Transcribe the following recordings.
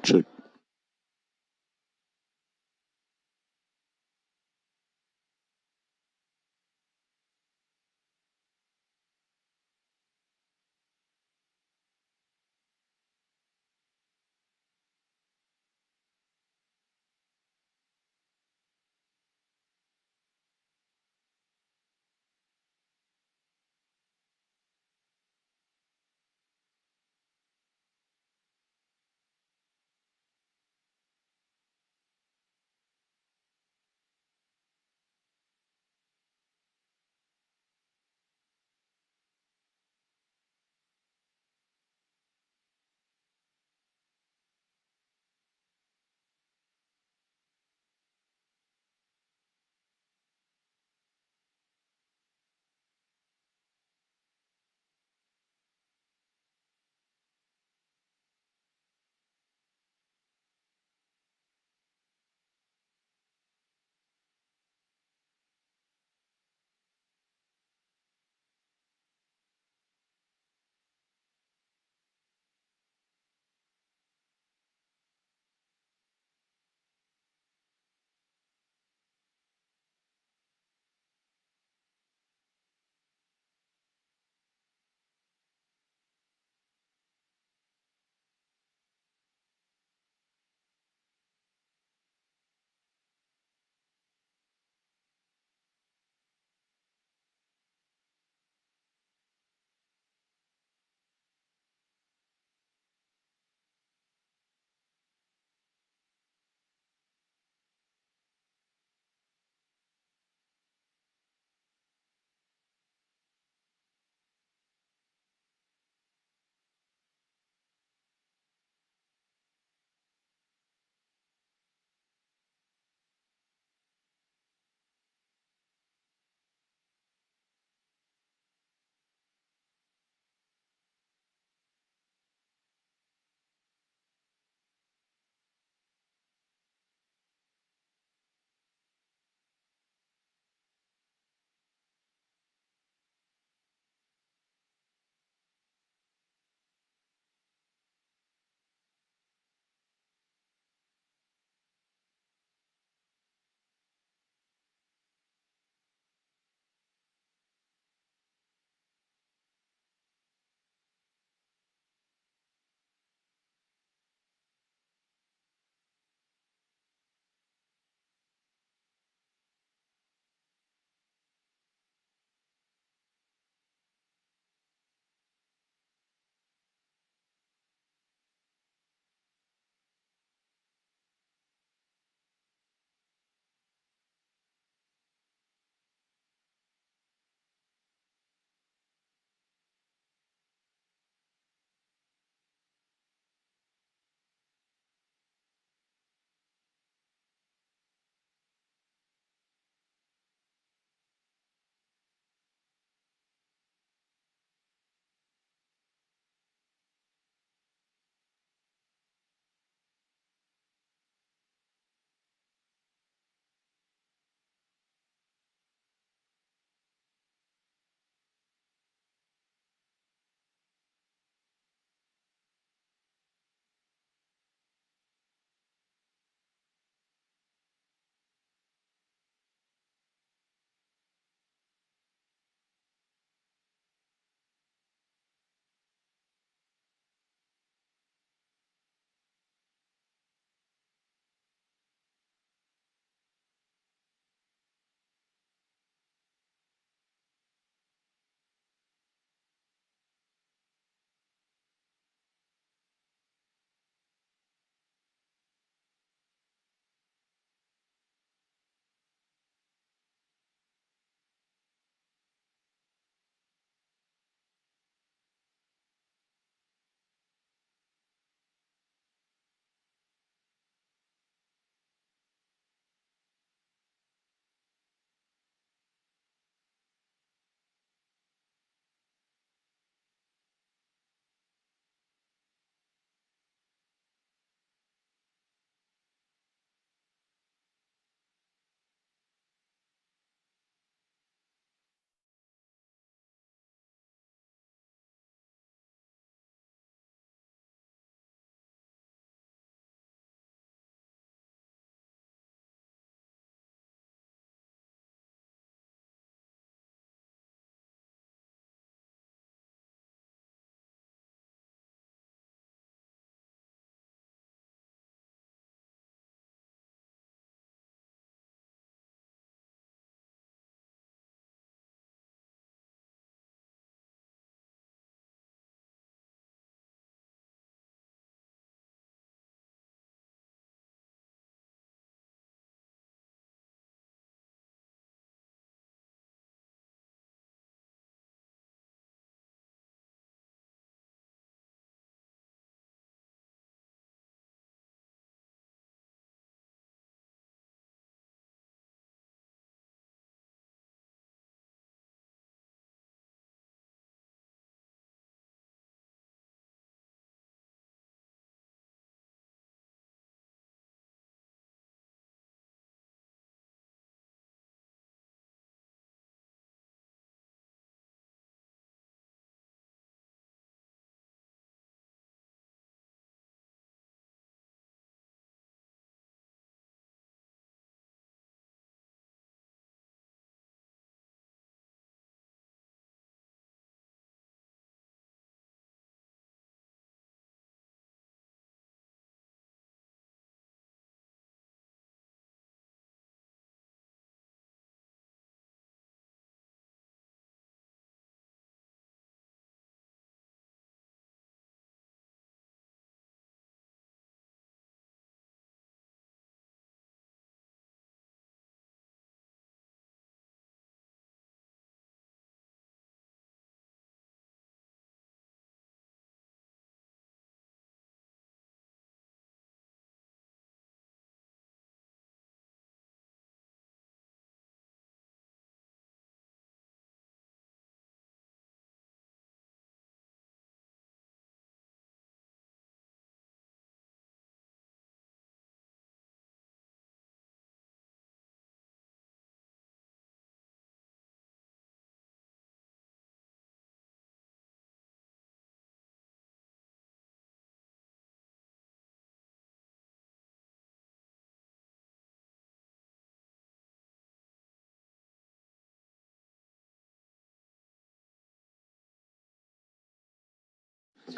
trip.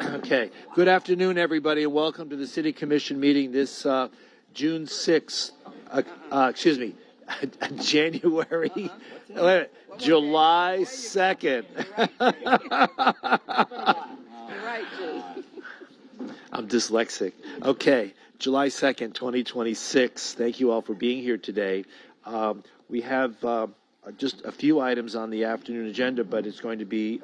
Okay. Good afternoon, everybody, and welcome to the City Commission meeting this June 6th, January, July 2nd. I'm dyslexic. Okay, July 2nd, 2026. Thank you all for being here today. We have just a few items on the afternoon agenda, but it's going to be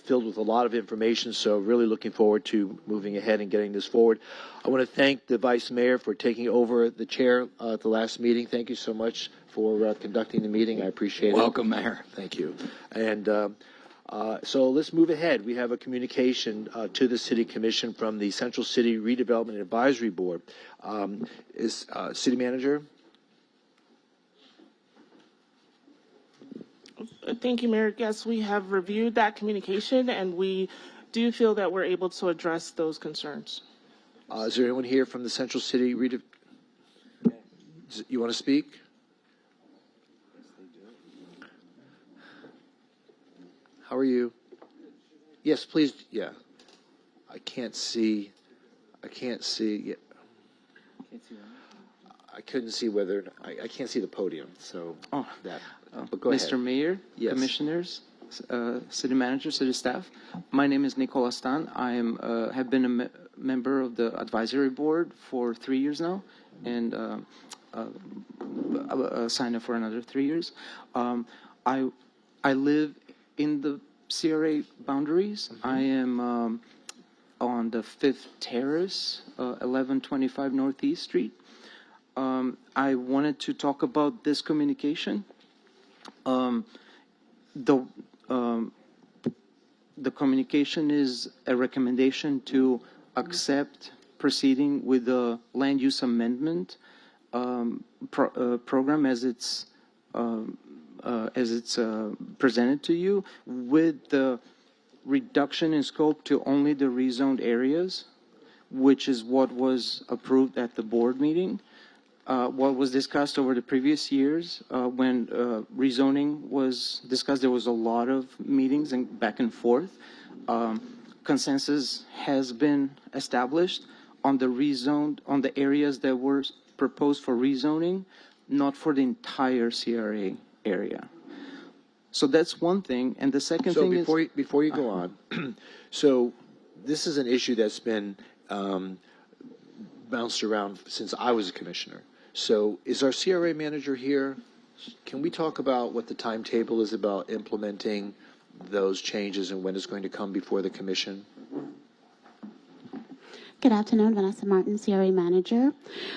filled with a lot of information, so really looking forward to moving ahead and getting this forward. I want to thank the Vice Mayor for taking over the chair at the last meeting. Thank you so much for conducting the meeting. I appreciate it. Welcome, Mayor. Thank you. And so let's move ahead. We have a communication to the City Commission from the Central City Redevelopment Advisory Board. Is City Manager? Thank you, Mayor. Yes, we have reviewed that communication, and we do feel that we're able to address those concerns. Is there anyone here from the Central City You want to speak? How are you? Yes, please. Yeah. I can't see. Yeah. I couldn't see whether I can't see the podium. So that. But go Mr. ahead. Mayor, Yes. Commissioners, City Manager, City Staff. My name is Nicola Stan. I am have been a member of the advisory board for 3 years now, and signed up for another 3 years. I live in the CRA boundaries. Mm-hmm. I am on the 5th Terrace, 1125 Northeast Street. I wanted to talk about this communication. The communication is a recommendation to accept proceeding with the land use amendment program as it's presented to you, with the reduction in scope to only the rezoned areas, which is what was approved at the board meeting. What was discussed over the previous years when rezoning was discussed, there was a lot of meetings and back and forth. Consensus has been established on the areas that were proposed for rezoning, not for the entire CRA area. So that's one thing. And the second thing is... So before you go on, so this is an issue that's been bounced around since I was a commissioner. So is our CRA manager here? Can we talk about what the timetable is about implementing those changes and when it's going to come before the commission? Good afternoon, Vanessa Martin, CRA Manager.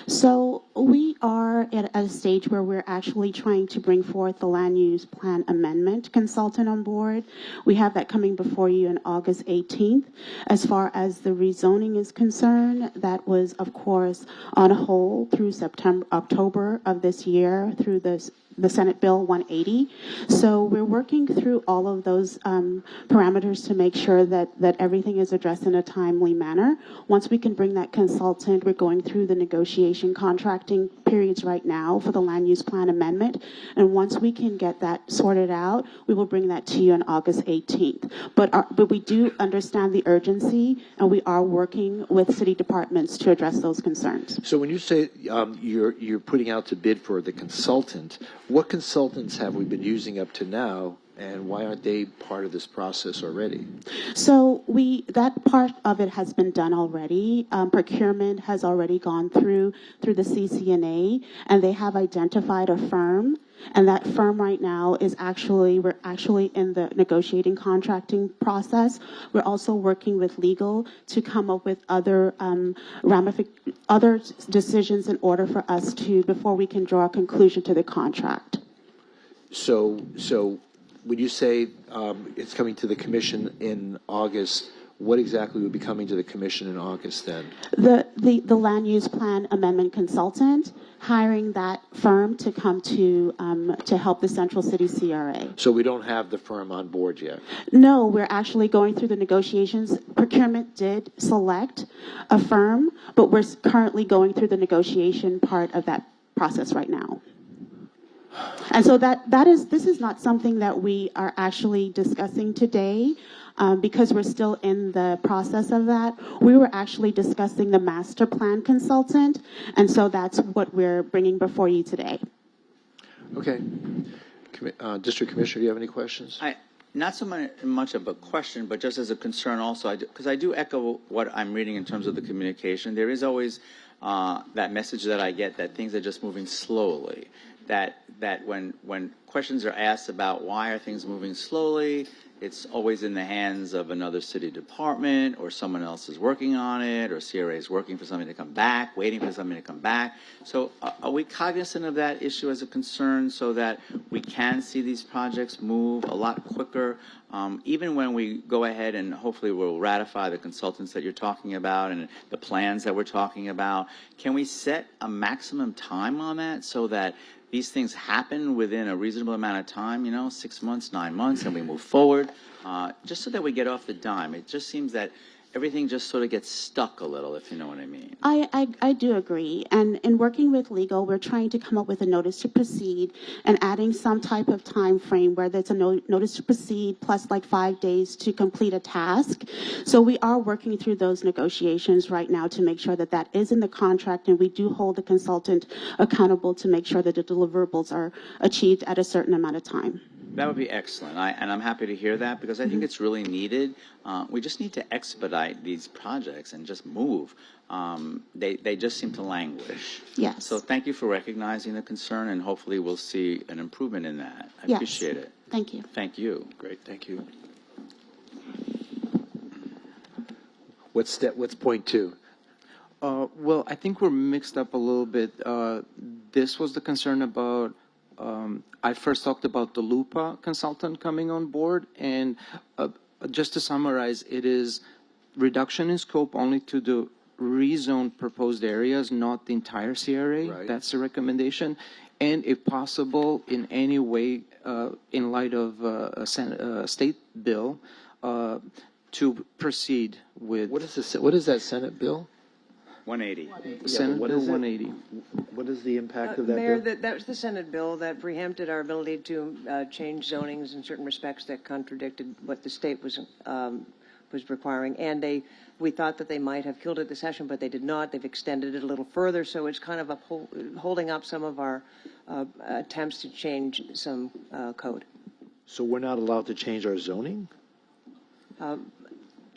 So we are at a stage where we're actually trying to bring forth the land use plan amendment consultant on board. We have that coming before you on August 18th. As far as the rezoning is concerned, that was, of course, on hold through October of this year through the Senate Bill 180. So we're working through all of those parameters to make sure that everything is addressed in a timely manner. Once we can bring that consultant, we're going through the negotiation contracting periods right now for the land use plan amendment. And once we can get that sorted out, we will bring that to you on August 18th. But we do understand the urgency, and we are working with city departments to address those concerns. So when you say you're putting out to bid for the consultant, what consultants have we been using up to now, and why aren't they part of this process already? So that part of it has been done already. Procurement has already gone through the CCNA, and they have identified a firm. And that firm right now is we're actually in the negotiating contracting process. We're also working with legal to come up with other other decisions in order for us before we can draw a conclusion to the contract. So when you say it's coming to the commission in August, what exactly would be coming to the commission in August then? The land use plan amendment consultant, hiring that firm to come to help the Central City CRA. So we don't have the firm on board yet? No, we're actually going through the negotiations. Procurement did select a firm, but we're currently going through the negotiation part of that process right now. And so this is not something that we are actually discussing today, because we're still in the process of that. We were actually discussing the master plan consultant, and so that's what we're bringing before you today. Okay. District Commissioner, do you have any questions? Not so much of a question, but just as a concern also, because I do echo what I'm reading in terms of the communication. There is always that message that I get that things are just moving slowly. That when questions are asked about why are things moving slowly, it's always in the hands of another city department, or someone else is working on it, or CRA is working for something to come back, waiting for something to come back. So are we cognizant of that issue as a concern so that we can see these projects move a lot quicker, even when we go ahead and hopefully we'll ratify the consultants that you're talking about and the plans that we're talking about? Can we set a maximum time on that so that these things happen within a reasonable amount of time, 6 months, 9 months, and we move forward, just so that we get off the dime? It just seems that everything just sort of gets stuck a little, if you know what I mean. I do agree. And in working with legal, we're trying to come up with a notice to proceed and adding some type of time frame, whether it's a notice to proceed plus like 5 days to complete a task. So we are working through those negotiations right now to make sure that that is in the contract, and we do hold the consultant accountable to make sure that the deliverables are achieved at a certain amount of time. That would be excellent, and I'm happy to hear that, because I think it's really needed. We just need to expedite these projects and just move. They just seem to languish. Yes. So thank you for recognizing the concern, and hopefully we'll see an improvement in that. I Yes. appreciate it. Thank you. Thank you. Great, thank you. What's point 2? Well, I think we're mixed up a little bit. This was the concern about, I first talked about the LUPA consultant coming on board, and just to summarize, it is reduction in scope only to the rezoned proposed areas, not the entire CRA. Right. That's the recommendation. And if possible, in any way, in light of a state bill, to proceed with. What is that Senate bill? 180. Senate what Bill is it? 180. What is the impact of that Mayor, bill? that was the Senate bill that preempted our ability to change zonings in certain respects that contradicted what the state was requiring. And we thought that they might have killed it this session, but they did not. They've extended it a little further, so it's kind of holding up some of our attempts to change some code. So we're not allowed to change our zoning?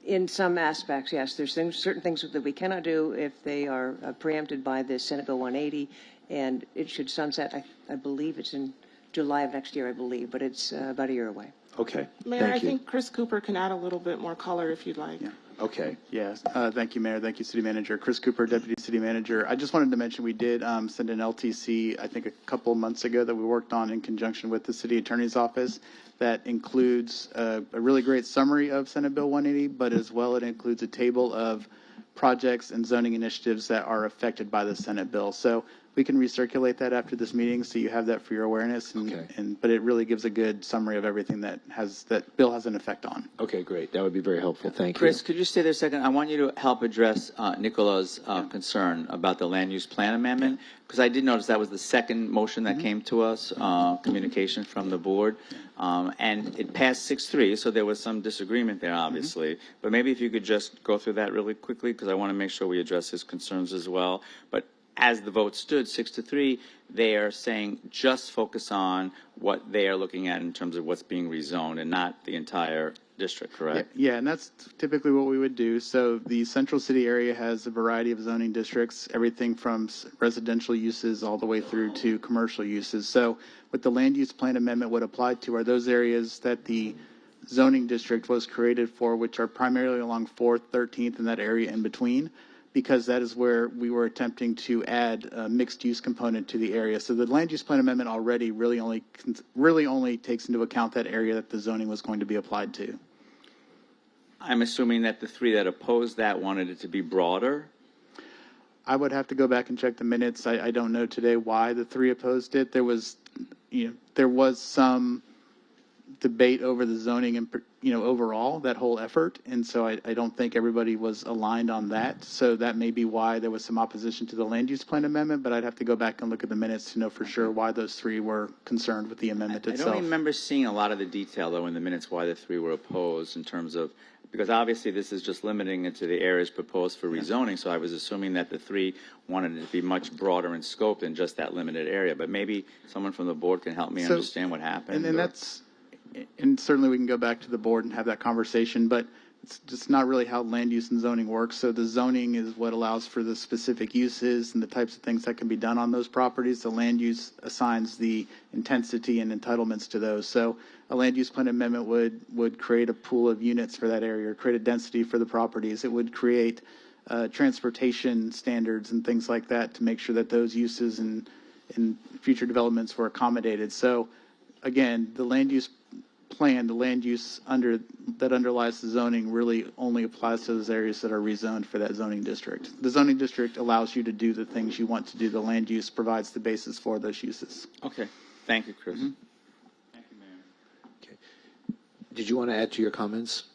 In some aspects, yes. There's certain things that we cannot do if they are preempted by this Senate Bill 180, and it should sunset. I believe it's in July of next year, I believe, but it's about a year away. Okay, Mayor, thank I you. think Chris Cooper can add a little bit more color if you'd like. Yeah. Okay. Yes, thank you, Mayor. Thank you, City Manager. Chris Cooper, Deputy City Manager. I just wanted to mention we did send an LTC, I think a couple months ago, that we worked on in conjunction with the City Attorney's Office, that includes a really great summary of Senate Bill 180, but as well it includes a table of projects and zoning initiatives that are affected by the Senate bill. So we can recirculate that after this meeting, so you have that for your awareness. But it really gives a good summary of everything that bill has an effect on. Okay, great. That would be very helpful. Thank you. Chris, could you stay there a second? I want you to help address Nicola's concern about the land use plan amendment, because I did notice that was the second motion that came to us, communication from the board, and it passed 6-3, so there was some disagreement there, obviously. But maybe if you could just go through that really quickly, because I want to make sure we address his concerns as well. But as the vote stood, 6-3, they are saying just focus on what they are looking at in terms of what's being rezoned and not the entire district, correct? Yeah, and that's typically what we would do. So the Central City area has a variety of zoning districts, everything from residential uses all the way through to commercial uses. So what the land use plan amendment would apply to are those areas that the zoning district was created for, which are primarily along 4th, 13th, and that area in between, because that is where we were attempting to add a mixed-use component to the area. So the land use plan amendment already really only takes into account that area that the zoning was going to be applied to. I'm assuming that the three that opposed that wanted it to be broader. I would have to go back and check the minutes. I don't know today why the three opposed it. There was some debate over the zoning and, overall, that whole effort. And so I don't think everybody was aligned on that. So that may be why there was some opposition to the land use plan amendment, but I'd have to go back and look at the minutes to know for sure why those three were concerned with the amendment I itself. don't remember seeing a lot of the detail, though, in the minutes why the three were opposed in terms of, because obviously this is just limiting it to the areas proposed for rezoning, so I was assuming that the three wanted it to be much broader in scope than just that limited area. But maybe someone from the board can help me So- understand what happened. And or- and certainly we can go back to the board and have that conversation, but it's just not really how land use and zoning works. So the zoning is what allows for the specific uses and the types of things that can be done on those properties. The land use assigns the intensity and entitlements to those. So a land use plan amendment would create a pool of units for that area, or create a density for the properties. It would create transportation standards and things like that to make sure that those uses and future developments were accommodated. So again, the land use plan, the land use that underlies the zoning really only applies to those areas that are rezoned for that zoning district. The zoning district allows you to do the things you want to do. The land use provides the basis for those uses. Okay. Thank you, Chris. Okay. Did you want to add to your comments?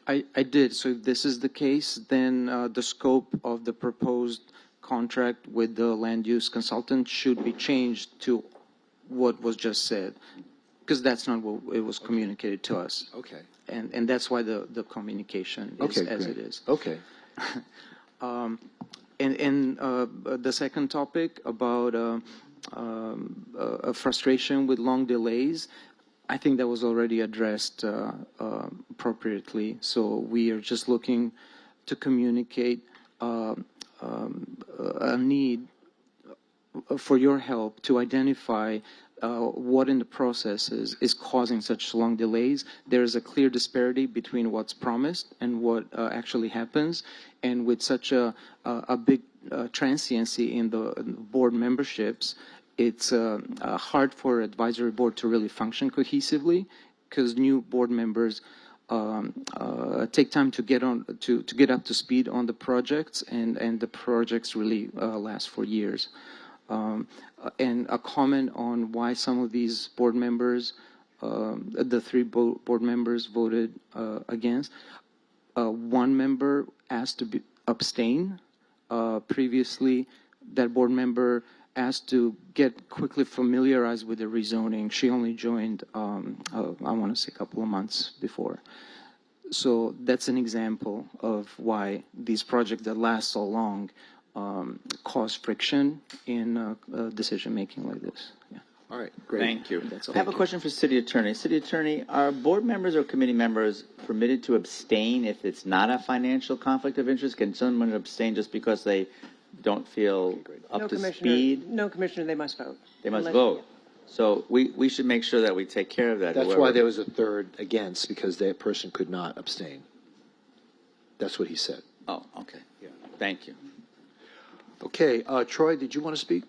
I did. So if this is the case, then the scope of the proposed contract with the land use consultant should be changed to what was just said, because that's not what it was communicated to us. Okay. And that's why the communication is Okay, as great. it is. Okay. And the second topic about a frustration with long delays, I think that was already addressed appropriately. So we are just looking to communicate a need for your help to identify what in the process is causing such long delays. There is a clear disparity between what's promised and what actually happens. And with such a big transiency in the board memberships, it's hard for advisory board to really function cohesively, because new board members take time to get up to speed on the projects, and the projects really last for years. And a comment on why some of these board members, the three board members voted against. One member asked to abstain. Previously, that board member asked to get quickly familiarized with the rezoning. She only joined, I want to say a couple of months before. So that's an example of why these projects that last so long cause friction in decision-making like this. Yeah. All right, great. Thank you. That's all. I have a question for City Attorney. City Attorney, are board members or committee members permitted to abstain if it's not a financial conflict of interest? Can someone abstain just because they don't feel up to speed? No commissioner, they must vote. They must Unless- vote. So we should make sure that we take care of that. That's whoever- why there was a third against, because that person could not abstain. That's what he said. Oh, okay. Yeah. Thank you. Okay, Troy, did you want to speak?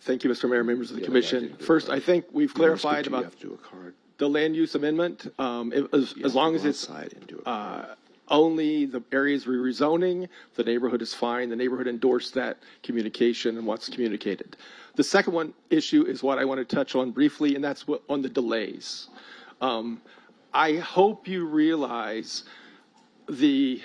Thank you, Mr. Mayor, members of the Yeah, commission. I didn't do First, it. I think we've clarified You about have to do a card. the land use amendment. As long as it's Outside and do a card. only the areas we're rezoning, the neighborhood is fine. The neighborhood endorsed that communication and what's communicated. The second one issue is what I want to touch on briefly, and that's on the delays. I hope you realize the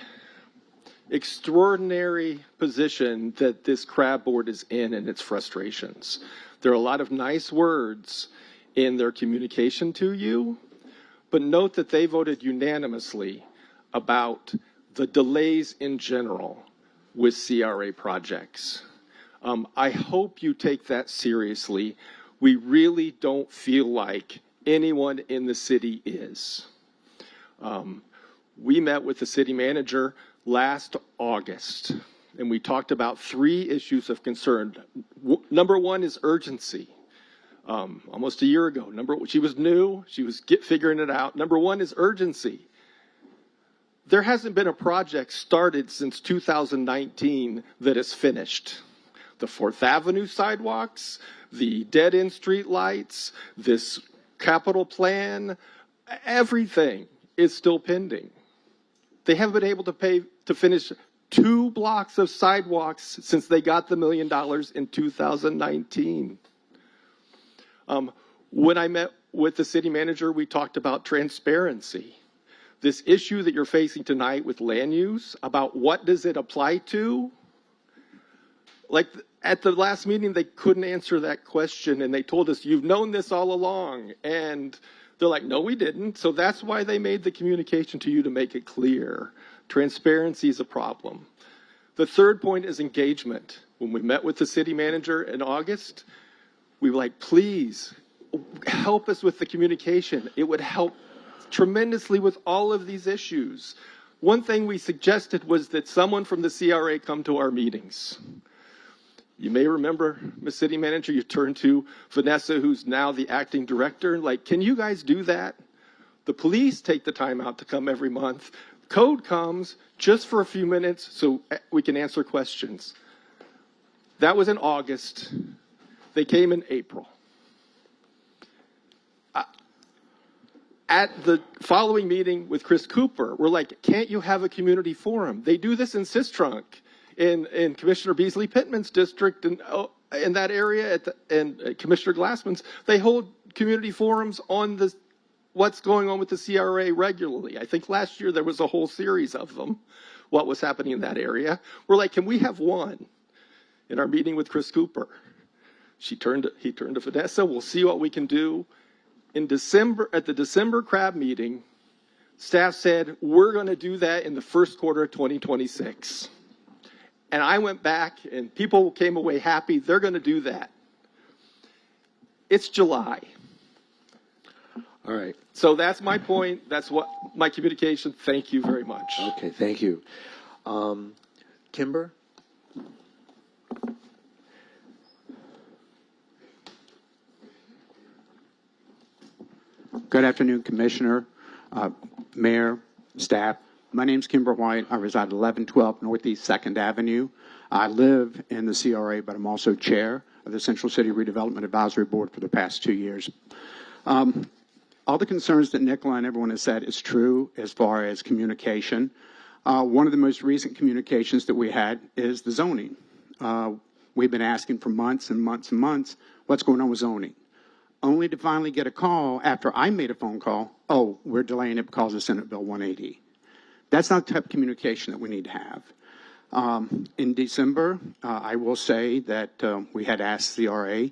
extraordinary position that this crab board is in and its frustrations. There are a lot of nice words in their communication to you, but note that they voted unanimously about the delays in general with CRA projects. I hope you take that seriously. We really don't feel like anyone in the city is. We met with the city manager last August, and we talked about three issues of concern. Number one is urgency. Almost a year ago, she was new, she was figuring it out. Number one is urgency. There hasn't been a project started since 2019 that is finished. The 4th Avenue sidewalks, the dead-end street lights, this capital plan, everything is still pending. They haven't been able to finish 2 blocks of sidewalks since they got the $1 million in 2019. When I met with the city manager, we talked about transparency. This issue that you're facing tonight with land use, about what does it apply to? Like at the last meeting, they couldn't answer that question, and they told us, you've known this all along. And they're like, no, we didn't. So that's why they made the communication to you, to make it clear. Transparency is a problem. The third point is engagement. When we met with the city manager in August, we were like, please help us with the communication. It would help tremendously with all of these issues. One thing we suggested was that someone from the CRA come to our meetings. You may remember, Ms. City Manager, you turned to Vanessa, who's now the acting director, like, can you guys do that? The police take the time out to come every month. Code comes just for a few minutes so we can answer questions. That was in August. They came in April. At the following meeting with Chris Cooper, we're like, can't you have a community forum? They do this in Sistrunk, in Commissioner Beasley Pittman's district, and in that area, and Commissioner Glassman's. They hold community forums on what's going on with the CRA regularly. I think last year there was a whole series of them, what was happening in that area. We're like, can we have one? In our meeting with Chris Cooper, he turned to Vanessa. We'll see what we can do. In December, at the December CRAB meeting, staff said, we're going to do that in the first quarter of 2026. And I went back, and people came away happy. They're going to do that. It's July. All right. So that's my point. That's what my communication. Thank you very much. Okay, thank you. Kimber? Good afternoon, Commissioner, Mayor, staff. My name's Kimber White. I reside at 1112 Northeast 2nd Avenue. I live in the CRA, but I'm also chair of the Central City Redevelopment Advisory Board for the past 2 years. All the concerns that Nicola and everyone has said is true as far as communication. One of the most recent communications that we had is the zoning. We've been asking for months and months and months, what's going on with zoning? Only to finally get a call after I made a phone call, oh, we're delaying it because of Senate Bill 180. That's not the type of communication that we need to have. In December, I will say that we had asked CRA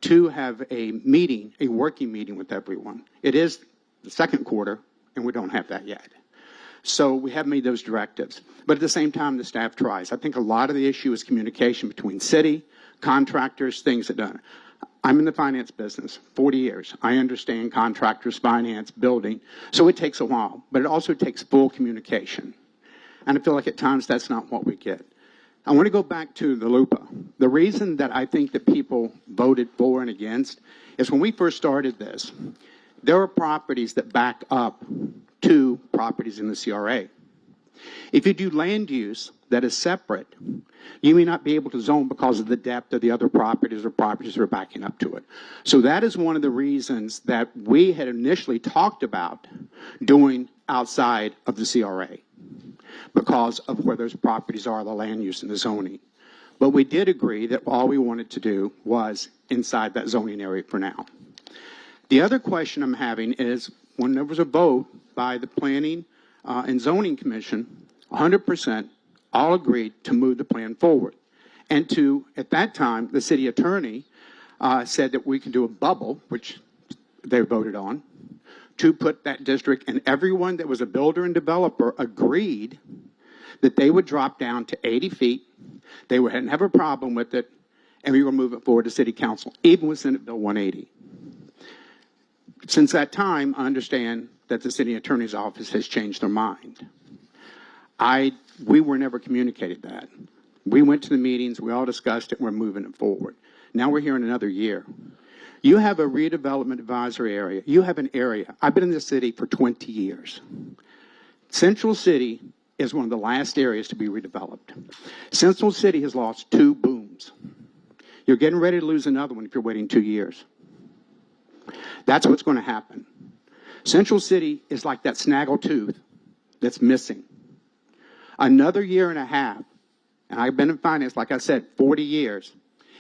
to have a meeting, a working meeting with everyone. It is the second quarter, and we don't have that yet. So we have made those directives. But at the same time, the staff tries. I think a lot of the issue is communication between city, contractors, things that done. I'm in the finance business, 40 years. I understand contractors, finance, building. So it takes a while, but it also takes full communication. And I feel like at times that's not what we get. I want to go back to the LUPA. The reason that I think that people voted for and against is when we first started this, there are properties that back up to properties in the CRA. If you do land use that is separate, you may not be able to zone because of the depth of the other properties or properties that are backing up to it. So that is one of the reasons that we had initially talked about doing outside of the CRA because of where those properties are, the land use and the zoning. But we did agree that all we wanted to do was inside that zoning area for now. The other question I'm having is when there was a vote by the Planning and Zoning Commission, 100% all agreed to move the plan forward. And to, at that time, the city attorney said that we can do a bubble, which they voted on, to put that district, and everyone that was a builder and developer agreed that they would drop down to 80 feet. They wouldn't have a problem with it, and we were moving forward to city council, even with Senate Bill 180. Since that time, I understand that the city attorney's office has changed their mind. We were never communicated that. We went to the meetings, we all discussed it, and we're moving it forward. Now we're here in another year. You have a redevelopment advisory area. You have an area. I've been in this city for 20 years. Central City is one of the last areas to be redeveloped. Central City has lost 2 booms. You're getting ready to lose another one if you're waiting 2 years. That's what's going to happen. Central City is like that snaggle tooth that's missing. Another year and a half, and I've been in finance, like I said, 40 years,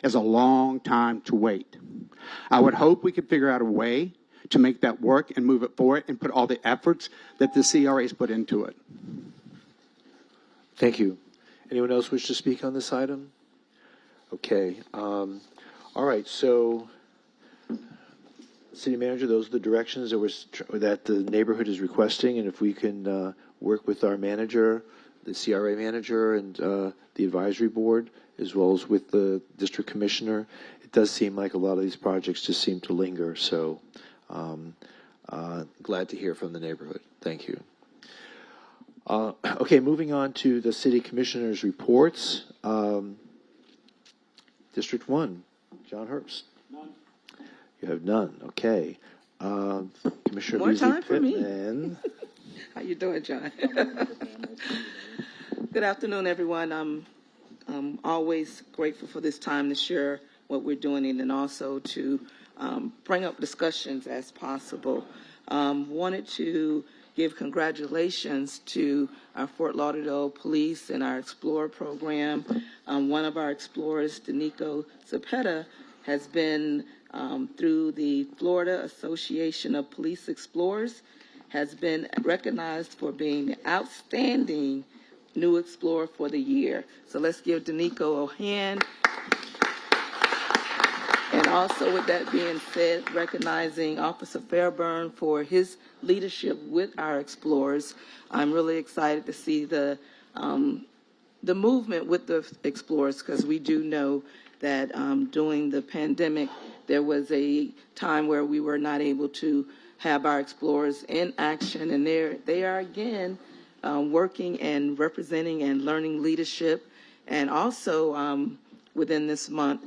is a long time to wait. I would hope we could figure out a way to make that work and move it forward and put all the efforts that the CRA's put into it. Thank you. Anyone else wish to speak on this item? Okay. All right. So, City Manager, those are the directions that the neighborhood is requesting, and if we can work with our manager, the CRA manager, and the advisory board, as well as with the district commissioner, it does seem like a lot of these projects just seem to linger. So, glad to hear from the neighborhood. Thank you. Okay, moving on to the city commissioners' reports. District 1, John Herbst. None. You have none. Okay. Commissioner More time for me. Pittman. How you doing, John? Good afternoon, everyone. I'm always grateful for this time to share what we're doing and also to bring up discussions as possible. Wanted to give congratulations to our Fort Lauderdale Police and our Explorer program. One of our explorers, Danico Cepeda, has been through the Florida Association of Police Explorers, has been recognized for being the outstanding new explorer for the year. So let's give Danico a hand. And also, with that being said, recognizing Officer Fairburn for his leadership with our explorers. I'm really excited to see the movement with the explorers, because we do know that during the pandemic, there was a time where we were not able to have our explorers in action, and they are again working and representing and learning leadership. And also within this month,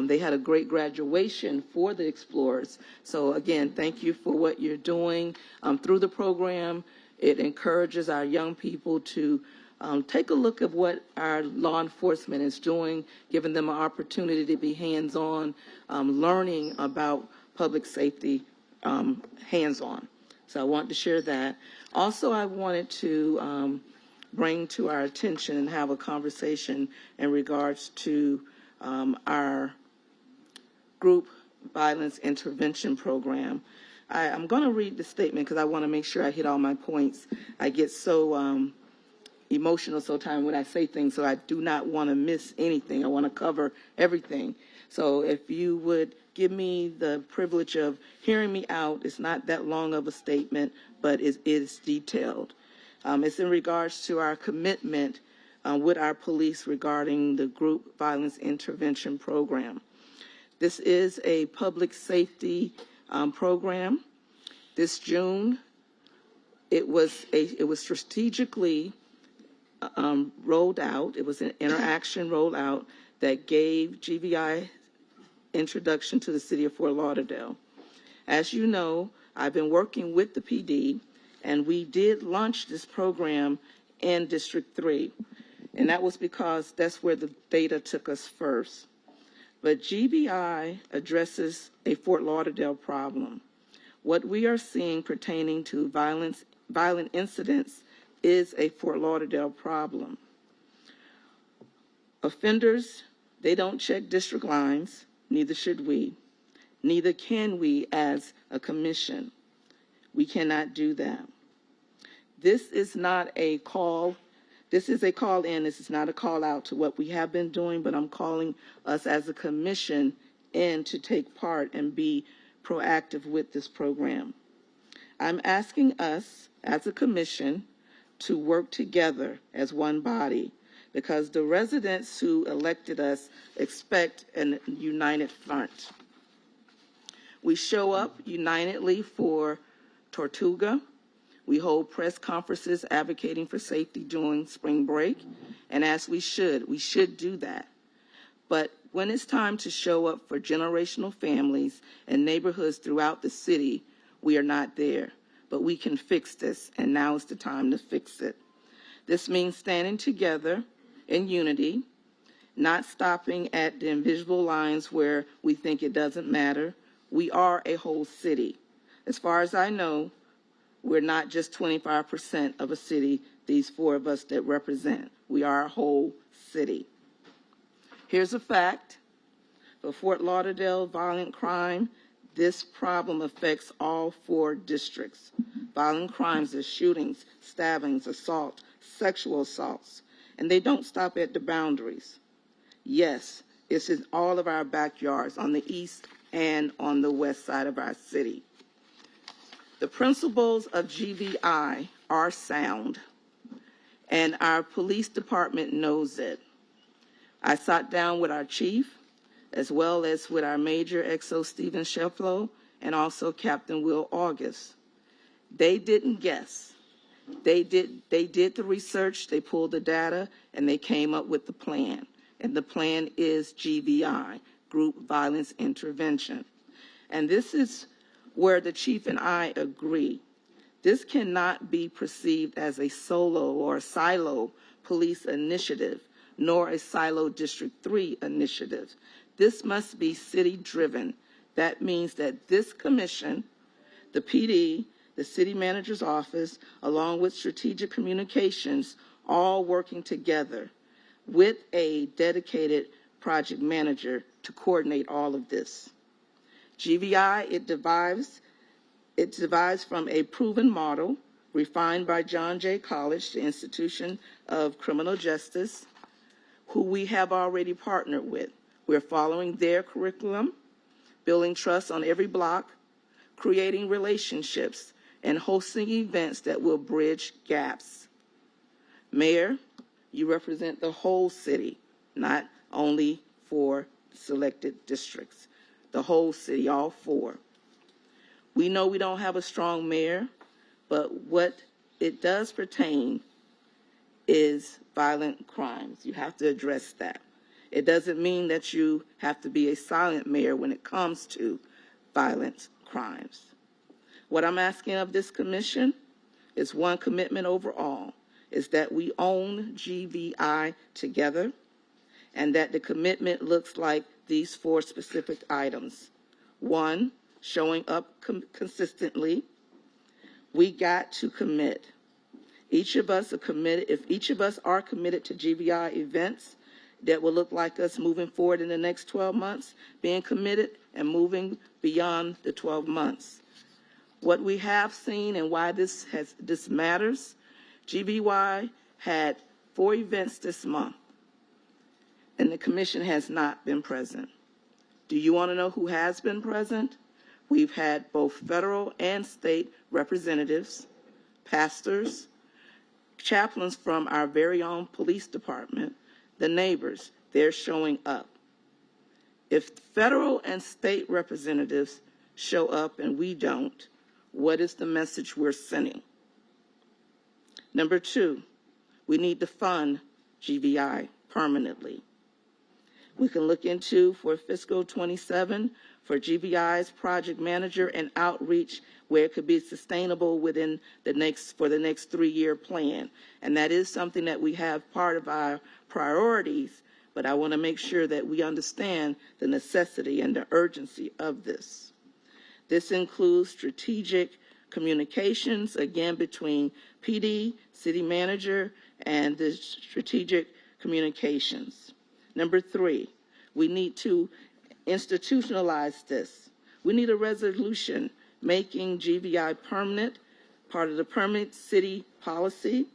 they had a great graduation for the explorers. So again, thank you for what you're doing through the program. It encourages our young people to take a look at what our law enforcement is doing, giving them an opportunity to be hands-on, learning about public safety hands-on. So I wanted to share that. Also, I wanted to bring to our attention and have a conversation in regards to our group violence intervention program. I'm going to read the statement because I want to make sure I hit all my points. I get so emotional sometimes when I say things, so I do not want to miss anything. I want to cover everything. So if you would give me the privilege of hearing me out, it's not that long of a statement, but it is detailed. It's in regards to our commitment with our police regarding the group violence intervention program. This is a public safety program. This June, it was strategically rolled out. It was an interaction rolled out that gave GVI introduction to the city of Fort Lauderdale. As you know, I've been working with the PD, and we did launch this program in District 3. And that was because that's where the data took us first. But GBI addresses a Fort Lauderdale problem. What we are seeing pertaining to violent incidents is a Fort Lauderdale problem. Offenders, they don't check district lines, neither should we. Neither can we as a commission. We cannot do that. This is not a call. This is a call in. This is not a call out to what we have been doing, but I'm calling us as a commission in to take part and be proactive with this program. I'm asking us as a commission to work together as one body, because the residents who elected us expect a united front. We show up unitedly for Tortuga. We hold press conferences advocating for safety during spring break, and as we should do that. But when it's time to show up for generational families and neighborhoods throughout the city, we are not there. But we can fix this, and now is the time to fix it. This means standing together in unity, not stopping at the invisible lines where we think it doesn't matter. We are a whole city. As far as I know, we're not just 25% of a city these four of us that represent. We are a whole city. Here's a fact. For Fort Lauderdale violent crime, this problem affects all 4 districts. Violent crimes is shootings, stabbings, assault, sexual assaults, and they don't stop at the boundaries. Yes, it's in all of our backyards on the east and on the west side of our city. The principles of GVI are sound, and our police department knows it. I sat down with our chief, as well as with our Major XO Stephen Shefflow and also Captain Will August. They didn't guess. They did the research, they pulled the data, and they came up with the plan. And the plan is GVI, Group Violence Intervention. And this is where the chief and I agree. This cannot be perceived as a solo or a silo police initiative, nor a silo District 3 initiative. This must be city-driven. That means that this commission, the PD, the city manager's office, along with strategic communications, all working together with a dedicated project manager to coordinate all of this. GVI, it derives from a proven model refined by John Jay College, the Institution of Criminal Justice, who we have already partnered with. We're following their curriculum, building trust on every block, creating relationships, and hosting events that will bridge gaps. Mayor, you represent the whole city, not only 4 selected districts, the whole city, all 4. We know we don't have a strong mayor, but what it does pertain is violent crimes. You have to address that. It doesn't mean that you have to be a silent mayor when it comes to violent crimes. What I'm asking of this commission is one commitment overall, is that we own GVI together, and that the commitment looks like these 4 specific items. 1, showing up consistently. We got to commit. Each of us are committed. If each of us are committed to GVI events that will look like us moving forward in the next 12 months, being committed and moving beyond the 12 months. What we have seen and why this matters, GVI had 4 events this month, and the commission has not been present. Do you want to know who has been present? We've had both federal and state representatives, pastors, chaplains from our very own police department, the neighbors. They're showing up. If federal and state representatives show up and we don't, what is the message we're sending? Number 2, we need to fund GVI permanently. We can look into for fiscal 27 for GVI's project manager and outreach where it could be sustainable within the next 3-year plan. And that is something that we have part of our priorities, but I want to make sure that we understand the necessity and the urgency of this. This includes strategic communications, again, between PD, city manager, and the strategic communications. Number 3, we need to institutionalize this. We need a resolution making GVI permanent, part of the permanent city policy,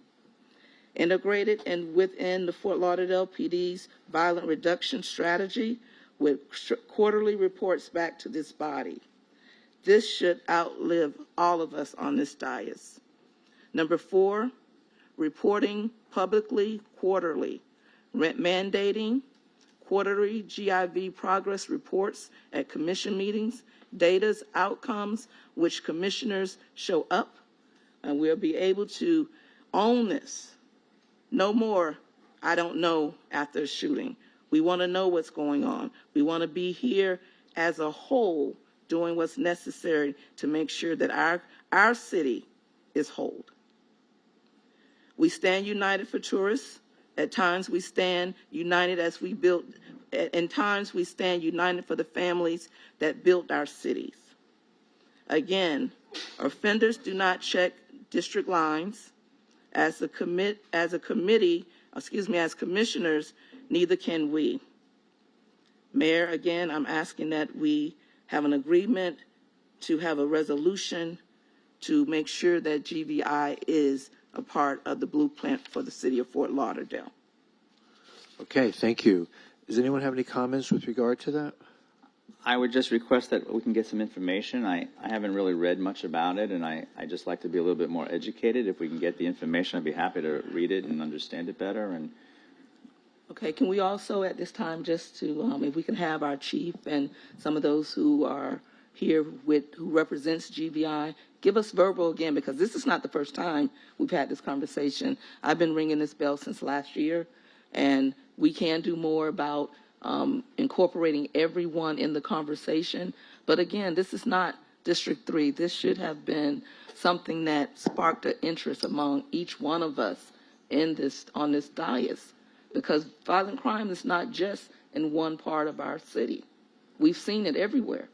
integrated and within the Fort Lauderdale PD's violent reduction strategy with quarterly reports back to this body. This should outlive all of us on this dais. Number 4, reporting publicly quarterly, mandating quarterly GIV progress reports at commission meetings, data's outcomes, which commissioners show up, and we'll be able to own this. No more, I don't know, after a shooting. We want to know what's going on. We want to be here as a whole doing what's necessary to make sure that our city is whole. We stand united for tourists. At times we stand united as we build, in times we stand united for the families that built our cities. Again, offenders do not check district lines. As a committee, as commissioners, neither can we. Mayor, again, I'm asking that we have an agreement to have a resolution to make sure that GVI is a part of the blueprint for the city of Fort Lauderdale. Okay, thank you. Does anyone have any comments with regard to that? I would just request that we can get some information. I haven't really read much about it, and I just like to be a little bit more educated. If we can get the information, I'd be happy to read it and understand it better. And Okay, can we also at this time just to, if we can have our chief and some of those who are here who represents GVI, give us verbal again, because this is not the first time we've had this conversation. I've been ringing this bell since last year, and we can do more about incorporating everyone in the conversation. But again, this is not District 3. This should have been something that sparked an interest among each one of us on this dais, because violent crime is not just in one part of our city. We've seen it everywhere.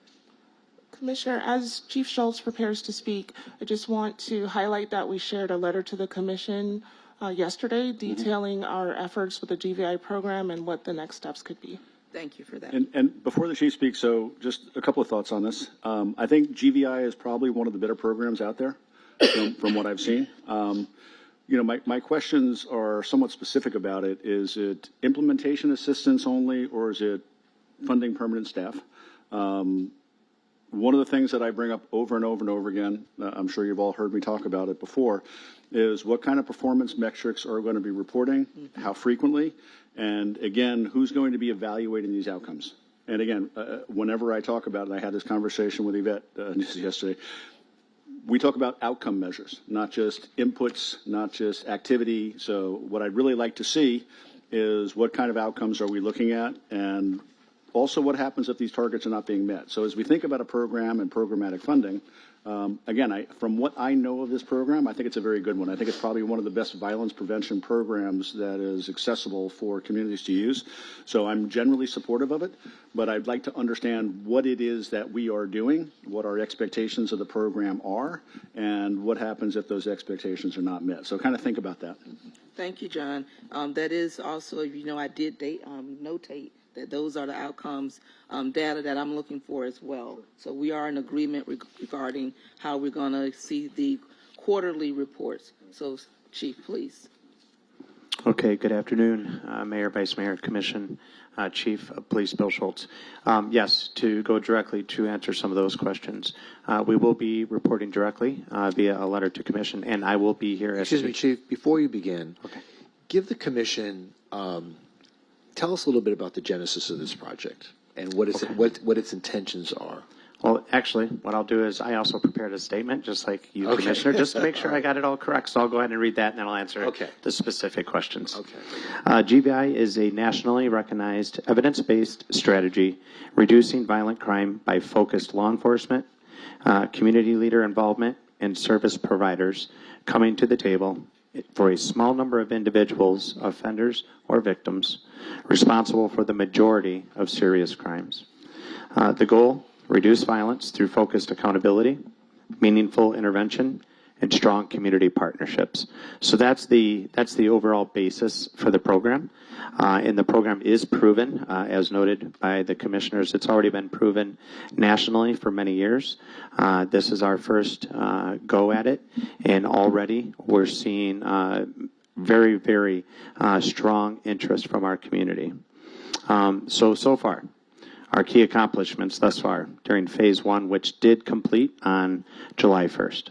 Commissioner, as Chief Schultz prepares to speak, I just want to highlight that we shared a letter to the commission yesterday detailing our efforts with the GVI program and what the next steps could be. Thank you for that. And before the chief speaks, so just a couple of thoughts on this. I think GVI is probably one of the better programs out there from what I've seen. My questions are somewhat specific about it. Is it implementation assistance only, or is it funding permanent staff? One of the things that I bring up over and over and over again, I'm sure you've all heard me talk about it before, is what kind of performance metrics are going to be reporting, how frequently, and again, who's going to be evaluating these outcomes? And again, whenever I talk about it, I had this conversation with Yvette just yesterday, we talk about outcome measures, not just inputs, not just activity. So what I'd really like to see is what kind of outcomes are we looking at, and also what happens if these targets are not being met. So as we think about a program and programmatic funding, again, from what I know of this program, I think it's a very good one. I think it's probably one of the best violence prevention programs that is accessible for communities to use. So I'm generally supportive of it, but I'd like to understand what it is that we are doing, what our expectations of the program are, and what happens if those expectations are not met. So kind of think about that. Thank you, John. That is also, I did notate that those are the outcomes data that I'm looking for as well. So we are in agreement regarding how we're going to see the quarterly reports. So, Chief, please. Okay, good afternoon, Mayor, Vice Mayor, Commission, Chief of Police Bill Schultz. Yes, to go directly to answer some of those questions, we will be reporting directly via a letter to Commission, and I will be here. Excuse me, Chief, before you begin, okay, give the Commission, tell us a little bit about the genesis of this project and what its intentions are. Well, actually, what I'll do is I also prepared a statement, just like you, okay, Commissioner, just to make sure I got it all correct. So I'll go ahead and read that, and then I'll answer the specific questions. Okay. GVI is a nationally recognized, evidence-based strategy reducing violent crime by focused law enforcement, community leader involvement, and service providers coming to the table for a small number of individuals, offenders, or victims responsible for the majority of serious crimes. The goal: reduce violence through focused accountability, meaningful intervention, and strong community partnerships. So that's the overall basis for the program. And the program is proven, as noted by the commissioners. It's already been proven nationally for many years. This is our first go at it, and already we're seeing very, very strong interest from our community. So far, our key accomplishments thus far during Phase 1, which did complete on July 1st.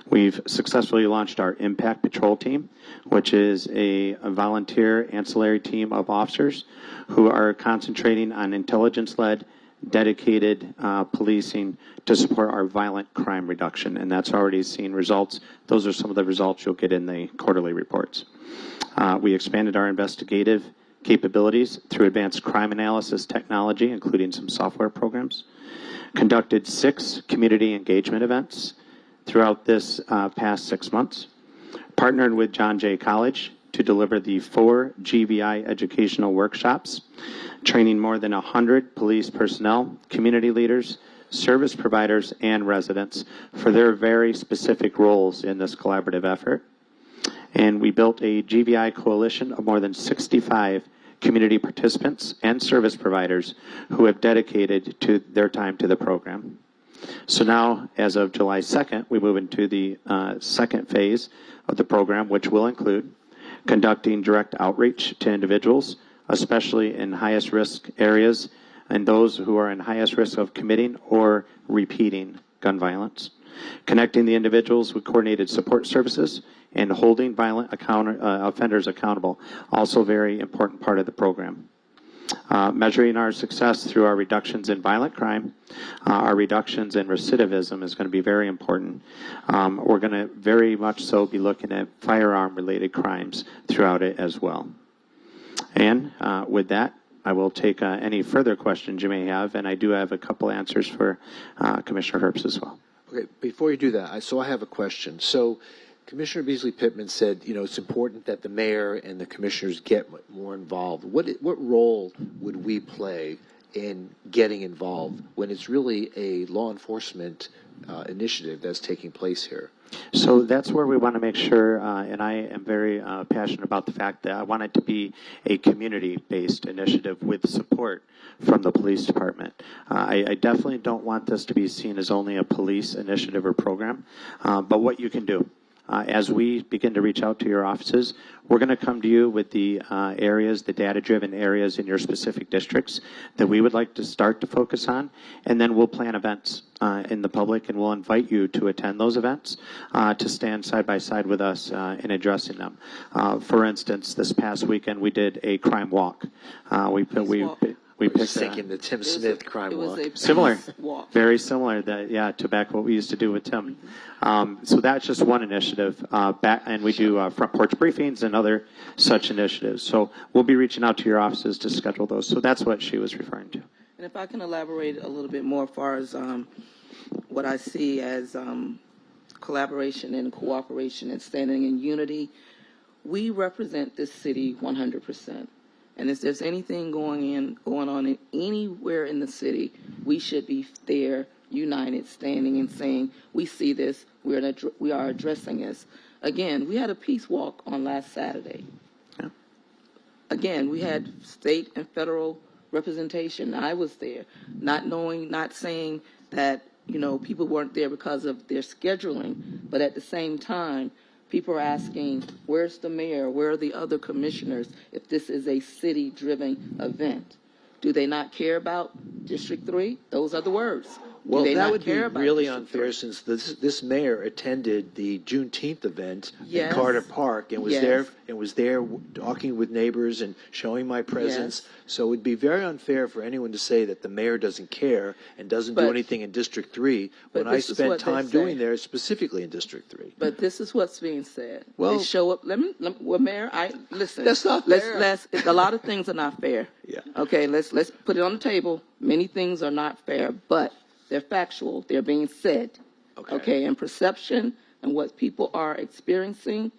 We've successfully launched our Impact Patrol Team, which is a volunteer ancillary team of officers who are concentrating on intelligence-led, dedicated policing to support our violent crime reduction, and that's already seen results. Those are some of the results you'll get in the quarterly reports. We expanded our investigative capabilities through advanced crime analysis technology, including some software programs. Conducted 6 community engagement events throughout this past 6 months. Partnered with John Jay College to deliver the 4 GVI educational workshops, training more than 100 police personnel, community leaders, service providers, and residents for their very specific roles in this collaborative effort. And we built a GVI coalition of more than 65 community participants and service providers who have dedicated to their time to the program. So now, as of July 2nd, we move into the second phase of the program, which will include conducting direct outreach to individuals, especially in highest risk areas, and those who are in highest risk of committing or repeating gun violence, connecting the individuals with coordinated support services, and holding violent offenders accountable, also a very important part of the program. Measuring our success through our reductions in violent crime, our reductions in recidivism is going to be very important. We're going to very much so be looking at firearm-related crimes throughout it as well. And with that, I will take any further questions you may have, and I do have a couple answers for Commissioner Herbst as well. Okay, before you do that, I have a question. So Commissioner Beasley Pittman said, you know, it's important that the mayor and the commissioners get more involved. What role would we play in getting involved when it's really a law enforcement initiative that's taking place here? So that's where we want to make sure, and I am very passionate about the fact that I want it to be a community-based initiative with support from the police department. I definitely don't want this to be seen as only a police initiative or program, but what you can do. As we begin to reach out to your offices, we're going to come to you with the areas, the data-driven areas in your specific districts that we would like to start to focus on, and then we'll plan events in the public, and we'll invite you to attend those events to stand side by side with us in addressing them. For instance, this past weekend we did a crime walk. We picked thinking the Tim Smith crime walk. Similar, very similar. To back what we used to do with Tim. So that's just one initiative. And we do front porch briefings and other such initiatives. So we'll be reaching out to your offices to schedule those. So that's what she was referring to. And if I can elaborate a little bit more as far as what I see as collaboration and cooperation and standing in unity, we represent this city 100%. And if there's anything going on anywhere in the city, we should be there, united, standing and saying, we see this, we are addressing this. Again, we had a peace walk on last Saturday. Yeah. Again, we had state and federal representation. I was there, not saying that, you know, people weren't there because of their scheduling, but at the same time, people are asking, where's the mayor? Where are the other commissioners if this is a city-driven event? Do they not care about District 3? Those are the words. Well, do they that not would be care about really District unfair 3? since this mayor attended the Juneteenth event Yes. in Carter Park and was Yes. there talking with neighbors and showing my presence. Yes. So it would be very unfair for anyone to say that the mayor doesn't care and doesn't do But- anything in District 3 when but I this is spent what they time say. doing there specifically in District 3. But this is what's being said. Well- They show up. Well, Mayor, listen. That's not fair. A lot of things are not fair. Yeah. Okay, let's put it on the table. Many things are not fair, but they're factual. They're being said. Okay. And perception and what people are experiencing,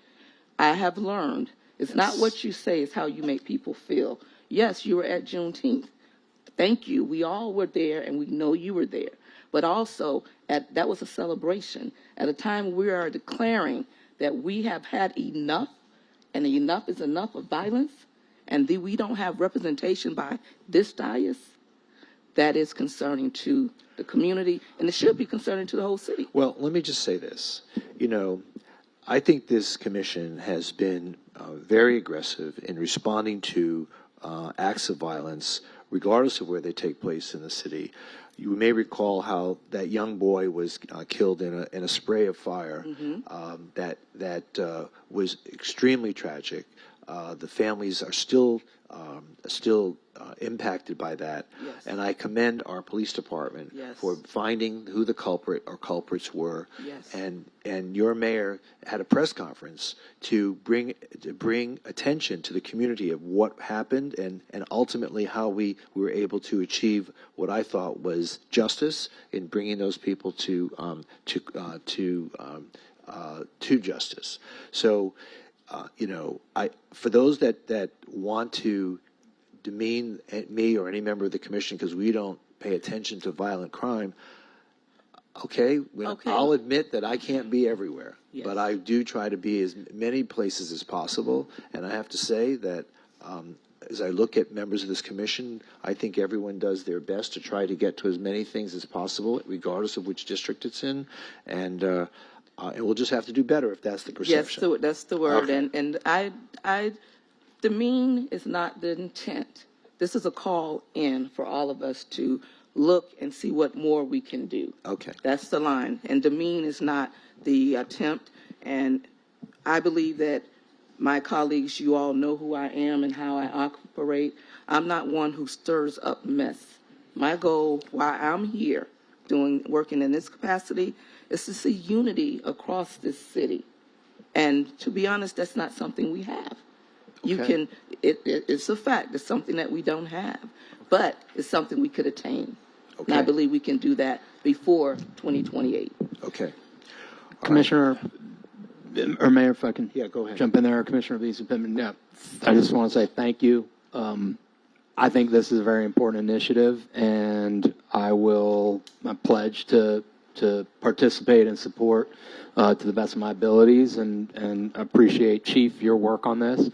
I have learned. It's not what you say, it's how you make people feel. Yes, you were at Juneteenth. Thank you. We all were there, and we know you were there. But also, that was a celebration. At a time we are declaring that we have had enough, and enough is enough of violence, and we don't have representation by this dais, that is concerning to the community, and it should be concerning to the whole city. Well, let me just say this. You know, I think this commission has been very aggressive in responding to acts of violence, regardless of where they take place in the city. You may recall how that young boy was killed in a spray of fire. That was extremely tragic. The families are still impacted by that, Yes. and I commend our police department Yes. for finding who the culprit or culprits were. Yes. And your mayor had a press conference to bring attention to the community of what happened and ultimately how we were able to achieve what I thought was justice in bringing those people to justice. So, for those that want to demean me or any member of the commission because we don't pay attention to violent crime, Okay, Okay. I'll admit that I can't be everywhere, Yes. but I do try to be as many places as possible. And I have to say that as I look at members of this commission, I think everyone does their best to try to get to as many things as possible, regardless of which district it's in. And we'll just have to do better if that's the Yes, perception. so that's the word. Okay. And I, the mean is not the intent. This is a call in for all of us to look and see what more we can do. Okay. That's the line. And demean is not the attempt. And I believe that my colleagues, you all know who I am and how I operate. I'm not one who stirs up mess. My goal while I'm here working in this capacity is to see unity across this city. And to be honest, that's not something we have. You Okay. can, it's a fact. It's something that we don't have, but it's something we could attain. And I Okay. believe we can do that before 2028. Okay. Commissioner, or Mayor, if I can Yeah, go ahead. jump in there, Commissioner Beasley Pittman. Yeah, I just want to say thank you. I think this is a very important initiative, and I pledge to participate and support to the best of my abilities, and appreciate, Chief, your work on this.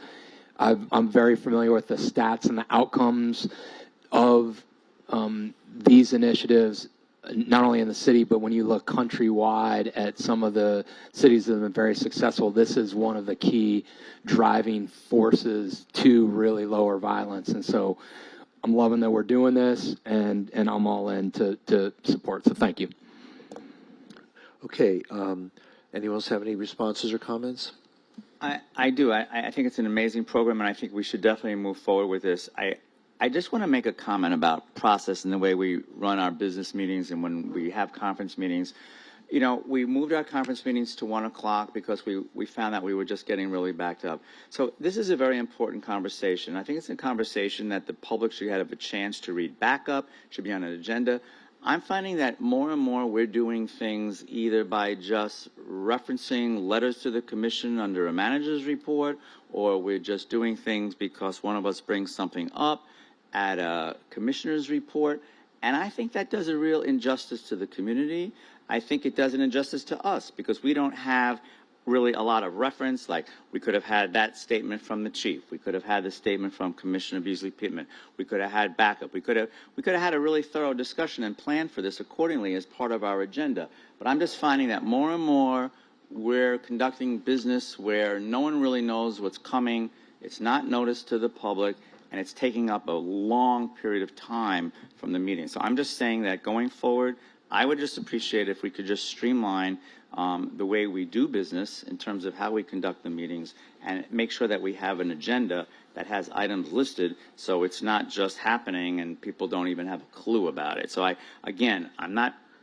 I'm very familiar with the stats and the outcomes of these initiatives, not only in the city, but when you look countrywide at some of the cities that have been very successful, this is one of the key driving forces to really lower violence. And so I'm loving that we're doing this, and I'm all in to support. So thank you. Okay. Anyone else have any responses or comments? I do. I think it's an amazing program, and I think we should definitely move forward with this. I just want to make a comment about process and the way we run our business meetings and when we have conference meetings. You know, we moved our conference meetings to 1 o'clock because we found that we were just getting really backed up. So this is a very important conversation. I think it's a conversation that the public should have a chance to read back up, should be on an agenda. I'm finding that more and more we're doing things either by just referencing letters to the commission under a manager's report, or we're just doing things because one of us brings something up at a commissioner's report. And I think that does a real injustice to the community. I think it does an injustice to us because we don't have really a lot of reference. Like, we could have had that statement from the chief. We could have had the statement from Commissioner Beasley Pittman. We could have had backup. We could have had a really thorough discussion and planned for this accordingly as part of our agenda. But I'm just finding that more and more we're conducting business where no one really knows what's coming. It's not noticed to the public, and it's taking up a long period of time from the meeting. So I'm just saying that going forward, I would just appreciate if we could just streamline the way we do business in terms of how we conduct the meetings, and make sure that we have an agenda that has items listed, so it's not just happening and people don't even have a clue about it. So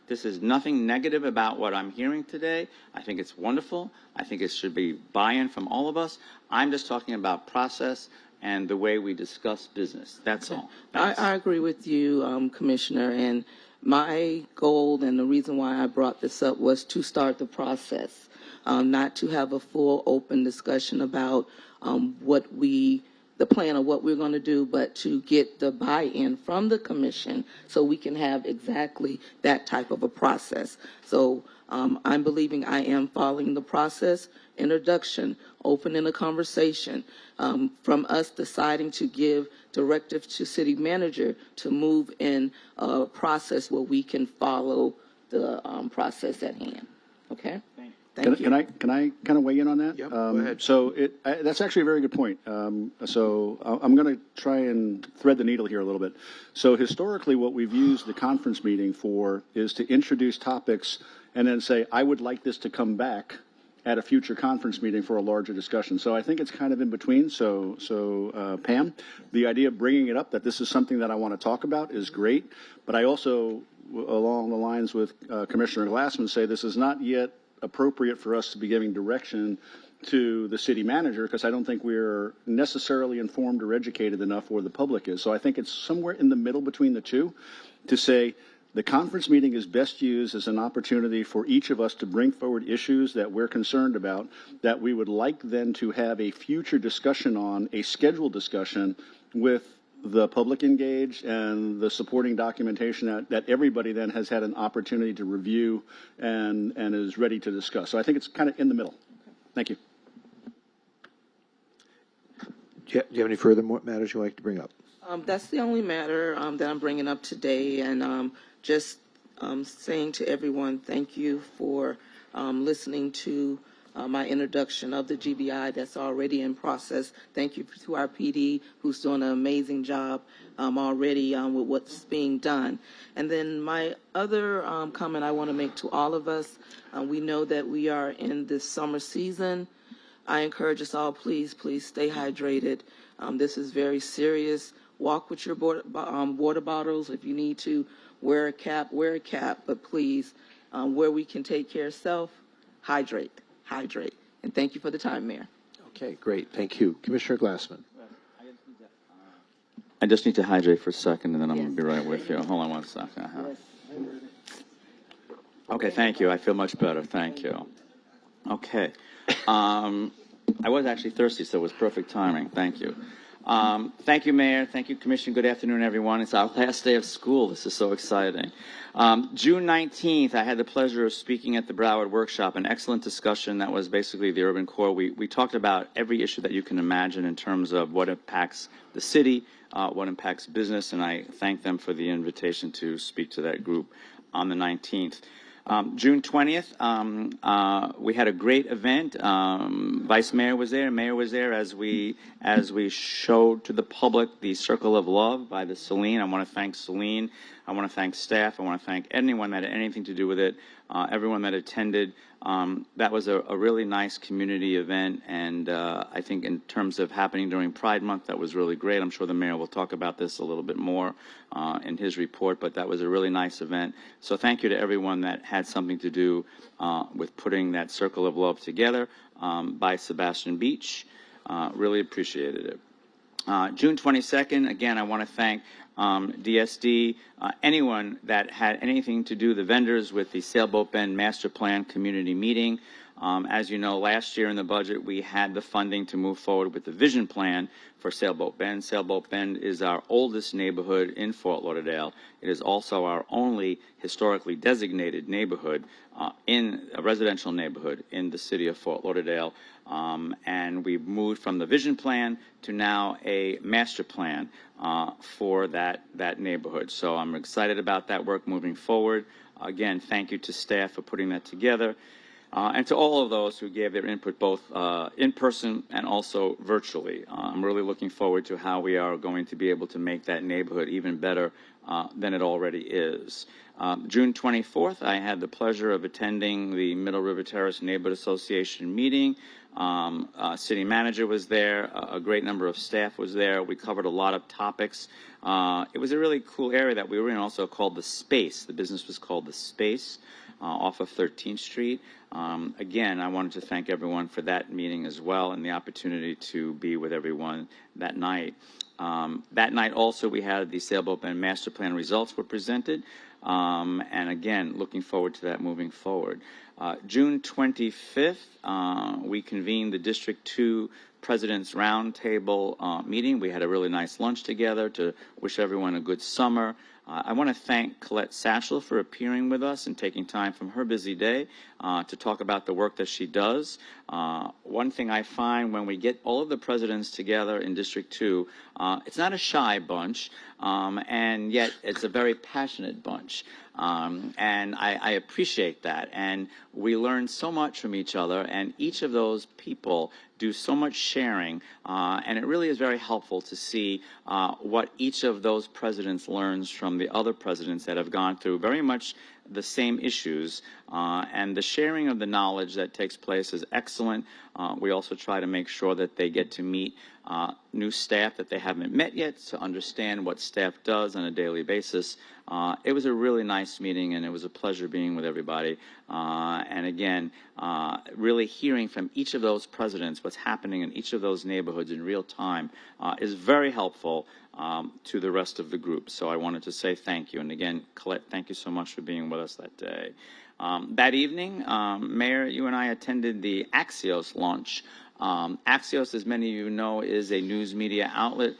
this is nothing negative about what I'm hearing today. I think it's wonderful. I think it should be buy-in from all of us. I'm just talking about process and the way we discuss business. That's all. I agree with you, Commissioner, and my goal and the reason why I brought this up was to start the process, not to have a full open discussion about the plan of what we're going to do, but to get the buy-in from the commission so we can have exactly that type of a process. So I'm believing I am following the process: introduction, opening a conversation, from us deciding to give directive to city manager to move in a process where we can follow the process at hand. Okay? Thank you. Can I kind of weigh in on that? Yep, go ahead. So that's actually a very good point. So I'm going to try and thread the needle here a little bit. So historically, what we've used the conference meeting for is to introduce topics and then say, I would like this to come back at a future conference meeting for a larger discussion. So I think it's kind of in between. So Pam, the idea of bringing it up, that this is something that I want to talk about, is great. But I also, along the lines with Commissioner Glassman, say this is not yet appropriate for us to be giving direction to the city manager, because I don't think we're necessarily informed or educated enough, or the public is. So I think it's somewhere in the middle between the two, to say the conference meeting is best used as an opportunity for each of us to bring forward issues that we're concerned about, that we would like then to have a future discussion on, a scheduled discussion with the public engaged, and the supporting documentation that everybody then has had an opportunity to review and is ready to discuss. So I think it's kind of in the middle. Thank you. Do you have any further matters you'd like to bring up? That's the only matter that I'm bringing up today, and just saying to everyone, thank you for listening to my introduction of the GBI that's already in process. Thank you to our PD, who's doing an amazing job already with what's being done. And then my other comment I want to make to all of us, we know that we are in this summer season. I encourage us all, please stay hydrated. This is very serious. Walk with your water bottles. If you need to wear a cap, but please, where we can take care of self, hydrate. And thank you for the time, Mayor. Okay, great. Thank you. Commissioner Glassman. I just need to hydrate for a second, and then I'm going to be right with you. Hold on one second. Okay, thank you. I feel much better. Thank you. Okay. I was actually thirsty, so it was perfect timing. Thank you. Thank you, Mayor. Thank you, Commission. Good afternoon, everyone. It's our last day of school. This is so exciting. June 19th, I had the pleasure of speaking at the Broward Workshop, an excellent discussion that was basically the urban core. We talked about every issue that you can imagine in terms of what impacts the city, what impacts business, and I thank them for the invitation to speak to that group on the 19th. June 20th, we had a great event. Vice Mayor was there, Mayor was there as we showed to the public the Circle of Love by the Celine. I want to thank Celine. I want to thank staff. I want to thank anyone that had anything to do with it, everyone that attended. That was a really nice community event, and I think in terms of happening during Pride Month, that was really great. I'm sure the mayor will talk about this a little bit more in his report, but that was a really nice event. So thank you to everyone that had something to do with putting that Circle of Love together by Sebastian Beach. Really appreciated it. June 22nd, again, I want to thank DSD, anyone that had anything to do, the vendors, with the Sailboat Bend Master Plan Community Meeting. As you know, last year in the budget, we had the funding to move forward with the vision plan for Sailboat Bend. Sailboat Bend is our oldest neighborhood in Fort Lauderdale. It is also our only historically designated neighborhood, in a residential neighborhood in the city of Fort Lauderdale. And we've moved from the vision plan to now a master plan for that neighborhood. So I'm excited about that work moving forward. Again, thank you to staff for putting that together. And to all of those who gave their input both in person and also virtually. I'm really looking forward to how we are going to be able to make that neighborhood even better than it already is. June 24th, I had the pleasure of attending the Middle River Terrace Neighborhood Association meeting. City manager was there. A great number of staff was there. We covered a lot of topics. It was a really cool area that we were in, also called The Space. The business was called The Space off of 13th Street. Again, I wanted to thank everyone for that meeting as well and the opportunity to be with everyone that night. That night also we had the Sailboat Bend Master Plan results were presented. And again, looking forward to that moving forward. June 25th, we convened the District 2 President's Roundtable meeting. We had a really nice lunch together to wish everyone a good summer. I want to thank Colette Satchel for appearing with us and taking time from her busy day to talk about the work that she does. One thing I find when we get all of the presidents together in District 2, it's not a shy bunch, and yet it's a very passionate bunch. And I appreciate that. And we learn so much from each other, and each of those people do so much sharing, and it really is very helpful to see what each of those presidents learns from the other presidents that have gone through very much the same issues, and the sharing of the knowledge that takes place is excellent. We also try to make sure that they get to meet new staff that they haven't met yet to understand what staff does on a daily basis. It was a really nice meeting, and it was a pleasure being with everybody. And again, really hearing from each of those presidents what's happening in each of those neighborhoods in real time is very helpful to the rest of the group. So I wanted to say thank you. And again, Colette, thank you so much for being with us that day. That evening, Mayor, you and I attended the Axios launch. Axios, as many of you know, is a news media outlet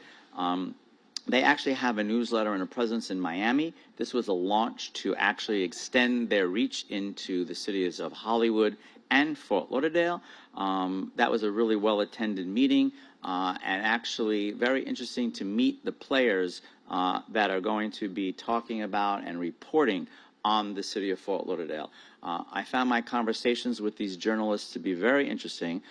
They actually have a newsletter and a presence in Miami. This was a launch to actually extend their reach into the cities of Hollywood and Fort Lauderdale. That was a really well-attended meeting, and actually very interesting to meet the players that are going to be talking about and reporting on the city of Fort Lauderdale. I found my conversations with these journalists to be very interesting.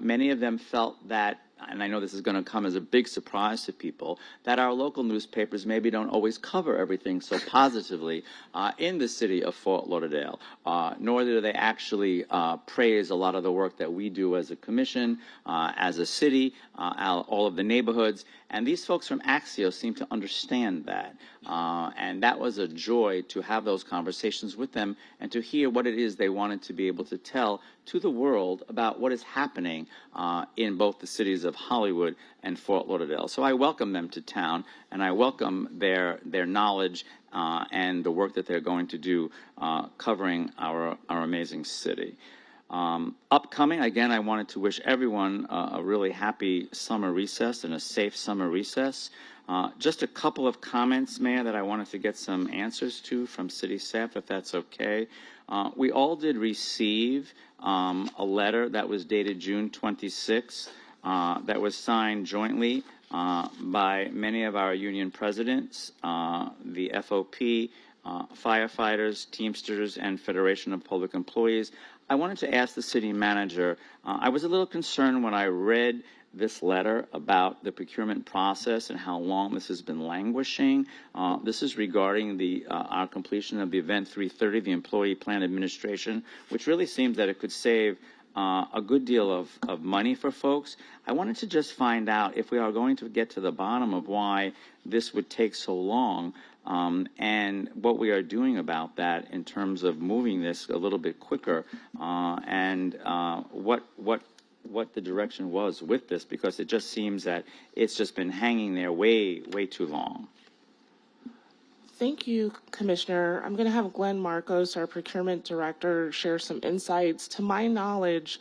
Many of them felt that, and I know this is going to come as a big surprise to people, that our local newspapers maybe don't always cover everything so positively in the city of Fort Lauderdale, nor do they actually praise a lot of the work that we do as a commission, as a city, all of the neighborhoods. And these folks from Axios seem to understand that. And that was a joy to have those conversations with them and to hear what it is they wanted to be able to tell to the world about what is happening in both the cities of Hollywood and Fort Lauderdale. So I welcome them to town, and I welcome their knowledge and the work that they're going to do covering our amazing city. Upcoming, again, I wanted to wish everyone a really happy summer recess and a safe summer recess. Just a couple of comments, Mayor, that I wanted to get some answers to from city staff, if that's okay. We all did receive a letter that was dated June 26, that was signed jointly by many of our union presidents, the FOP, firefighters, Teamsters, and Federation of Public Employees. I wanted to ask the city manager, I was a little concerned when I read this letter about the procurement process and how long this has been languishing. This is regarding our completion of the Event 330, the Employee Plan Administration, which really seems that it could save a good deal of money for folks. I wanted to just find out if we are going to get to the bottom of why this would take so long, and what we are doing about that in terms of moving this a little bit quicker, and what the direction was with this, because it just seems that it's just been hanging there way too long. Thank you, Commissioner. I'm going to have Glenn Marcos, our procurement director, share some insights. To my knowledge,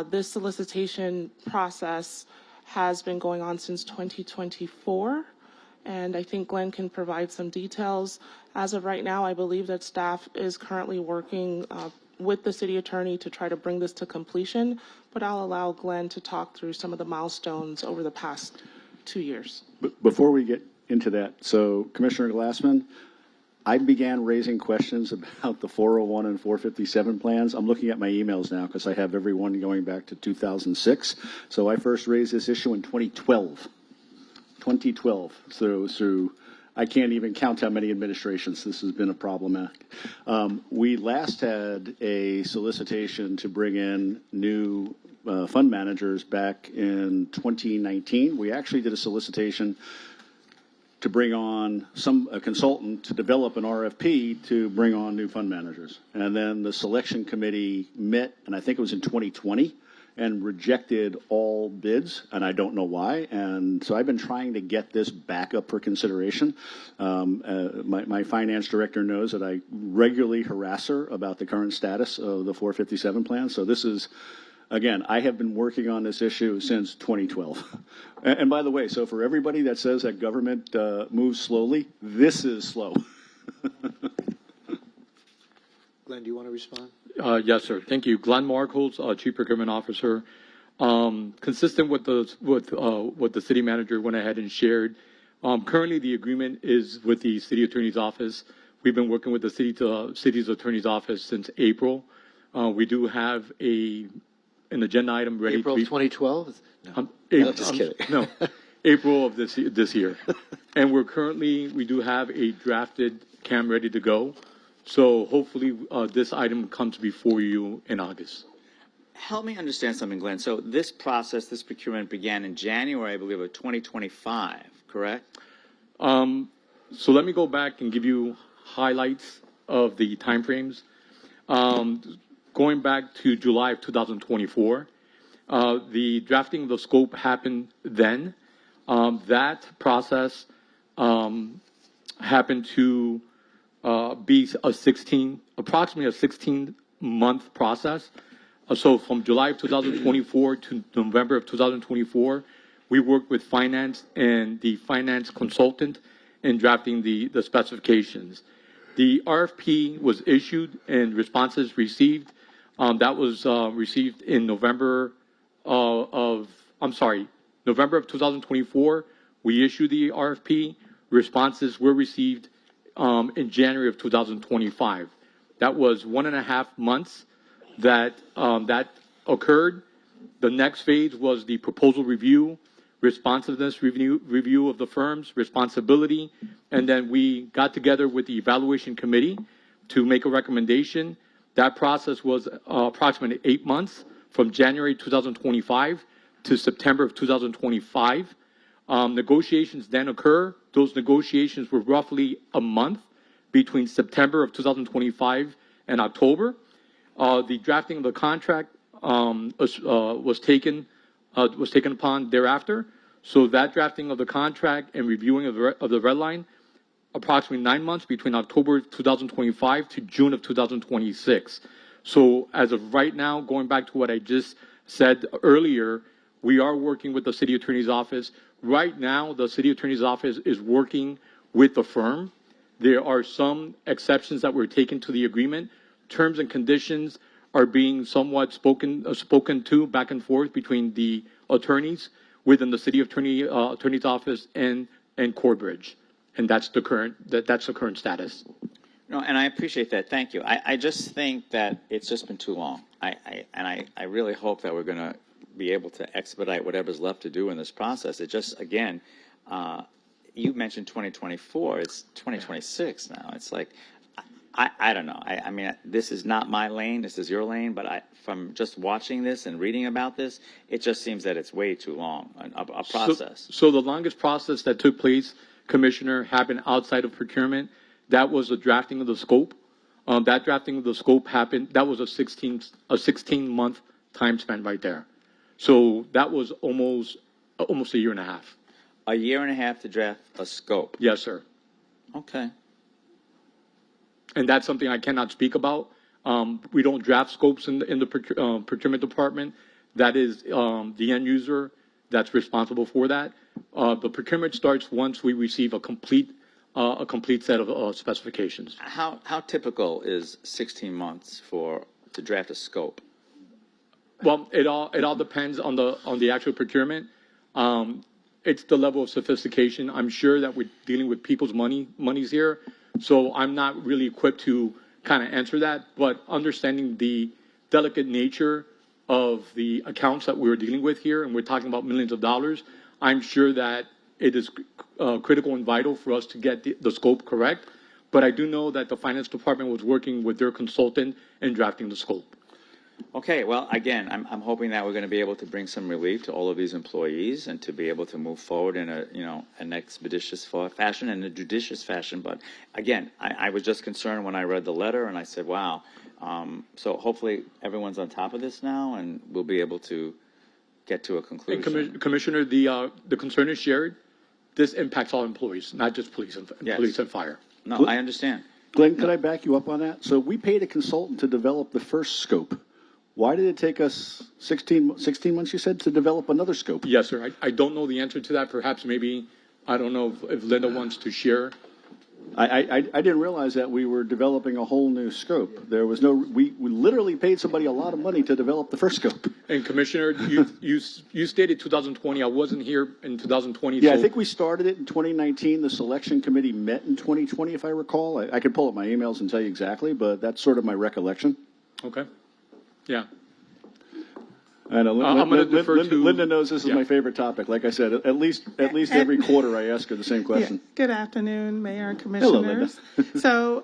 this solicitation process has been going on since 2024, and I think Glenn can provide some details. As of right now, I believe that staff is currently working with the city attorney to try to bring this to completion, but I'll allow Glenn to talk through some of the milestones over the past 2 years. Before we get into that, so Commissioner Glassman, I began raising questions about the 401 and 457 plans. I'm looking at my emails now because I have everyone going back to 2006. So I first raised this issue in 2012. 2012. So I can't even count how many administrations this has been a problematic. We last had a solicitation to bring in new fund managers back in 2019. We actually did a solicitation to bring on a consultant to develop an RFP to bring on new fund managers. And then the selection committee met, and I think it was in 2020, and rejected all bids, and I don't know why. And so I've been trying to get this back up for consideration. My finance director knows that I regularly harass her about the current status of the 457 plan. So this is, again, I have been working on this issue since 2012. And by the way, so for everybody that says that government moves slowly, this is slow. Glenn, do you want to respond? Yes, sir. Thank you. Glenn Markholz, Chief Procurement Officer. Consistent with what the city manager went ahead and shared, currently the agreement is with the city attorney's office. We've been working with the city's attorney's office since April. We do have an agenda item ready. April 2012? No, just kidding. No, April of this year. And we do have a drafted CAM ready to go. So hopefully this item comes before you in August. Help me understand something, Glenn. So this process, this procurement began in January, I believe, of 2025, correct? So let me go back and give you highlights of the timeframes. Going back to July of 2024, the drafting of the scope happened then. That process happened to be approximately a 16-month process. So from July of 2024 to November of 2024, we worked with finance and the finance consultant in drafting the specifications. The RFP was issued and responses received. That was received in November of 2024. We issued the RFP. Responses were received in January of 2025. That was 1.5 months that occurred. The next phase was the proposal review, responsiveness review of the firm's responsibility, and then we got together with the evaluation committee to make a recommendation. That process was approximately 8 months, from January 2025 to September of 2025. Negotiations then occur. Those negotiations were roughly a month between September of 2025 and October. The drafting of the contract was taken upon thereafter. So that drafting of the contract and reviewing of the red line, approximately 9 months between October 2025 to June of 2026. So as of right now, going back to what I just said earlier, we are working with the city attorney's office. Right now, the city attorney's office is working with the firm. There are some exceptions that were taken to the agreement. Terms and conditions are being somewhat spoken to back and forth between the attorneys within the city attorney's office and Corbridge, and that's the current status. No, and I appreciate that. Thank you. I just think that it's just been too long. I really hope that we're going to be able to expedite whatever's left to do in this process. It just, again, you mentioned 2024. It's 2026 now. It's like, I don't know. I mean, this is not my lane. This is your lane. But from just watching this and reading about this, it just seems that it's way too long, a process. So the longest process that took place, Commissioner, happened outside of procurement. That was the drafting of the scope. That drafting of the scope happened. That was a 16-month time span right there. So that was almost a year and a half. A year and a half to draft a scope. Yes, sir. Okay. And that's something I cannot speak about. We don't draft scopes in the procurement department. That is the end user that's responsible for that. The procurement starts once we receive a complete set of specifications. How typical is 16 months to draft a scope? Well, it all depends on the actual procurement. It's the level of sophistication. I'm sure that we're dealing with people's monies here, so I'm not really equipped to kind of answer that. But understanding the delicate nature of the accounts that we're dealing with here, and we're talking about millions of dollars, I'm sure that it is critical and vital for us to get the scope correct. But I do know that the finance department was working with their consultant in drafting the scope. Okay, well, again, I'm hoping that we're going to be able to bring some relief to all of these employees and to be able to move forward in an expeditious fashion and a judicious fashion. But again, I was just concerned when I read the letter and I said, wow. So hopefully everyone's on top of this now and we'll be able to get to a conclusion. And Commissioner, the concern is shared. This impacts all employees, not just police and fire. No, I understand. Glenn, could I back you up on that? So we paid a consultant to develop the first scope. Why did it take us 16 months, you said, to develop another scope? Yes, sir. I don't know the answer to that. Perhaps maybe, I don't know if Linda wants to share. I didn't realize that we were developing a whole new scope. There was we literally paid somebody a lot of money to develop the first scope. And Commissioner, you stated 2020. I wasn't here in 2020. Yeah, so I think we started it in 2019. The selection committee met in 2020, if I recall. I could pull up my emails and tell you exactly, but that's sort of my recollection. Okay. Yeah. I know. Linda knows this is my favorite topic. Like I said, at least every quarter I ask her the same question. Yeah. Good afternoon, Mayor and Commissioners. Hello, Linda. So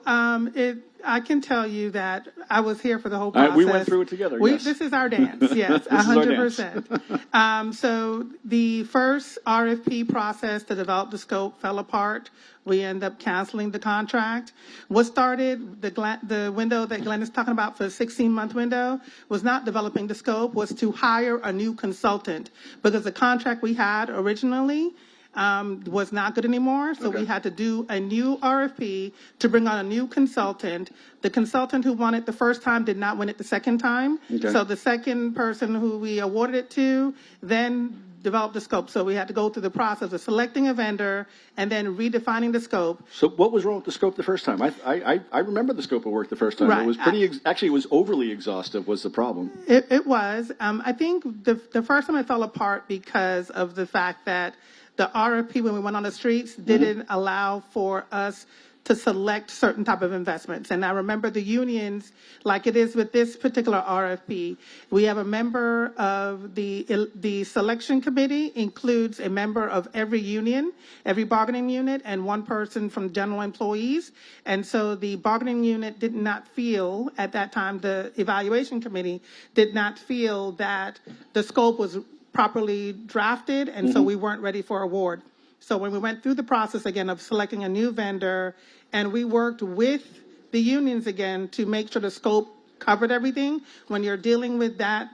I can tell you that I was here for the whole process. We went through it together. Yes. This is our dance. Yes, 100%. So the first RFP process to develop the scope fell apart. We ended up canceling the contract. What started the window that Glenn is talking about for the 16-month window was not developing the scope, was to hire a new consultant because the contract we had originally was not good anymore. So we had to do a new RFP to bring on a new consultant. The consultant who won it the first time did not win it the second time. Okay. So the second person who we awarded it to then develop the scope. So we had to go through the process of selecting a vendor and then redefining the scope. So what was wrong with the scope the first time? I remember the scope of work the first time. Right. It was actually, it was overly exhaustive was the problem. It was. I think the first time it fell apart because of the fact that the RFP, when we went on the streets, didn't allow for us to select certain type of investments. And I remember the unions, like it is with this particular RFP, we have a member of the selection committee includes a member of every union, every bargaining unit, and one person from general employees. And so the bargaining unit did not feel, at that time, the evaluation committee did not feel that the scope was properly drafted, and so we weren't ready for award. So when we went through the process again of selecting a new vendor, and we worked with the unions again to make sure the scope covered everything, when you're dealing with that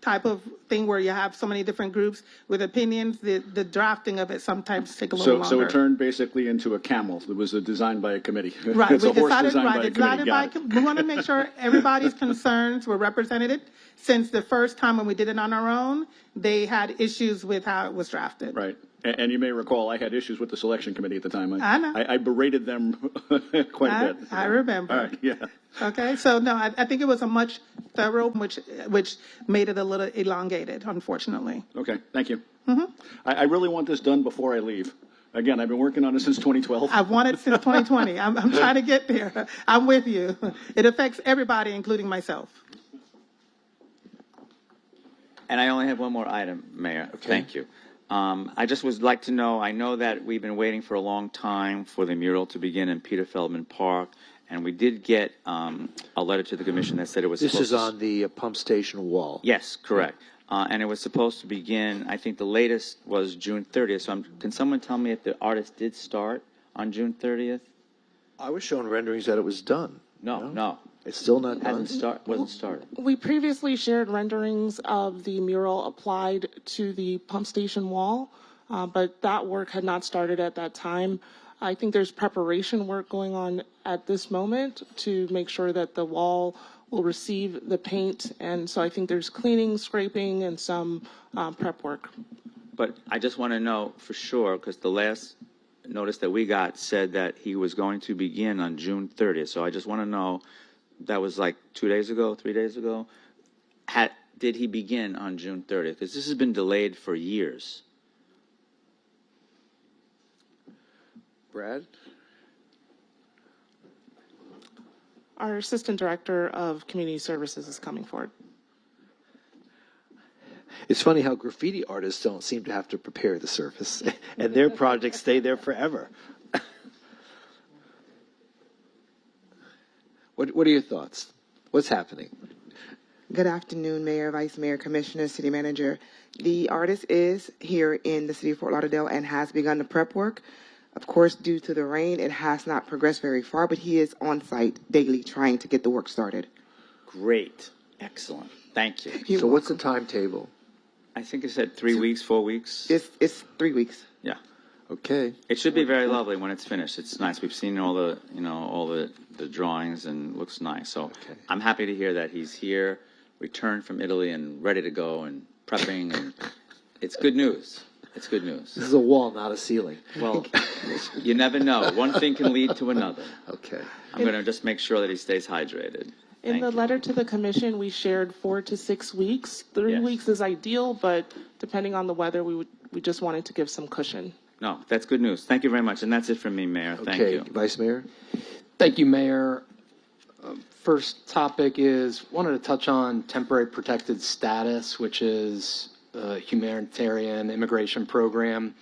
type of thing where you have so many different groups with opinions, the drafting of it sometimes take a little longer. So it turned basically into a camel. It was designed by a committee. Right. It's We a horse decided, designed right, by a committee. Got it. we want to make sure everybody's concerns were represented. Since the first time when we did it on our own, they had issues with how it was drafted. Right. And you may recall I had issues with the selection committee at the time. I know. I berated them quite a bit. I remember. All right, yeah. Okay, so no, I think it was a much thorough, which made it a little elongated, unfortunately. Okay, thank you. I really want this done before I leave. Again, I've been working on it since 2012. I've wanted it since 2020. I'm trying to get there. I'm with you. It affects everybody, including myself. And I only have one more item, Mayor. Okay. Thank you. I just would like to know, I know that we've been waiting for a long time for the mural to begin in Peter Feldman Park, and we did get a letter to the commission that said it was This supposed is on the pump station wall. Yes, correct. And it was supposed to begin, I think the latest was June 30th. So can someone tell me if the artist did start on June 30th? I was shown renderings that it was done. No. It's still not done. Wasn't started. We previously shared renderings of the mural applied to the pump station wall, but that work had not started at that time. I think there's preparation work going on at this moment to make sure that the wall will receive the paint, and so I think there's cleaning, scraping, and some prep work. But I just want to know for sure, because the last notice that we got said that he was going to begin on June 30th. So I just want to know, that was like 2 days ago, 3 days ago. Did he begin on June 30th? Because this has been delayed for years. Brad? Our Assistant Director of Community Services is coming forward. It's funny how graffiti artists don't seem to have to prepare the surface, and their projects stay there forever. What are your thoughts? What's happening? Good afternoon, Mayor, Vice Mayor, Commissioner, City Manager. The artist is here in the city of Fort Lauderdale and has begun the prep work. Of course, due to the rain, it has not progressed very far, but he is on site daily trying to get the work started. Great. Excellent. Thank you. So what's the timetable? I think it said 3 weeks, 4 weeks. It's 3 weeks. Yeah. Okay. It should be very lovely when it's finished. It's nice. We've seen all the drawings and it looks nice. So I'm happy to hear that he's here, returned from Italy and ready to go and prepping, and it's good news. It's good news. This is a wall, not a ceiling. Well, you never know. One thing can lead to another. Okay. I'm going to just make sure that he stays hydrated. In the letter to the commission, we shared 4 to 6 weeks. 3 weeks is ideal, but depending on the weather, we just wanted to give some cushion. No, that's good news. Thank you very much. And that's it from me, Mayor. Thank you. Vice Mayor? Thank you, Mayor. First topic is, wanted to touch on temporary protected status, which is a humanitarian immigration program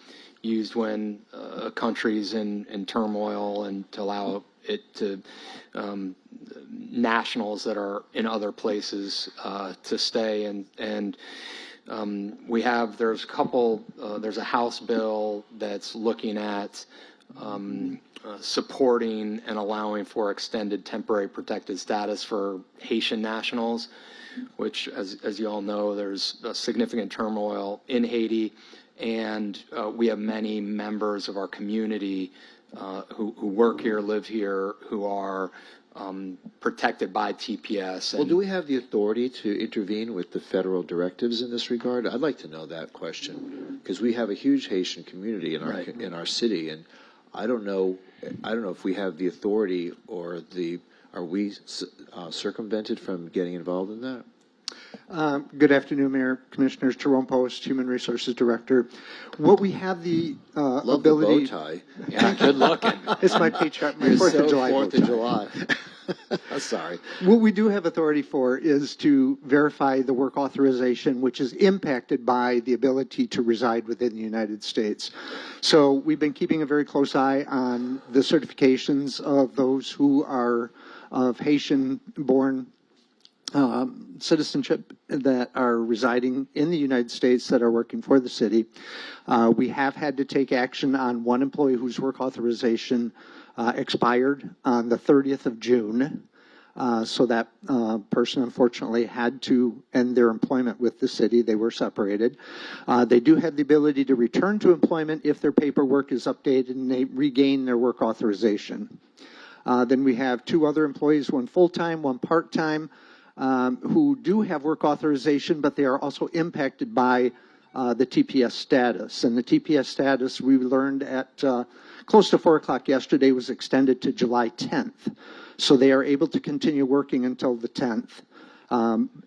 used when a country's in turmoil and to allow it to nationals that are in other places to stay. And there's a House bill that's looking at supporting and allowing for extended temporary protected status for Haitian nationals, which, as you all know, there's a significant turmoil in Haiti, and we have many members of our community who work here, live here, who are protected by TPS. Well, And do we have the authority to intervene with the federal directives in this regard? I'd like to know that question, because we have a huge Haitian community in our city, and I don't know if we have the authority or are we circumvented from getting involved in that? Good afternoon, Mayor, Commissioners. Jerome Post, Human Resources Director. What we have the Love ability. the bow tie. yeah, good looking. It's my paycheck, my You're 4th so of July. 4th bow of tie. July. Sorry. What we do have authority for is to verify the work authorization, which is impacted by the ability to reside within the United States. So we've been keeping a very close eye on the certifications of those who are of Haitian-born citizenship that are residing in the United States that are working for the city. We have had to take action on one employee whose work authorization expired on the 30th of June. So that person unfortunately had to end their employment with the city. They were separated. They do have the ability to return to employment if their paperwork is updated and they regain their work authorization. Then we have 2 other employees, one full-time, one part-time, who do have work authorization, but they are also impacted by the TPS status. And the TPS status, we learned at close to 4 o'clock yesterday, was extended to July 10th. So they are able to continue working until the 10th,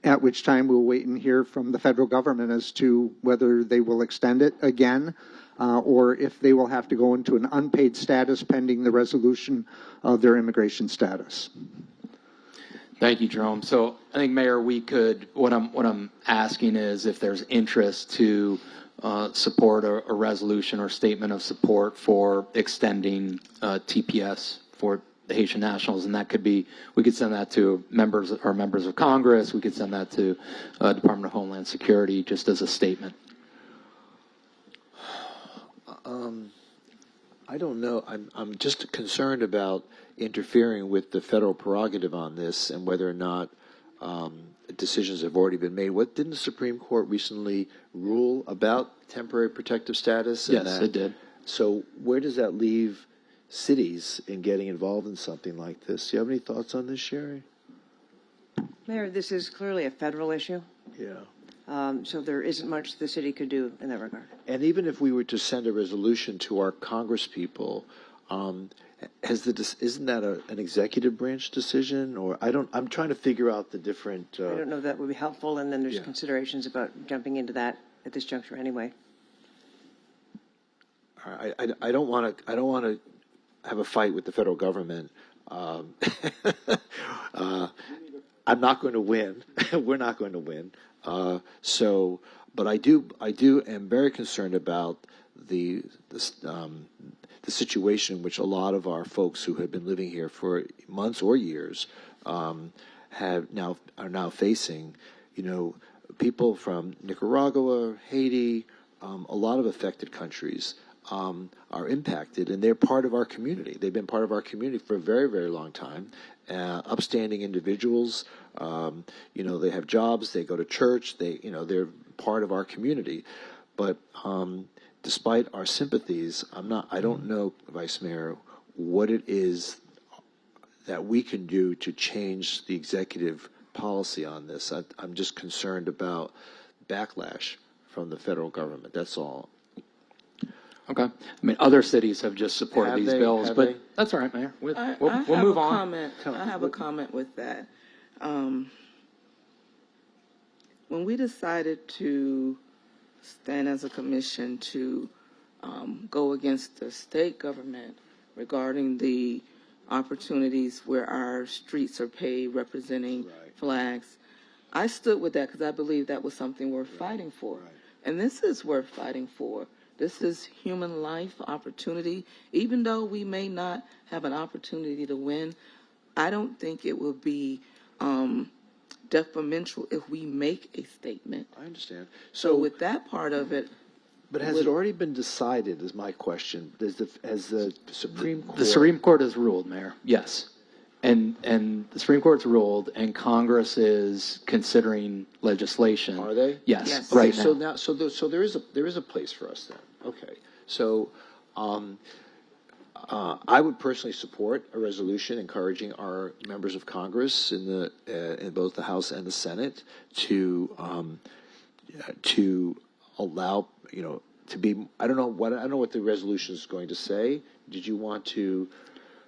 at which time we'll wait and hear from the federal government as to whether they will extend it again or if they will have to go into an unpaid status pending the resolution of their immigration status. Thank you, Jerome. So I think, Mayor, we could, what I'm asking is if there's interest to support a resolution or statement of support for extending TPS for the Haitian nationals, and that could be, we could send that to members of Congress, we could send that to Department of Homeland Security just as a statement. I don't know. I'm just concerned about interfering with the federal prerogative on this and whether or not decisions have already been made. What didn't the Supreme Court recently rule about temporary protective status? Yes, it did. So where does that leave cities in getting involved in something like this? Do you have any thoughts on this, Sherry? Mayor, this is clearly a federal issue, Yeah. so there isn't much the city could do in that regard. And even if we were to send a resolution to our Congress people, isn't that an executive branch decision? Or I'm trying to figure out the different. I don't know if that would be helpful, and then there's Yeah. considerations about jumping into that at this juncture anyway. I don't want to have a fight with the federal government. I'm not going to win. We're not going to win. But I am very concerned about the situation in which a lot of our folks who have been living here for months or years are now facing. People from Nicaragua, Haiti, a lot of affected countries are impacted, and they're part of our community. They've been part of our community for a very, very long time. Upstanding individuals, they have jobs, they go to church, they're part of our community. But despite our sympathies, I don't know, Vice Mayor, what it is that we can do to change the executive policy on this. I'm just concerned about backlash from the federal government. That's all. Okay. I mean, other cities have just supported these bills, but that's all right, Mayor. We'll move on. I have a comment with that. When we decided to stand as a commission to go against the state government regarding the opportunities where our streets are paved representing flags, I stood with that because I believe that was something worth fighting for. And this is worth fighting for. This is human life opportunity. Even though we may not have an opportunity to win, I don't think it will be detrimental if we make a statement. I understand. So with that part of it. But has it already been decided, is my question? Has the Supreme Court... The Supreme Court has ruled, Mayor, yes. And the Supreme Court's ruled, and Congress is considering legislation. Are they? Yes. Okay, Right so now. So there is a place for us then. Okay. So I would personally support a resolution encouraging our members of Congress in both the House and the Senate to allow, to be. I don't know what the resolution is going to say. Did you want to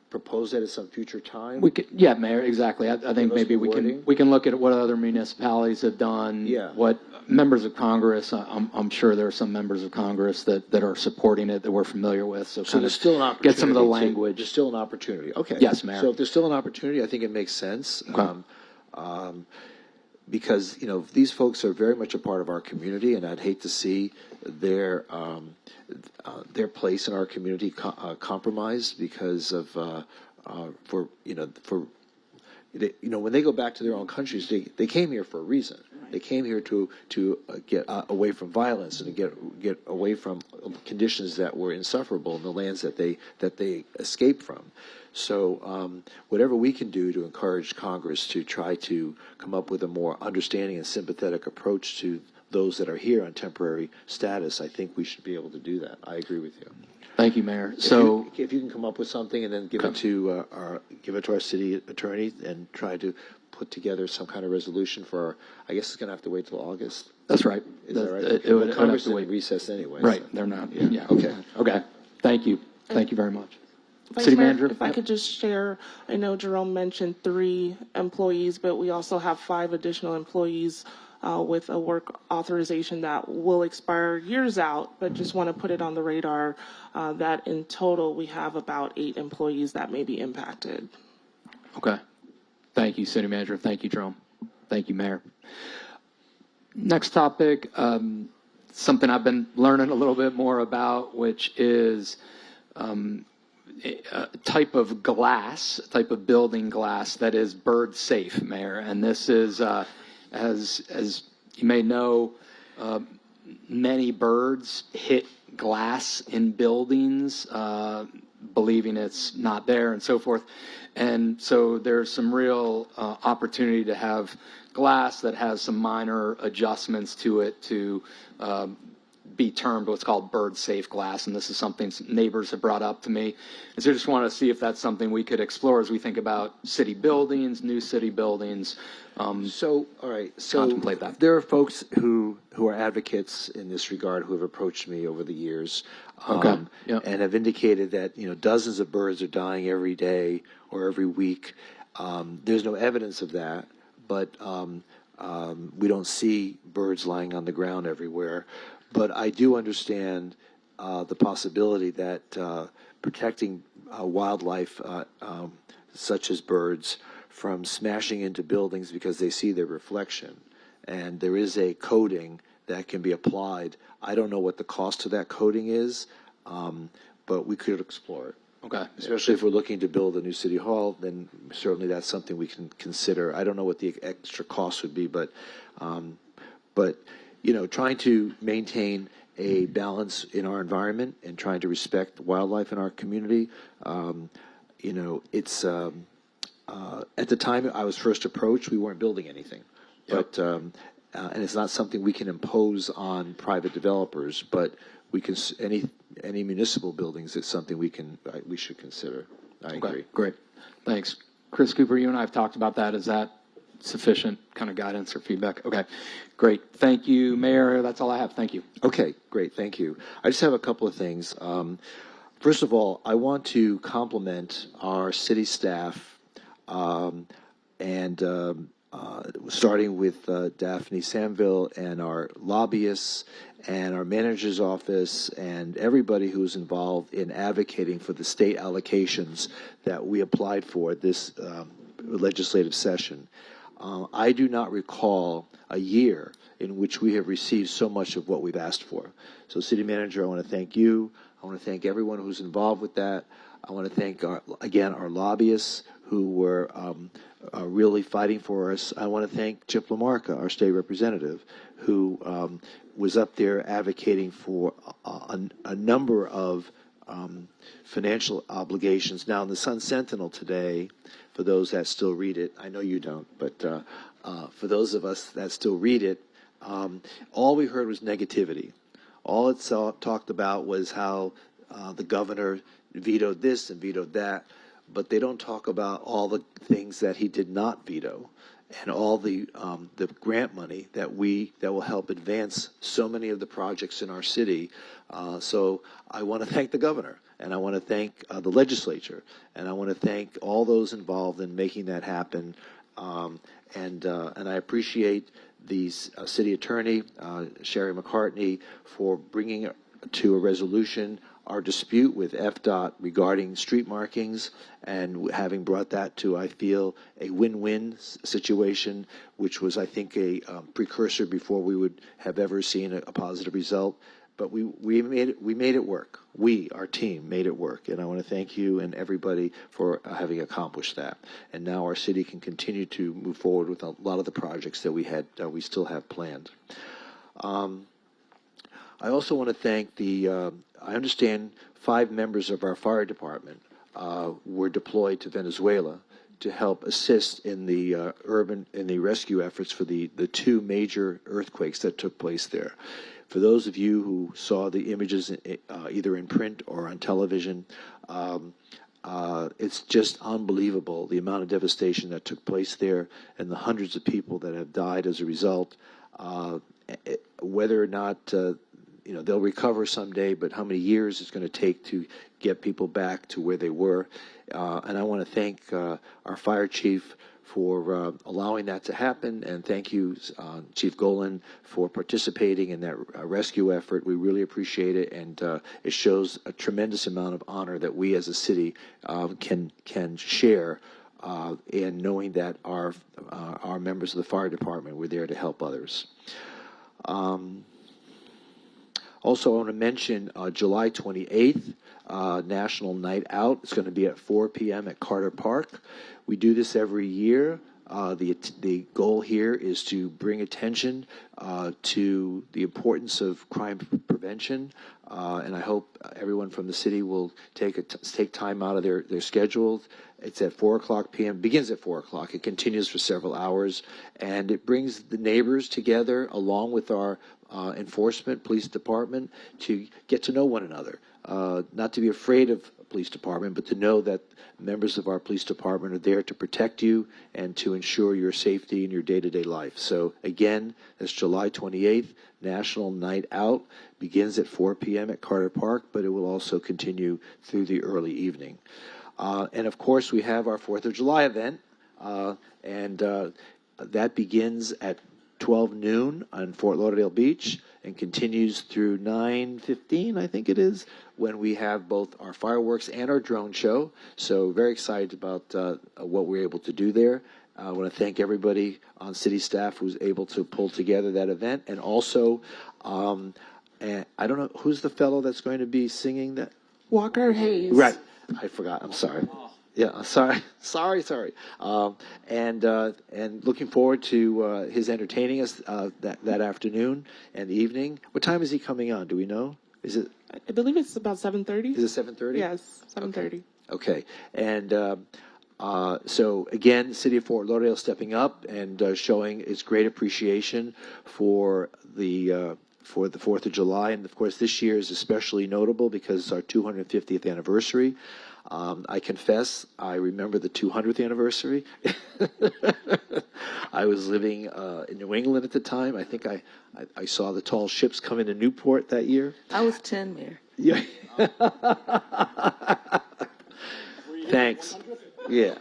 propose that at some future time? We could, yeah, Mayor, exactly. I think us maybe the we wording? can look at what other municipalities have done. Yeah. What members of Congress, I'm sure there are some members of Congress that are supporting it that we're familiar with. So kind there's of still an opportunity. get some of the language. There's still an opportunity. Okay. Yes, Mayor. So if there's still an opportunity, I think it makes sense. Okay. Because these folks are very much a part of our community, and I'd hate to see their place in our community compromised because of when they go back to their own countries, they came here for a reason. They came here to get away from violence and to get away from conditions that were insufferable in the lands that they escaped from. So whatever we can do to encourage Congress to try to come up with a more understanding and sympathetic approach to those that are here on temporary status, I think we should be able to do that. I agree with you. Thank you, Mayor. So if you can come up with something and then give it to our city attorney and try to put together some kind of resolution for I guess it's going to have to wait till August. That's right. Is that right? It would Congress have to is in recess anyway. Right. So. They're not. Yeah. Yeah. Okay. Okay. Thank you. Thank you very much. Vice City Mayor, Manager? if I could just share, I know Jerome mentioned 3 employees, but we also have 5 additional employees with a work authorization that will expire years out, but just want to put it on the radar that in total we have about 8 employees that may be impacted. Okay. Thank you, City Manager. Thank you, Jerome. Thank you, Mayor. Next topic, something I've been learning a little bit more about, which is a type of glass, type of building glass that is bird safe, Mayor. And this is, as you may know, many birds hit glass in buildings, believing it's not there and so forth. And so there's some real opportunity to have glass that has some minor adjustments to it to be termed what's called bird safe glass. And this is something neighbors have brought up to me. And so I just want to see if that's something we could explore as we think about city buildings, new city buildings. All right. So contemplate that. There are folks who are advocates in this regard who have approached me over the years, Yep. and have indicated that dozens of birds are dying every day or every week. There's no evidence of that, but we don't see birds lying on the ground everywhere. But I do understand the possibility that protecting wildlife, such as birds, from smashing into buildings because they see their reflection. And there is a coating that can be applied. I don't know what the cost of that coating is, but we could explore it. Okay. Especially if we're looking to build a new city hall, then certainly that's something we can consider. I don't know what the extra cost would be, but trying to maintain a balance in our environment and trying to respect wildlife in our community, it's at the time I was first approached, we weren't building anything, but and it's not something we can impose on private developers, but we can any municipal buildings. It's something we should consider. I agree. Great. Thanks. Chris Cooper, you and I have talked about that. Is that sufficient kind of guidance or feedback? Okay, great. Thank you, Mayor. That's all I have. Thank you. Okay, great. Thank you. I just have a couple of things. First of all, I want to compliment our city staff, starting with Daphne Samville and our lobbyists and our manager's office and everybody who's involved in advocating for the state allocations that we applied for this legislative session. I do not recall a year in which we have received so much of what we've asked for. So, City Manager, I want to thank you. I want to thank everyone who's involved with that. I want to thank, our lobbyists who were really fighting for us. I want to thank Chip LaMarca, our state representative, who was up there advocating for a number of financial obligations. Now, in the Sun Sentinel today, for those that still read it, I know you don't, but for those of us that still read it, all we heard was negativity. All it talked about was how the governor vetoed this and vetoed that, but they don't talk about all the things that he did not veto, and all the grant money that will help advance so many of the projects in our city. So I want to thank the governor, and I want to thank the legislature, and I want to thank all those involved in making that happen. And I appreciate the city attorney, Sherry McCartney, for bringing to a resolution our dispute with FDOT regarding street markings, and having brought that to, I feel, a win-win situation, which was, I think, a precursor before we would have ever seen a positive result. But we made it work. We, our team, made it work, and I want to thank you and everybody for having accomplished that. And now our city can continue to move forward with a lot of the projects that we still have planned. I also want to thank I understand 5 members of our fire department were deployed to Venezuela to help assist in the rescue efforts for the 2 major earthquakes that took place there. For those of you who saw the images either in print or on television, it's just unbelievable the amount of devastation that took place there, and the hundreds of people that have died as a result. Whether or not they'll recover someday, but how many years it's going to take to get people back to where they were. And I want to thank our fire chief for allowing that to happen, and thank you, Chief Golan, for participating in that rescue effort. We really appreciate it, and it shows a tremendous amount of honor that we as a city can share in knowing that our members of the fire department were there to help others. Also, I want to mention July 28th, National Night Out. It's going to be at 4 p.m. at Carter Park. We do this every year. The goal here is to bring attention to the importance of crime prevention, and I hope everyone from the city will take time out of their schedules. It's at 4 o'clock p.m. Begins at 4 o'clock. It continues for several hours, and it brings the neighbors together along with our enforcement police department to get to know one another. Not to be afraid of police department, but to know that members of our police department are there to protect you and to ensure your safety in your day-to-day life. So again, that's July 28th, National Night Out. Begins at 4 p.m. at Carter Park, but it will also continue through the early evening. And of course, we have our 4th of July event, and that begins at 12 noon on Fort Lauderdale Beach and continues through 9:15, I think it is, when we have both our fireworks and our drone show. So very excited about what we're able to do there. I want to thank everybody on city staff who's able to pull together that event. And also, and I don't know, who's the fellow that's going to be singing that? Walker Hayes. Right. I forgot. I'm sorry. Yeah, sorry. And looking forward to his entertaining us that afternoon and evening. What time is he coming on? Do we know? Is it? I believe it's about 7:30. Is it 7:30? Yes, 7:30. Okay. And so again, City of Fort Lauderdale stepping up and showing its great appreciation for the 4th of July, and of course this year is especially notable because it's our 250th anniversary. I confess, I remember the 200th anniversary. I was living in New England at the time. I think I saw the tall ships come into Newport that year. I was 10, Mayor. Yeah. Thanks. Yeah.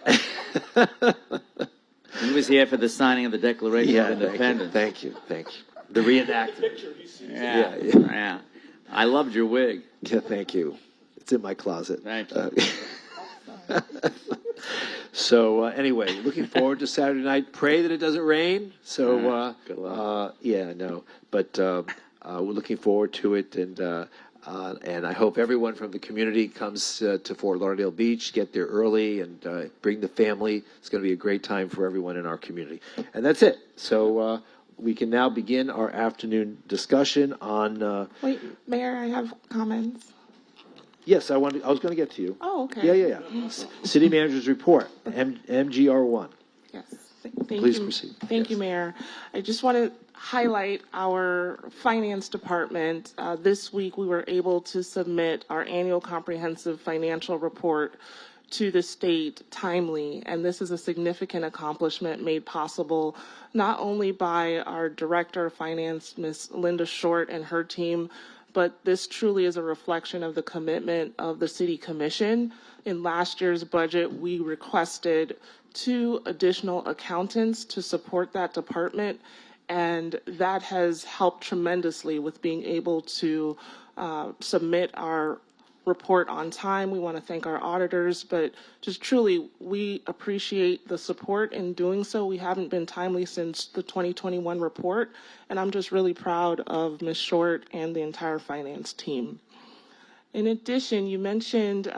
He was here for the signing of the Declaration of Independence. Thank you. The reenactment. Yeah. I loved your wig. Yeah, thank you. It's in my closet. Thank you. So anyway, looking forward to Saturday night. Pray that it doesn't rain. So good luck. But we're looking forward to it, and I hope everyone from the community comes to Fort Lauderdale Beach, get there early, and bring the family. It's going to be a great time for everyone in our community. And that's it. So we can now begin our afternoon discussion on. Wait, Mayor, I have comments. Yes, I was going to get to you. Oh, okay. Yeah. City Manager's Report, MGR1. Yes. Please proceed. Thank you, Mayor. I just want to highlight our finance department. This week, we were able to submit our annual comprehensive financial report to the state timely, and this is a significant accomplishment made possible not only by our Director of Finance, Ms. Linda Short, and her team, but this truly is a reflection of the commitment of the City Commission. In last year's budget, we requested 2 additional accountants to support that department, and that has helped tremendously with being able to submit our report on time. We want to thank our auditors, but just truly, we appreciate the support in doing so. We haven't been timely since the 2021 report, and I'm just really proud of Ms. Short and the entire finance team. In addition, you mentioned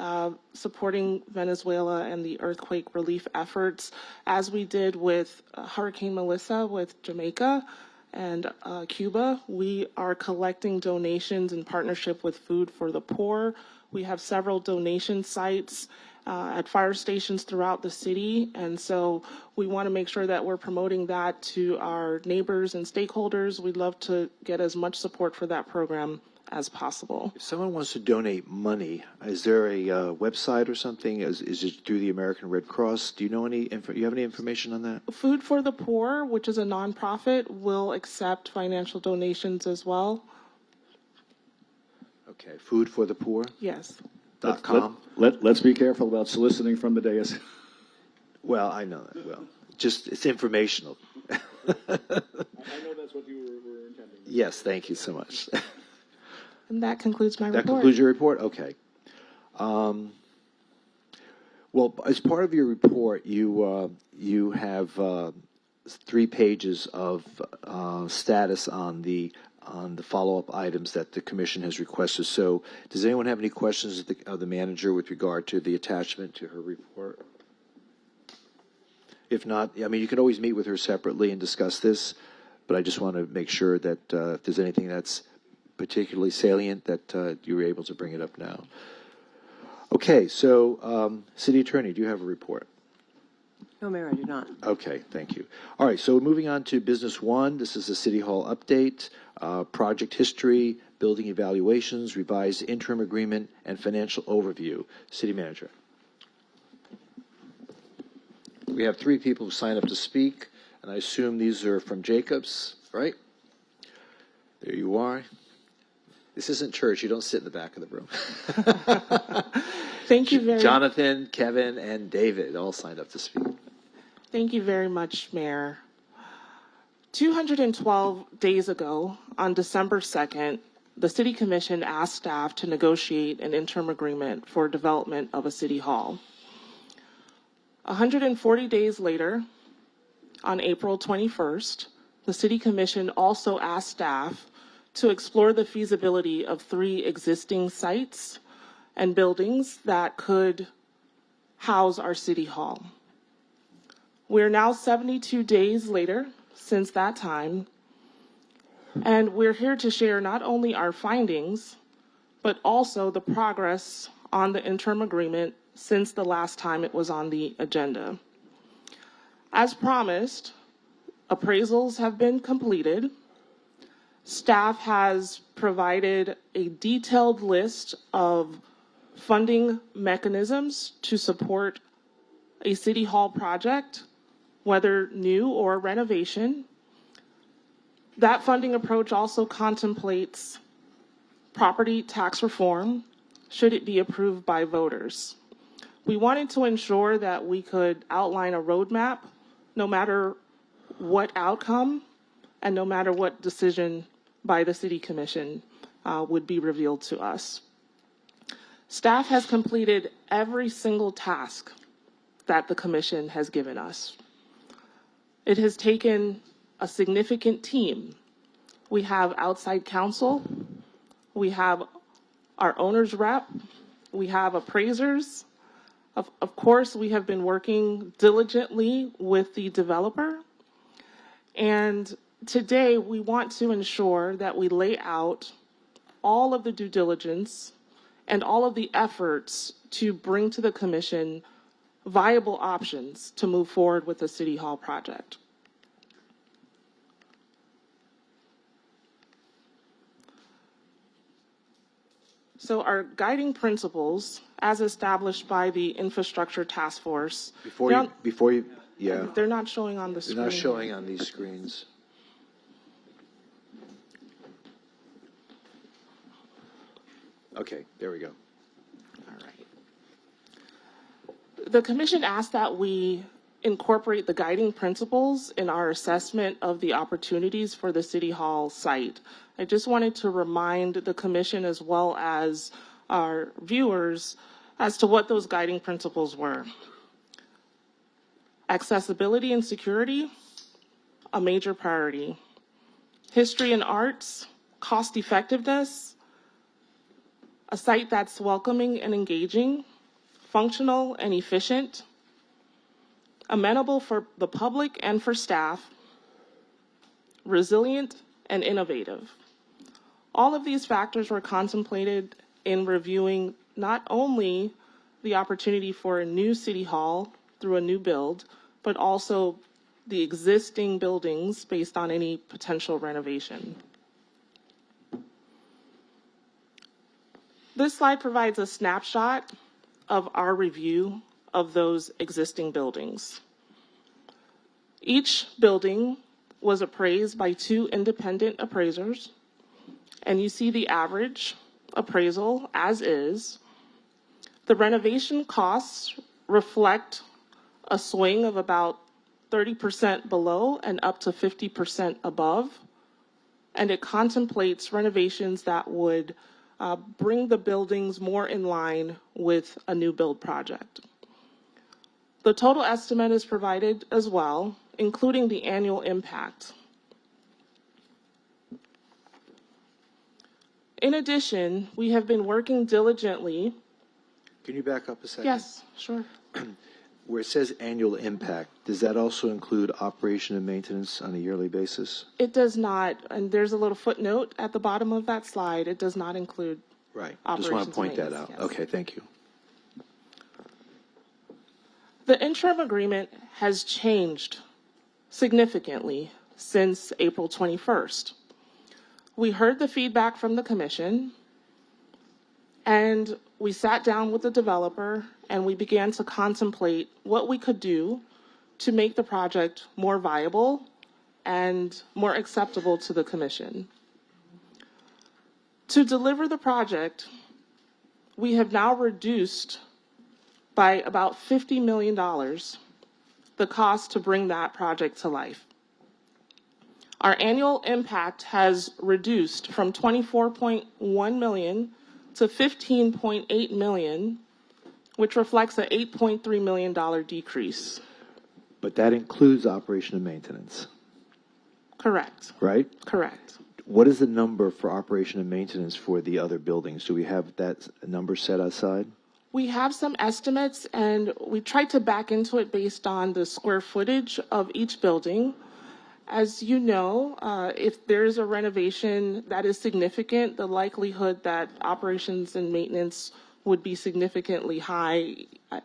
supporting Venezuela and the earthquake relief efforts, as we did with Hurricane Melissa with Jamaica and Cuba. We are collecting donations in partnership with Food for the Poor. We have several donation sites at fire stations throughout the city, and so we want to make sure that we're promoting that to our neighbors and stakeholders. We'd love to get as much support for that program as possible. If someone wants to donate money, is there a website or something? Is it through the American Red Cross? Do you know you have any information on that? Food for the Poor, which is a nonprofit, will accept financial donations as well. Okay, Food for the Poor? Yes. .com? Let's be careful about soliciting from the dais. Well, I know that. Well, just it's informational. I know that's what you were intending. Yes, thank you so much. And that concludes my report. That concludes your report? Okay. Well, as part of your report, you have 3 pages of status on the follow-up items that the commission has requested. So does anyone have any questions of the manager with regard to the attachment to her report? If not, I mean, you can always meet with her separately and discuss this, but I just want to make sure that if there's anything that's particularly salient, that you were able to bring it up now. Okay, so City Attorney, do you have a report? No, Mayor, I do not. Okay, thank you. All right, so moving on to Business 1. This is a City Hall update, project history, building evaluations, revised interim agreement, and financial overview. City Manager. We have 3 people who signed up to speak, and I assume these are from Jacobs, right? There you are. This isn't church. You don't sit in the back of the room. Thank you very much. Jonathan, Kevin, and David all signed up to speak. Thank you very much, Mayor. 212 days ago, on December 2nd, the City Commission asked staff to negotiate an interim agreement for development of a city hall. 140 days later, on April 21st, the City Commission also asked staff to explore the feasibility of 3 existing sites and buildings that could house our City Hall. We're now 72 days later since that time, and we're here to share not only our findings, but also the progress on the interim agreement since the last time it was on the agenda. As promised, appraisals have been completed. Staff has provided a detailed list of funding mechanisms to support a City Hall project, whether new or renovation. That funding approach also contemplates property tax reform, should it be approved by voters. We wanted to ensure that we could outline a roadmap, no matter what outcome and no matter what decision by the City Commission would be revealed to us. Staff has completed every single task that the Commission has given us. It has taken a significant team. We have outside counsel, we have our owner's rep, we have appraisers. Of course, we have been working diligently with the developer. And today, we want to ensure that we lay out all of the due diligence and all of the efforts to bring to the Commission viable options to move forward with the City Hall project. So our guiding principles, as established by the Infrastructure Task Force, Yeah, they're not showing on the screen. they're not showing on these screens. Okay, there we go. All right. The commission asked that we incorporate the guiding principles in our assessment of the opportunities for the City Hall site. I just wanted to remind the commission as well as our viewers as to what those guiding principles were. Accessibility and security, a major priority. History and arts, cost effectiveness, a site that's welcoming and engaging, functional and efficient, amenable for the public and for staff, resilient and innovative. All of these factors were contemplated in reviewing not only the opportunity for a new City Hall through a new build, but also the existing buildings based on any potential renovation. This slide provides a snapshot of our review of those existing buildings. Each building was appraised by 2 independent appraisers, and you see the average appraisal as is. The renovation costs reflect a swing of about 30% below and up to 50% above, and it contemplates renovations that would bring the buildings more in line with a new build project. The total estimate is provided as well, including the annual impact. In addition, we have been working diligently. Can you back up a second? Yes, sure. Where it says annual impact, does that also include operation and maintenance on a yearly basis? It does not, and there's a little footnote at the bottom of that slide. It does not include Right. operations Just want to point and that out. maintenance, yes. Okay, thank you. The interim agreement has changed significantly since April 21st. We heard the feedback from the commission, and we sat down with the developer and we began to contemplate what we could do to make the project more viable and more acceptable to the commission. To deliver the project, we have now reduced by about $50 million the cost to bring that project to life. Our annual impact has reduced from $24.1 million to $15.8 million, which reflects an $8.3 million decrease. But that includes operation and maintenance, Correct. right? Correct. What is the number for operation and maintenance for the other buildings? Do we have that number set aside? We have some estimates, and we tried to back into it based on the square footage of each building. As you know, if there's a renovation that is significant, the likelihood that operations and maintenance would be significantly high,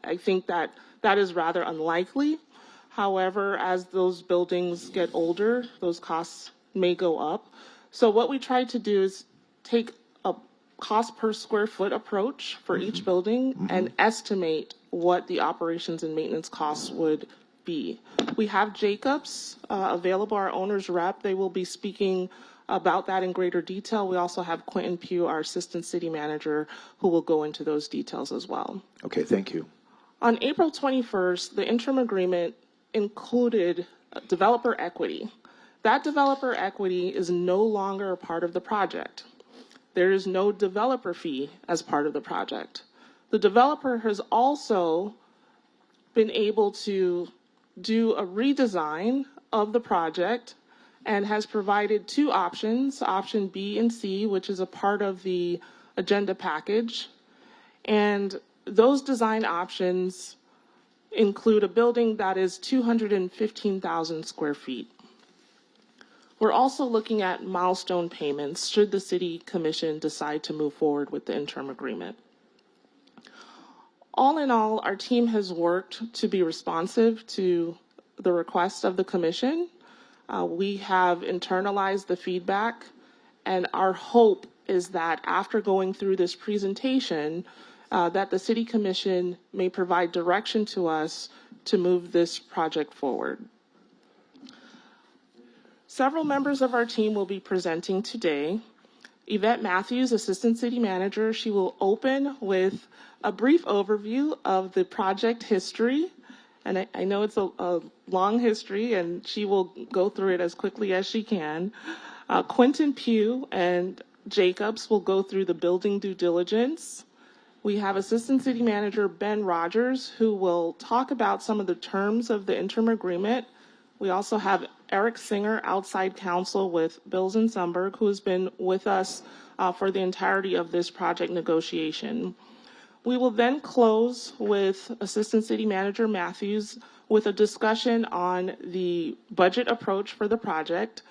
I think that that is rather unlikely. However, as those buildings get older, those costs may go up. So what we tried to do is take a cost per square foot approach for each building and estimate what the operations and maintenance costs would be. We have Jacobs available, our owner's rep. They will be speaking about that in greater detail. We also have Quentin Pugh, our assistant city manager, who will go into those details as well. Okay, thank you. On April 21st, the interim agreement included developer equity. That developer equity is no longer a part of the project. There is no developer fee as part of the project. The developer has also been able to do a redesign of the project and has provided 2 options, option B and C, which is a part of the agenda package. And those design options include a building that is 215,000 square feet. We're also looking at milestone payments should the City Commission decide to move forward with the interim agreement. All in all, our team has worked to be responsive to the request of the commission. We have internalized the feedback, and our hope is that after going through this presentation, that the City Commission may provide direction to us to move this project forward. Several members of our team will be presenting today. Yvette Matthews, Assistant City Manager, she will open with a brief overview of the project history. And I know it's a long history, and she will go through it as quickly as she can. Quentin Pugh and Jacobs will go through the building due diligence. We have Assistant City Manager Ben Rogers, who will talk about some of the terms of the interim agreement. We also have Eric Singer, outside counsel with Bills and Sundberg, who has been with us for the entirety of this project negotiation. We will then close with Assistant City Manager Matthews with a discussion on the budget approach for the project.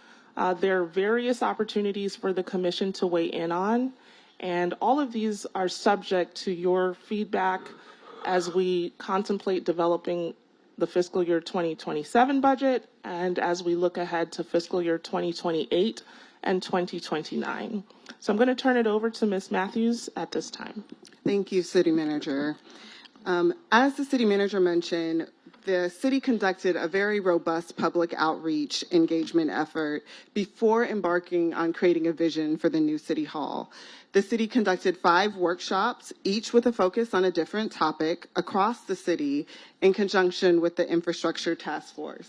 There are various opportunities for the commission to weigh in on, and all of these are subject to your feedback as we contemplate developing the fiscal year 2027 budget and as we look ahead to fiscal year 2028 and 2029. So I'm going to turn it over to Ms. Matthews at this time. Thank you, City Manager. As the City Manager mentioned, the city conducted a very robust public outreach engagement effort before embarking on creating a vision for the new City Hall. The city conducted 5 workshops, each with a focus on a different topic across the city in conjunction with the Infrastructure Task Force.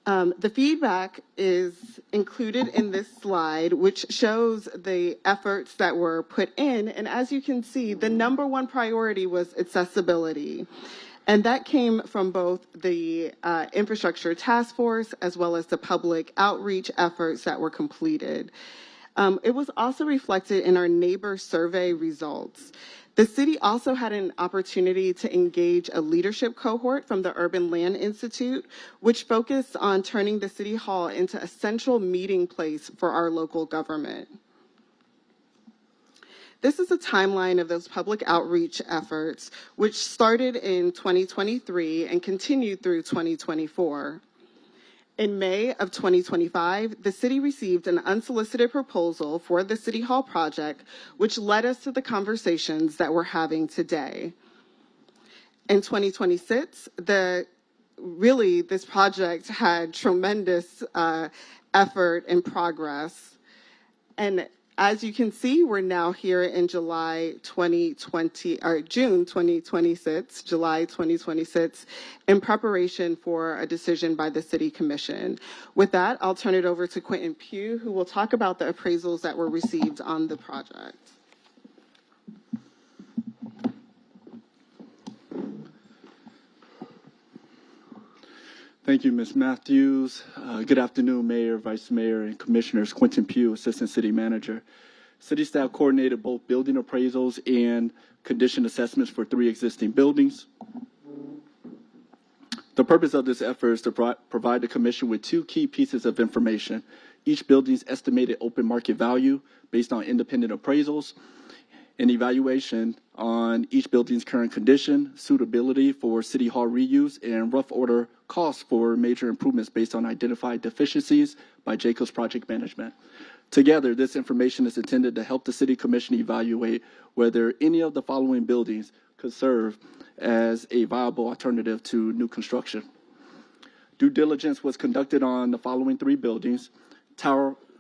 The feedback is included in this slide, which shows the efforts that were put in. And as you can see, the number one priority was accessibility. And that came from both the Infrastructure Task Force as well as the public outreach efforts that were completed. It was also reflected in our neighbor survey results. The city also had an opportunity to engage a leadership cohort from the Urban Land Institute, which focused on turning the City Hall into a central meeting place for our local government. This is a timeline of those public outreach efforts, which started in 2023 and continued through 2024. In May of 2025, the city received an unsolicited proposal for the City Hall project, which led us to the conversations that we're having today. In 2026, this project had tremendous effort and progress. And as you can see, we're now here in June 2026, in preparation for a decision by the City Commission. With that, I'll turn it over to Quentin Pugh, who will talk about the appraisals that were received on the project. Thank you, Ms. Matthews. Good afternoon, Mayor, Vice Mayor, and Commissioners. Quentin Pugh, Assistant City Manager. City staff coordinated both building appraisals and condition assessments for 3 existing buildings. The purpose of this effort is to provide the Commission with 2 key pieces of information: each building's estimated open market value based on independent appraisals, an evaluation on each building's current condition, suitability for City Hall reuse, and rough order costs for major improvements based on identified deficiencies by Jacobs Project Management. Together, this information is intended to help the City Commission evaluate whether any of the following buildings could serve as a viable alternative to new construction. Due diligence was conducted on the following 3 buildings.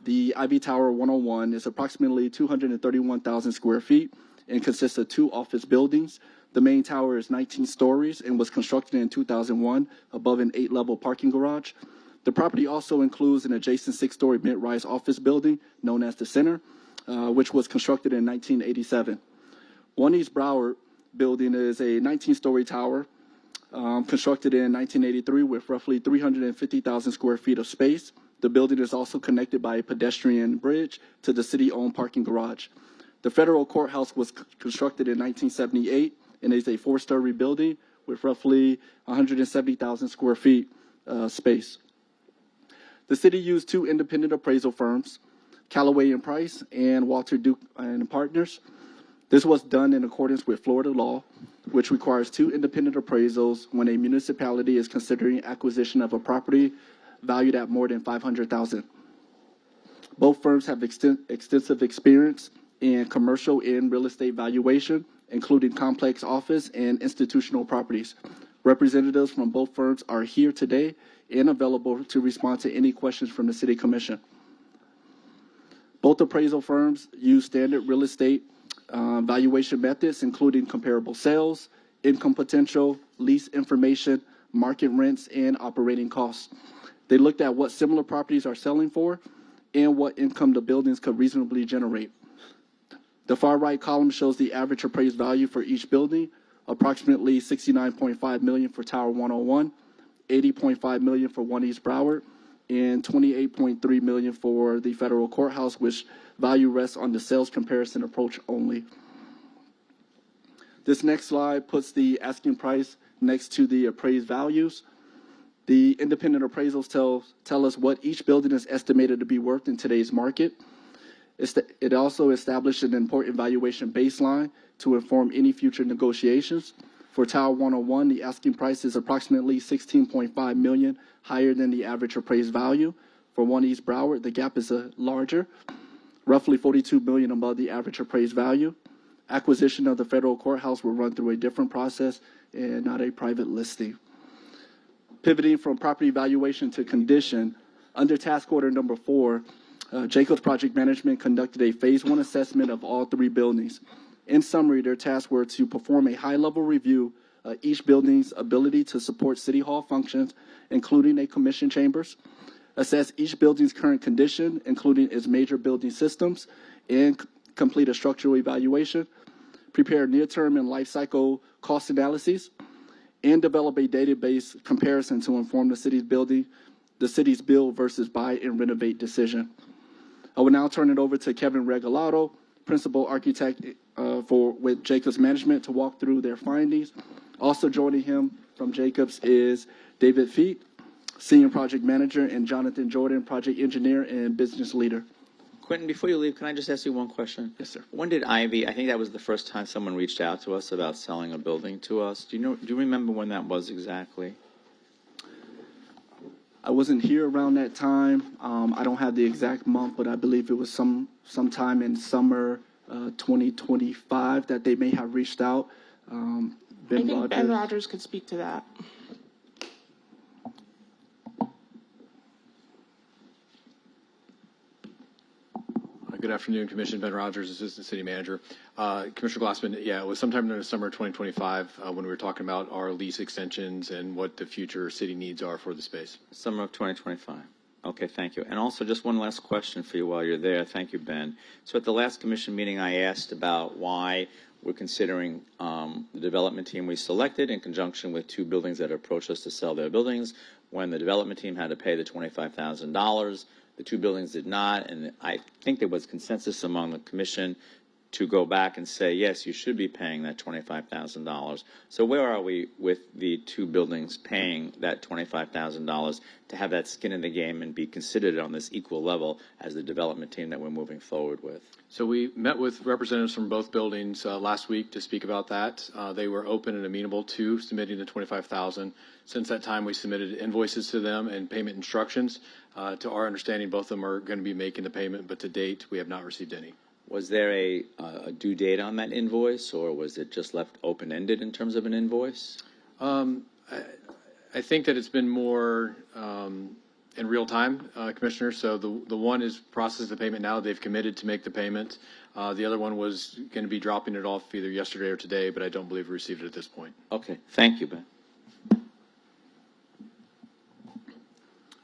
The Ivy Tower 101 is approximately 231,000 square feet and consists of 2 office buildings. The main tower is 19 stories and was constructed in 2001 above an 8-level parking garage. The property also includes an adjacent 6-story mid-rise office building known as the Center, which was constructed in 1987. One East Broward building is a 19-story tower constructed in 1983 with roughly 350,000 square feet of space. The building is also connected by a pedestrian bridge to the city-owned parking garage. The federal courthouse was constructed in 1978 and is a 4-story building with roughly 170,000 square feet space. The city used 2 independent appraisal firms, Callaway and Price and Walter Duke and Partners. This was done in accordance with Florida law, which requires 2 independent appraisals when a municipality is considering acquisition of a property valued at more than $500,000. Both firms have extensive experience in commercial and real estate valuation, including complex office and institutional properties. Representatives from both firms are here today and available to respond to any questions from the City Commission. Both appraisal firms use standard real estate valuation methods, including comparable sales, income potential, lease information, market rents, and operating costs. They looked at what similar properties are selling for and what income the buildings could reasonably generate. The far right column shows the average appraised value for each building, approximately $69.5 million for Tower 101, $80.5 million for 1 East Broward, and $28.3 million for the federal courthouse, which value rests on the sales comparison approach only. This next slide puts the asking price next to the appraised values. The independent appraisals tell us what each building is estimated to be worth in today's market. It also established an important valuation baseline to inform any future negotiations. For Tower 101, the asking price is approximately $16.5 million higher than the average appraised value. For 1 East Broward, the gap is larger, roughly $42 million above the average appraised value. Acquisition of the federal courthouse will run through a different process and not a private listing. Pivoting from property valuation to condition, under task order number 4, Jacobs Project Management conducted a phase 1 assessment of all 3 buildings. In summary, their tasks were to perform a high-level review of each building's ability to support City Hall functions, including a commission chambers, assess each building's current condition, including its major building systems, and complete a structural evaluation, prepare near-term and life cycle cost analyses, and develop a database comparison to inform the city's build versus buy and renovate decision. I will now turn it over to Kevin Regalado, principal architect with Jacobs Management, to walk through their findings. Also joining him from Jacobs is David Feet, senior project manager, and Jonathan Jordan, project engineer and business leader. Quentin, before you leave, can I just ask you one question? Yes, sir. When did Ivy, I think that was the first time someone reached out to us about selling a building to us. Do you remember when that was exactly? I wasn't here around that time. I don't have the exact month, but I believe it was sometime in summer 2025 that they may have reached out. I think Ben Rogers could speak to that. Good afternoon, Commission. Ben Rogers, Assistant City Manager. Commissioner Glassman, yeah, it was sometime in the summer of 2025 when we were talking about our lease extensions and what the future city needs are for the space. Summer of 2025. Okay, thank you. And also just one last question for you while you're there. Thank you, Ben. So at the last commission meeting, I asked about why we're considering the development team we selected in conjunction with 2 buildings that approached us to sell their buildings when the development team had to pay the $25,000. The 2 buildings did not, and I think there was consensus among the commission to go back and say, yes, you should be paying that $25,000. So where are we with the 2 buildings paying that $25,000 to have that skin in the game and be considered on this equal level as the development team that we're moving forward with? So we met with representatives from both buildings last week to speak about that. They were open and amenable to submitting the $25,000. Since that time, we submitted invoices to them and payment instructions. To our understanding, both of them are going to be making the payment, but to date, we have not received any. Was there a due date on that invoice, or was it just left open-ended in terms of an invoice? I think that it's been more in real time, Commissioner. So the one is processing the payment now. They've committed to make the payment. The other one was going to be dropping it off either yesterday or today, but I don't believe we received it at this point. Okay. Thank you, Ben.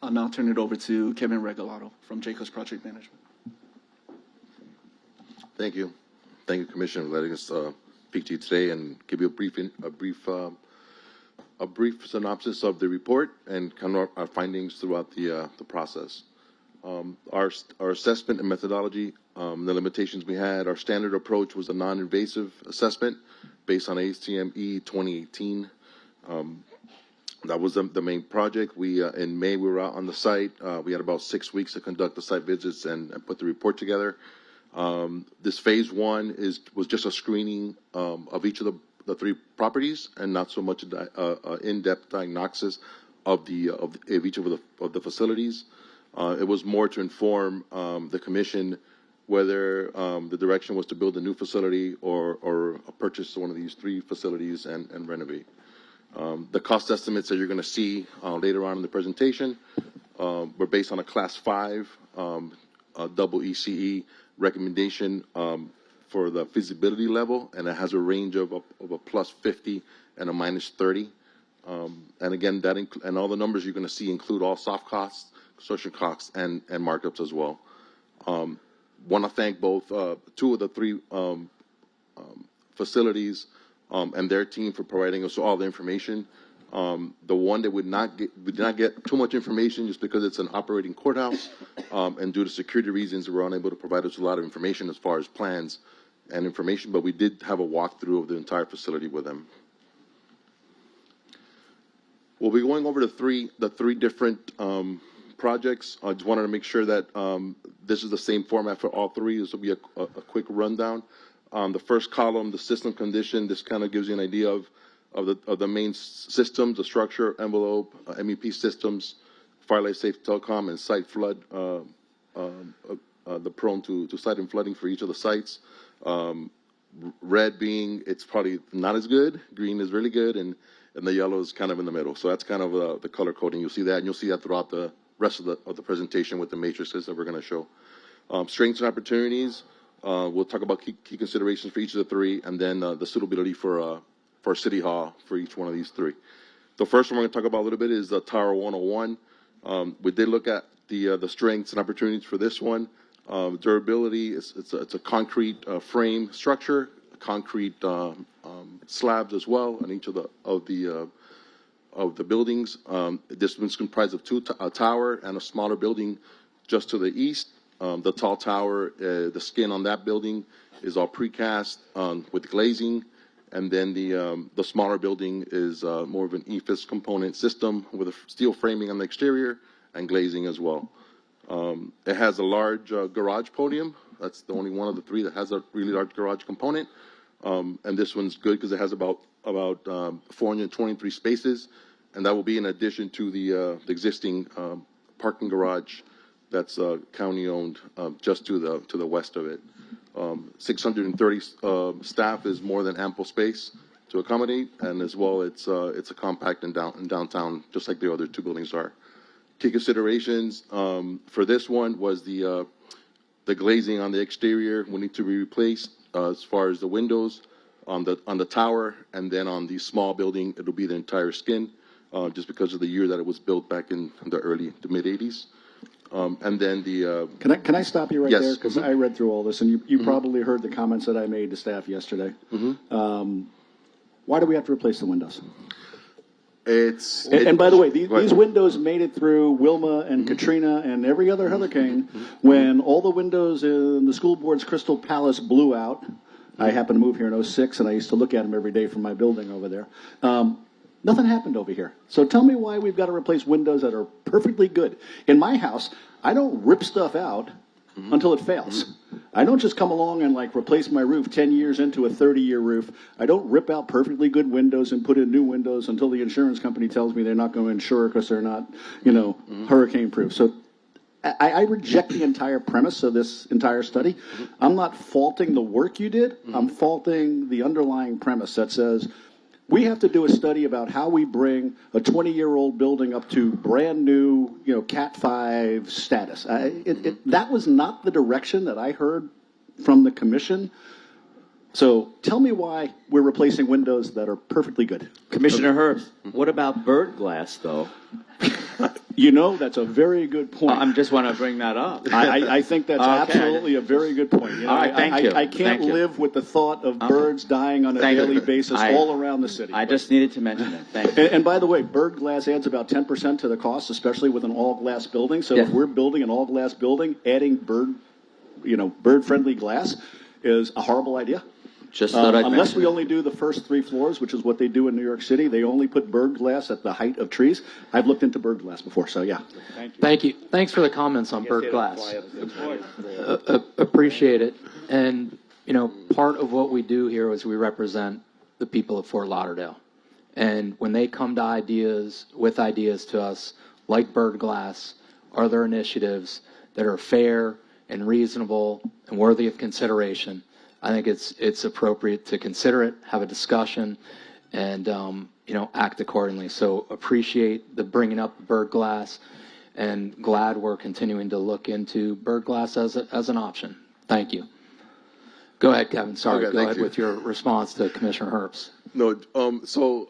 I'll now turn it over to Kevin Regalado from Jacobs Project Management. Thank you. Thank you, Commissioner, for letting us speak to you today and give you a brief synopsis of the report and kind of our findings throughout the process. Our assessment and methodology, the limitations we had, our standard approach was a non-invasive assessment based on ACME 2018. That was the main project. In May, we were out on the site. We had about 6 weeks to conduct the site visits and put the report together. This phase one was just a screening of each of the three properties, and not so much in-depth diagnosis of each of the facilities. It was more to inform the commission whether the direction was to build a new facility or purchase one of these three facilities and renovate. The cost estimates that you're going to see later on in the presentation were based on a Class 5 double ECE recommendation for the feasibility level, and it has a range of a plus 50 and a minus 30. And again, and all the numbers you're going to see include all soft costs, construction costs, and markups as well. Want to thank both two of the three facilities and their team for providing us all the information. The one that we did not get too much information just because it's an operating courthouse, and due to security reasons, we were unable to provide us a lot of information as far as plans and information, but we did have a walkthrough of the entire facility with them. We'll be going over the three different projects. I just wanted to make sure that this is the same format for all three. This will be a quick rundown. The first column, the system condition, this kind of gives you an idea of the main systems, the structure, envelope, MEP systems, fire life safe telecom, and site flood, the prone to site and flooding for each of the sites. Red being it's probably not as good, green is really good, and the yellow is kind of in the middle. So that's kind of the color coding. You'll see that, and you'll see that throughout the rest of the presentation with the matrices that we're going to show. Strengths and opportunities. We'll talk about key considerations for each of the three, and then the suitability for City Hall for each one of these three. The first one we're going to talk about a little bit is the Tower 101. We did look at the strengths and opportunities for this one. Durability, it's a concrete frame structure, concrete slabs as well on each of the buildings. This one's comprised of a tower and a smaller building just to the east. The tall tower, the skin on that building is all precast with glazing, and then the smaller building is more of an EFIS component system with a steel framing on the exterior and glazing as well. It has a large garage podium. That's the only one of the three that has a really large garage component. And this one's good because it has about 423 spaces, and that will be in addition to the existing parking garage that's county owned just to the west of it. 630 staff is more than ample space to accommodate, and as well it's a compact in downtown, just like the other two buildings are. Key considerations for this one was the glazing on the exterior will need to be replaced as far as the windows on the tower, and then on the small building it'll be the entire skin, just because of the year that it was built back in the mid 80s. And then Can I stop you right Yes. there? Because I read through all this, and you probably heard the comments that I made to staff yesterday. Why do we have to replace the windows? And by the way, these windows made it through Wilma and Katrina and every other hurricane when all the windows in the school board's Crystal Palace blew out. I happened to move here in 06, and I used to look at them every day from my building over there. Nothing happened over here. So tell me why we've got to replace windows that are perfectly good. In my house, I don't rip stuff out until it fails. I don't just come along and like replace my roof 10 years into a 30-year roof. I don't rip out perfectly good windows and put in new windows until the insurance company tells me they're not going to insure because they're not, hurricane proof. So I reject the entire premise of this entire study. I'm not faulting the work you did. I'm faulting the underlying premise that says we have to do a study about how we bring a 20-year-old building up to brand new, Cat 5 status. That was not the direction that I heard from the commission. So tell me why we're replacing windows that are perfectly good. Commissioner Herbst, what about bird glass, though? That's a very good point. I just want to bring that up. I think that's absolutely a very good point. All right, thank you. I can't live with the thought of birds dying on a daily basis all around the city. I just needed to mention it. Thank you. And by the way, bird glass adds about 10% to the cost, especially with an all-glass building. So if we're building an all-glass building, adding bird-friendly glass is a horrible idea. Just thought I'd Unless mention we it. only do the first 3 floors, which is what they do in New York City, they only put bird glass at the height of trees. I've looked into bird glass before, so yeah. Thank you. Thanks for the comments on bird glass. Appreciate it. And, you know, part of what we do here is we represent the people of Fort Lauderdale. And when they come to ideas to us, like bird glass, other initiatives that are fair and reasonable and worthy of consideration, I think it's appropriate to consider it, have a discussion, and you know, act accordingly. So appreciate the bringing up bird glass, and glad we're continuing to look into bird glass as an option. Thank you. Go ahead, Kevin. Sorry. Okay, Go thank ahead you. with your response to Commissioner Herbst. No, so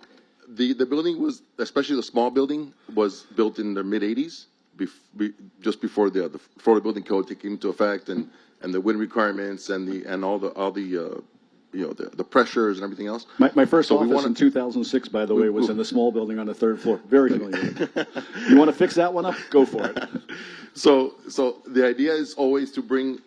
the building was, especially the small building, was built in the mid '80s, just before the Florida Building Code came into effect, and the wind requirements and all the you know, the pressures and everything else. My first So we office wanna- in 2006, by the way, was in the small building on the 3rd floor. Very familiar with it. You want to fix that one up? Go for it. So the idea is always to bring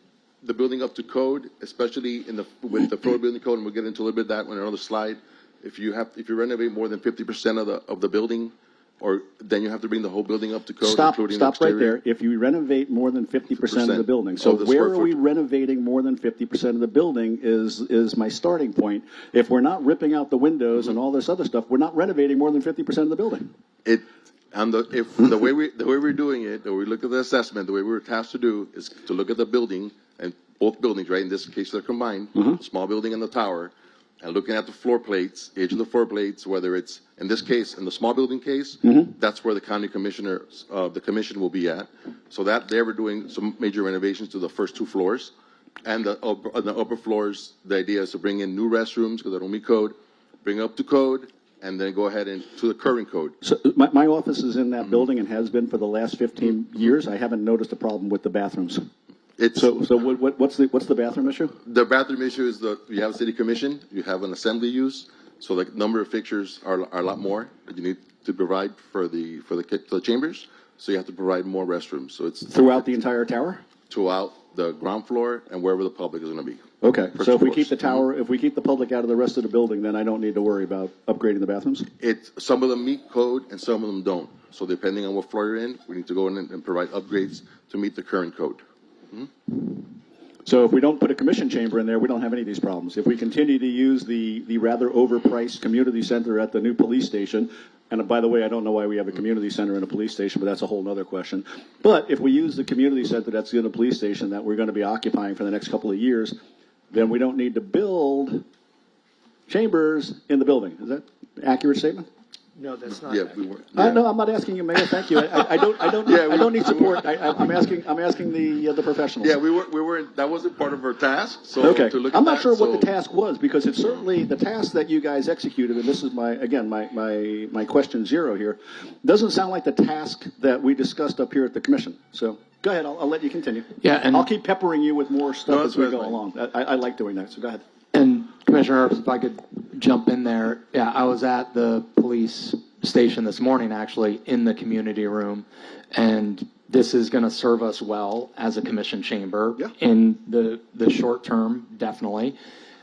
the building up to code, especially with the Florida Building Code, and we'll get into a little bit of that on another slide. If you renovate more than 50% of the building, or then you have to bring the whole building up to code, Stop including the right exterior. there. If you renovate more than 50% of the building. So of the where square are we footage. renovating more than 50% of the building is my starting point. If we're not ripping out the windows and all this other stuff, we're not renovating more than 50% of the building. The way we're doing it, or we look at the assessment, the way we were tasked to do is to look at the building, and both buildings, right? In this case, they're combined, the small building and the tower, and looking at the floor plates, age of the floor plates, whether it's, in this case, in the small building case, that's where the county commissioners, the commission will be at. So that they were doing some major renovations to the first 2 floors. And the upper floors, the idea is to bring in new restrooms, because they don't meet code, bring up to code, and then go ahead and to the current code. So my office is in that building and has been for the last 15 years. I haven't noticed a problem with the bathrooms. So what's the bathroom issue? The bathroom issue is you have a city commission, you have an assembly use, so the number of fixtures are a lot more that you need to provide for the chambers. So you have to provide more restrooms. So it's throughout the entire tower? Throughout the ground floor and wherever the public is going to be. Okay, First so if we floors. keep the tower, if we keep the public out of the rest of the building, then I don't need to worry about upgrading the bathrooms? Some of them meet code and some of them don't. So depending on what floor you're in, we need to go in and provide upgrades to meet the current code. So if we don't put a commission chamber in there, we don't have any of these problems. If we continue to use the rather overpriced community center at the new police station, and by the way, I don't know why we have a community center and a police station, but that's a whole other question. But if we use the community center that's in the police station that we're going to be occupying for the next couple of years, then we don't need to build chambers in the building. Is that an accurate statement? No, that's not. Yeah, we were. No, I'm not asking you, Mayor. Thank you. I don't need support. I'm asking the professionals. Yeah, we were. That wasn't part of our task. So Okay. to look I'm at not that, sure what so- the task was, because it's certainly the task that you guys executed, and this is my question 0 here, doesn't sound like the task that we discussed up here at the commission. So go ahead. I'll let you continue. Yeah, and I'll keep peppering you with more stuff No, as we that's go fine. along. I like doing that. So go ahead. And Commissioner Herbst, if I could jump in there. Yeah, I was at the police station this morning, actually, in the community room, and this is going to serve us well as a commission chamber in the short term, definitely.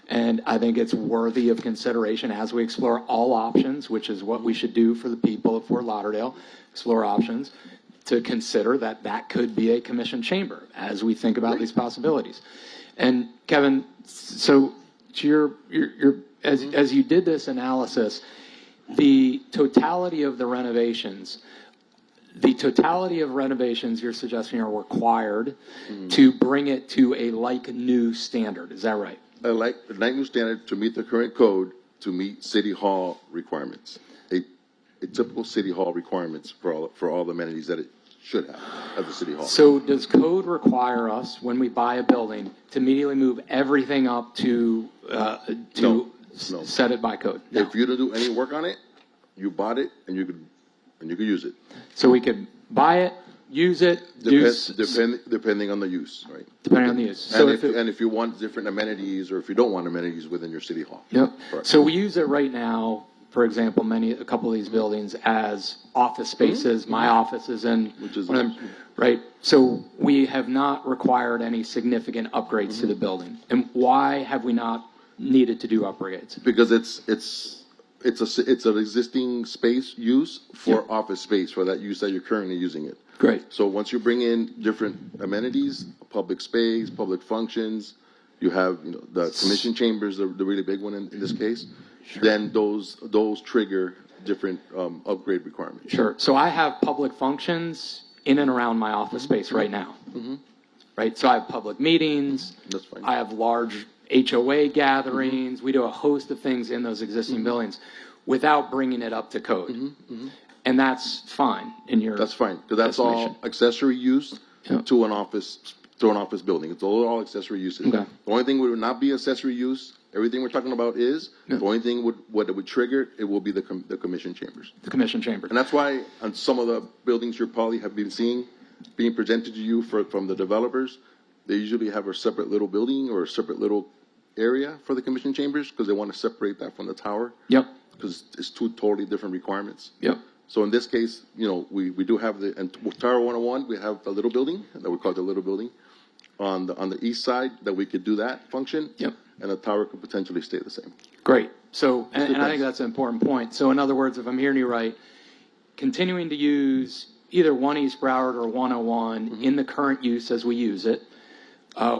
And I think it's worthy of consideration as we explore all options, which is what we should do for the people of Fort Lauderdale, explore options, to consider that could be a commission chamber as we think about these possibilities. And Kevin, so to your as you did this analysis, the totality of renovations you're suggesting are required to bring it to a like-new standard. Is that right? A like new standard to meet the current code, to meet city hall requirements. A typical city hall requirements for all the amenities that it should have at the city hall. So does code require us, when we buy a building, to immediately move everything up to No. set it by code? No. If you don't do any work on it, you bought it and you could use it. So we could buy it, use it, Depending on the use, right? Depending on the use. And, So if you want different amenities, or if you don't want amenities within your city hall. Yep. Correct. So we use it right now, for example, a couple of these buildings as office spaces. My office is in one of them, right? So we have not required any significant upgrades to the building. And why have we not needed to do upgrades? Because it's an existing space use for office space for that use that you're currently using it. Great. So once you bring in different amenities, public space, public functions, you have the commission chambers, the really big one in this case, then those trigger different upgrade requirements. Sure. So I have public functions in and around my office space right now. Right. So I have public meetings. That's fine. I have large HOA gatherings. We do a host of things in those existing buildings without bringing it up to code. And that's fine in your. That's fine, because that's all accessory use to an office building. It's all accessory uses. Okay. The only thing would not be accessory use. Everything we're talking about is the only thing what it would trigger. It will be the commission chambers. The commission chambers. And that's why on some of the buildings you probably have been seeing being presented to you from the developers, they usually have a separate little building or a separate little area for the commission chambers because they want to separate that from the tower. Yep. Because it's two totally different requirements. Yep. So in this case, we do have and with Tower 101, we have a little building that we call the little building on the east side that we could do that function. Yep. And the tower could potentially stay the same. Great. So, and I think that's an important point. So in other words, if I'm hearing you right, continuing to use either 1 East Broward or 101 in the current use as we use it,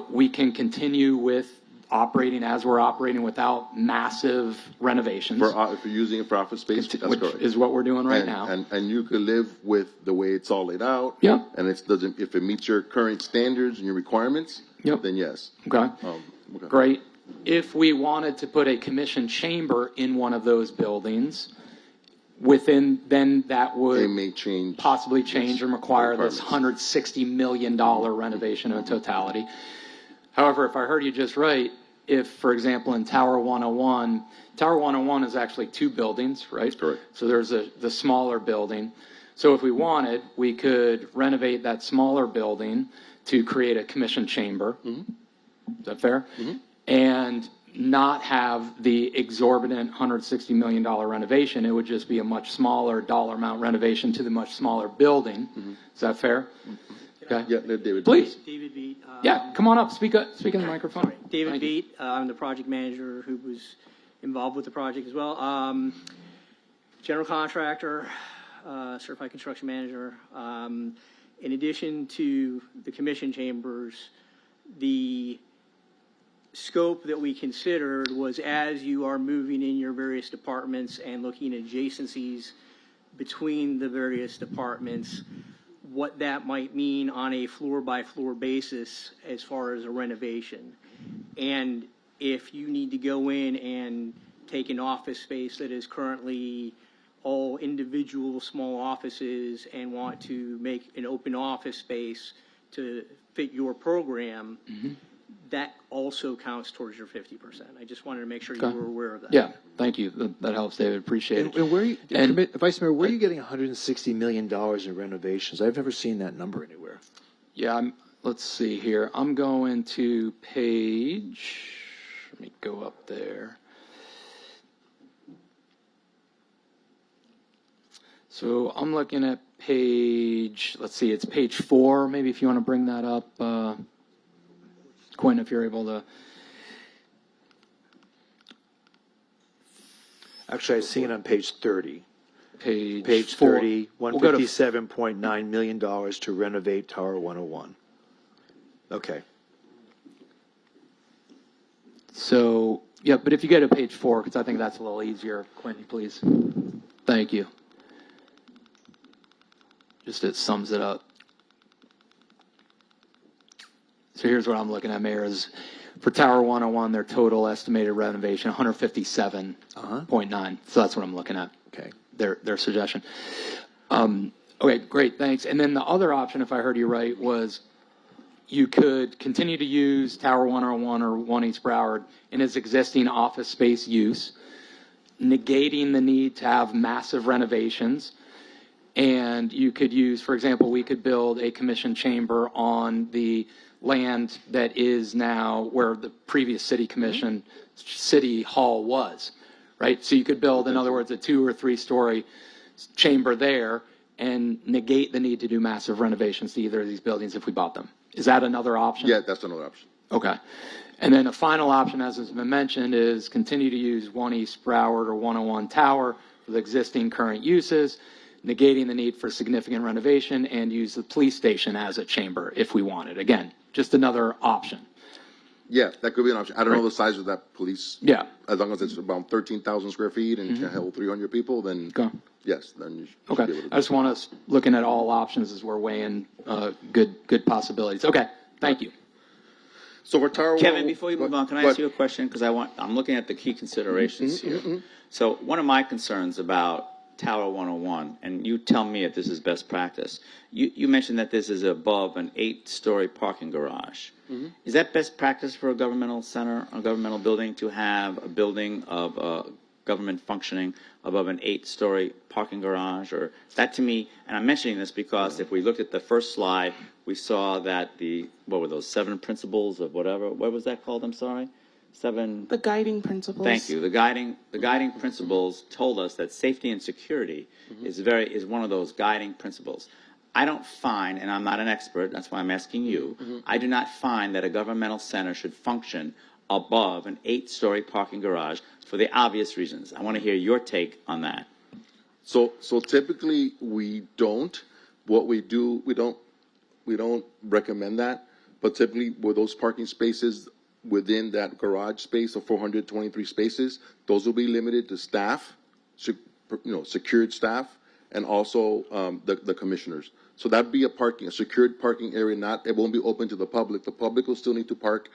we can continue with operating as we're operating without massive renovations. If you're using it for office space, that's which correct. is what we're doing right now. And you could live with the way it's all laid out. Yeah. And if it meets your current standards and your requirements, then yes. Okay. Great. If we wanted to put a commission chamber in one of those buildings, then that would They may change. possibly change and require this $160 million renovation in totality. However, if I heard you just right, if, for example, in Tower 101 is actually 2 buildings, right? Correct. So there's the smaller building. So if we wanted, we could renovate that smaller building to create a commission chamber. Is that fair? And not have the exorbitant $160 million renovation. It would just be a much smaller dollar amount renovation to the much smaller building. Is that fair? Okay. Yeah, David. Please. David Beat. Yeah, come on up. Speak in the microphone. David Thank you. Beat. I'm the project manager who was involved with the project as well. General contractor, certified construction manager. In addition to the commission chambers, the scope that we considered was as you are moving in your various departments and looking at adjacencies between the various departments, what that might mean on a floor-by-floor basis as far as a renovation. And if you need to go in and take an office space that is currently all individual small offices and want to make an open office space to fit your program, that also counts towards your 50%. I just wanted to make sure you were aware of that. Yeah, thank you. That helps, David. Appreciate it. And where Vice Mayor, where are you getting $160 million in renovations? I've never seen that number anywhere. Yeah, let's see here. I'm going to page, let me go up there. So I'm looking at page, let's see, it's page 4. Maybe if you want to bring that up, Quinn, if you're able to. Actually, I see it on page 30. Page 30, We'll go to $157.9 million to renovate Tower 101. Okay. So, yeah, but if you go to page 4, because I think that's a little easier, Quinn, please. Thank you. Just it sums it up. So here's what I'm looking at, Mayor, is for Tower 101, their total estimated renovation, 157.9. So that's what I'm looking at. Okay. Their suggestion. Okay, great, thanks. And then the other option, if I heard you right, was you could continue to use Tower 101 or 1 East Broward in its existing office space use, negating the need to have massive renovations. And you could use, for example, we could build a commission chamber on the land that is now where the previous city commission, city hall was, right? So you could build, in other words, a 2 or 3 story chamber there and negate the need to do massive renovations to either of these buildings if we bought them. Is that another option? Yeah, that's another option. Okay. And then a final option, as has been mentioned, is continue to use 1 East Broward or 101 Tower for the existing current uses, negating the need for significant renovation, and use the police station as a chamber if we wanted. Again, just another option. Yeah, that could be an option. I don't know the size of that police. Yeah. As long as it's about 13,000 square feet and can hold 300 people, then yes, then you should Okay. be able to do I just want us looking at all options as we're weighing good possibilities. Okay. Thank you. So for Tower Kevin, before you move on, can I ask you a question? Because I'm looking at the key considerations here. So one of my concerns about Tower 101, and you tell me if this is best practice. You mentioned that this is above an 8-story parking garage. Is that best practice for a governmental center, a governmental building, to have a building of government functioning above an 8-story parking garage? Or that to me, and I'm mentioning this because if we looked at the first slide, we saw that what were those 7 principles of whatever? What was that called? I'm sorry. 7. The guiding principles. Thank you. The guiding principles told us that safety and security is one of those guiding principles. I don't find, and I'm not an expert, that's why I'm asking you, I do not find that a governmental center should function above an 8-story parking garage for the obvious reasons. I want to hear your take on that. So typically we don't. What we do, we don't recommend that. But typically with those parking spaces within that garage space of 423 spaces, those will be limited to staff, secured staff, and also the commissioners. So that'd be a secured parking area. It won't be open to the public. The public will still need to park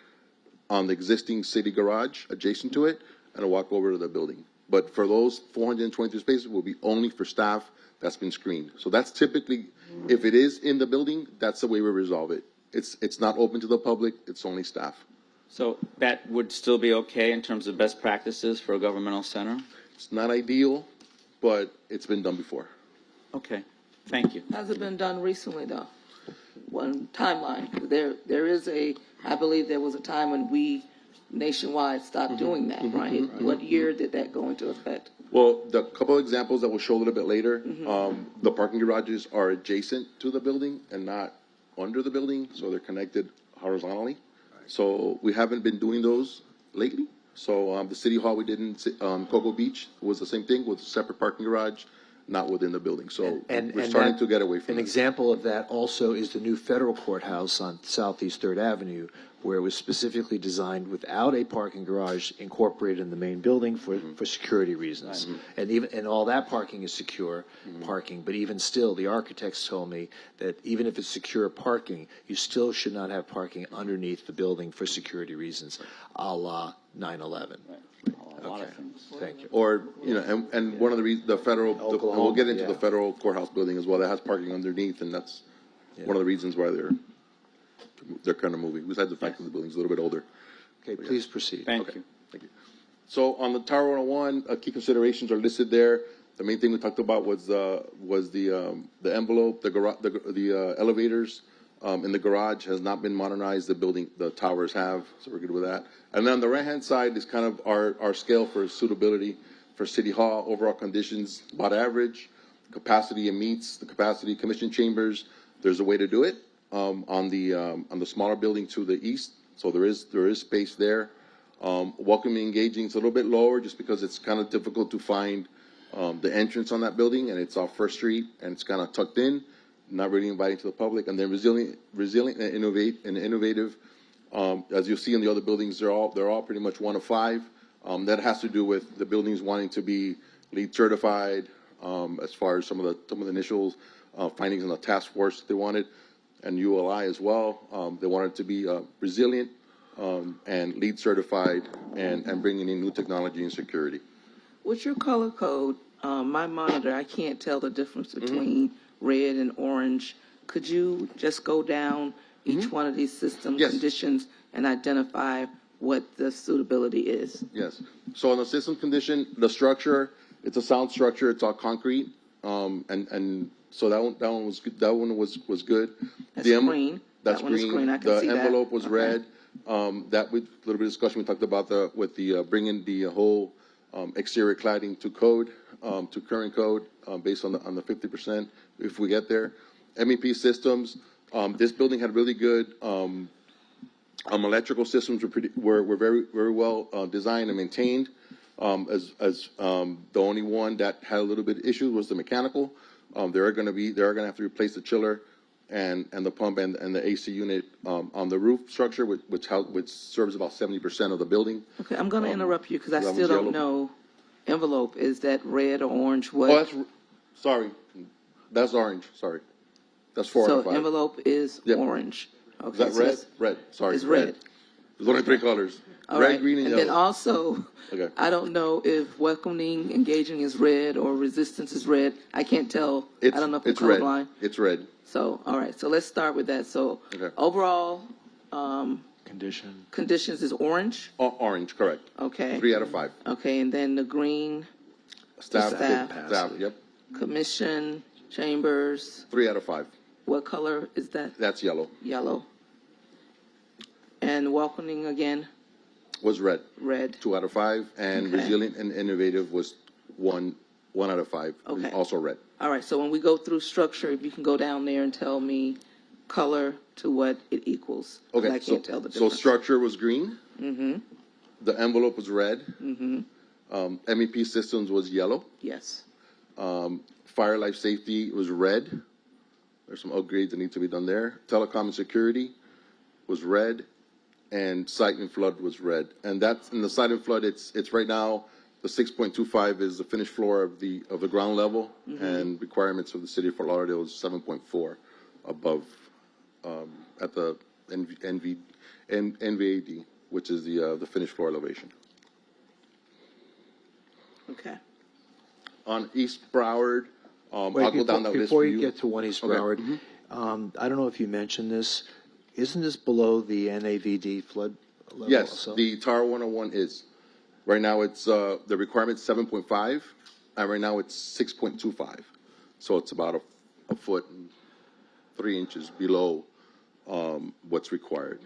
on the existing city garage adjacent to it and walk over to the building. But for those 423 spaces, will be only for staff that's been screened. So that's typically, if it is in the building, that's the way we resolve it. It's not open to the public. It's only staff. So that would still be okay in terms of best practices for a governmental center? It's not ideal, but it's been done before. Okay, thank you. Has it been done recently, though? One timeline. There is I believe there was a time when we nationwide stopped doing that, right? What year did that go into effect? Well, the couple of examples that we'll show a little bit later, the parking garages are adjacent to the building and not under the building, so they're connected horizontally. So we haven't been doing those lately. So the city hall we did in Cocoa Beach was the same thing with a separate parking garage, not within the building. So we're starting to get away from An that. example of that also is the new federal courthouse on Southeast 3rd Avenue, where it was specifically designed without a parking garage incorporated in the main building for security reasons. And all that parking is secure parking, but even still, the architects told me that even if it's secure parking, you still should not have parking underneath the building for security reasons, a la 9/11. A lot of things. Thank you. Or, and one of the reasons, and we'll get into the federal courthouse building as well, that has parking underneath, and that's one of the reasons why they're kind of moving, besides the fact that the building's a little bit older. Okay, please proceed. Thank you. Thank you. So on the Tower 101, key considerations are listed there. The main thing we talked about was the envelope, the elevators in the garage has not been modernized. The towers have, so we're good with that. And then on the right-hand side is kind of our scale for suitability for City Hall, overall conditions, about average, capacity and meets the capacity, commission chambers. There's a way to do it on the smaller building to the east, so there is space there. Welcoming, engaging is a little bit lower just because it's kind of difficult to find the entrance on that building, and it's off First Street, and it's kind of tucked in, not really inviting to the public. And then resilient and innovative. As you'll see in the other buildings, they're all pretty much 1 of 5. That has to do with the buildings wanting to be LEED certified, as far as some of the initial findings in the task force they wanted, and ULI as well. They wanted to be resilient and LEED certified, and bringing in new technology and security. With your color code, my monitor, I can't tell the difference between red and orange. Could you just go down each one of these system conditions and identify what the suitability is? Yes. So on the system condition, the structure, it's a sound structure. It's all concrete, and so that one was good. That one was good. That's green. That's that one green. Is green. I can the see envelope that. was red. That with a little bit of discussion we talked about bringing the whole exterior cladding to code, to current code, based on the 50%. If we get there, MEP systems. This building had really good Electrical systems were very well designed and maintained. The only one that had a little bit of issue was the mechanical. They're going to have to replace the chiller and the pump and the AC unit on the roof structure, which serves about 70% of the building. Okay, I'm going to interrupt you because I that still was don't yellow. know. Envelope, is that red or orange? What? Oh, that's orange. Sorry, that's 4 out So of 5. envelope is Yep. orange. Okay, Is that so red? it's- Red. Sorry, It's red. There's only 3 colors: All red, right. green, and And yellow. then also, Okay. I don't know if welcoming, engaging is red or resistance is red. I can't tell. I don't know if it's I'm red. colorblind. It's red. So, all right. So let's start with that. So Okay. overall, Conditions is orange. Orange, correct. Okay. 3 out of 5. Okay, and then the green, Staff. Staff. Yep. commission, chambers. 3 out of 5. What color is that? That's yellow. Yellow. And welcoming again, Was red. red. 2 out of 5, and Okay. resilient and innovative was one out of 5. Okay. Also red. All right, so when we go through structure, if you can go down there and tell me color to what it equals. 'Cause Okay. I can't tell the So difference. structure was green. Mm-hmm, The envelope was red. mm-hmm, MEP systems was yellow. yes. Fire life safety was red. There's some upgrades that need to be done there. Telecom and security was red, and site and flood was red. And that's in the site and flood. It's right now the 6.25 is the finished floor of the ground level, and requirements of the city of Fort Lauderdale is 7.4 above at the NVAD, which is the finished floor elevation. Okay. On East Broward, I'll Wait, go down that list before for you you. get to 1 East Okay. Broward, Mhm. I don't know if you mentioned this. Isn't this below the NAVD flood level Yes, also? the Tower 101 is. Right now, it's the requirement's 7.5, and right now it's 6.25. So it's about a foot and 3 inches below what's required.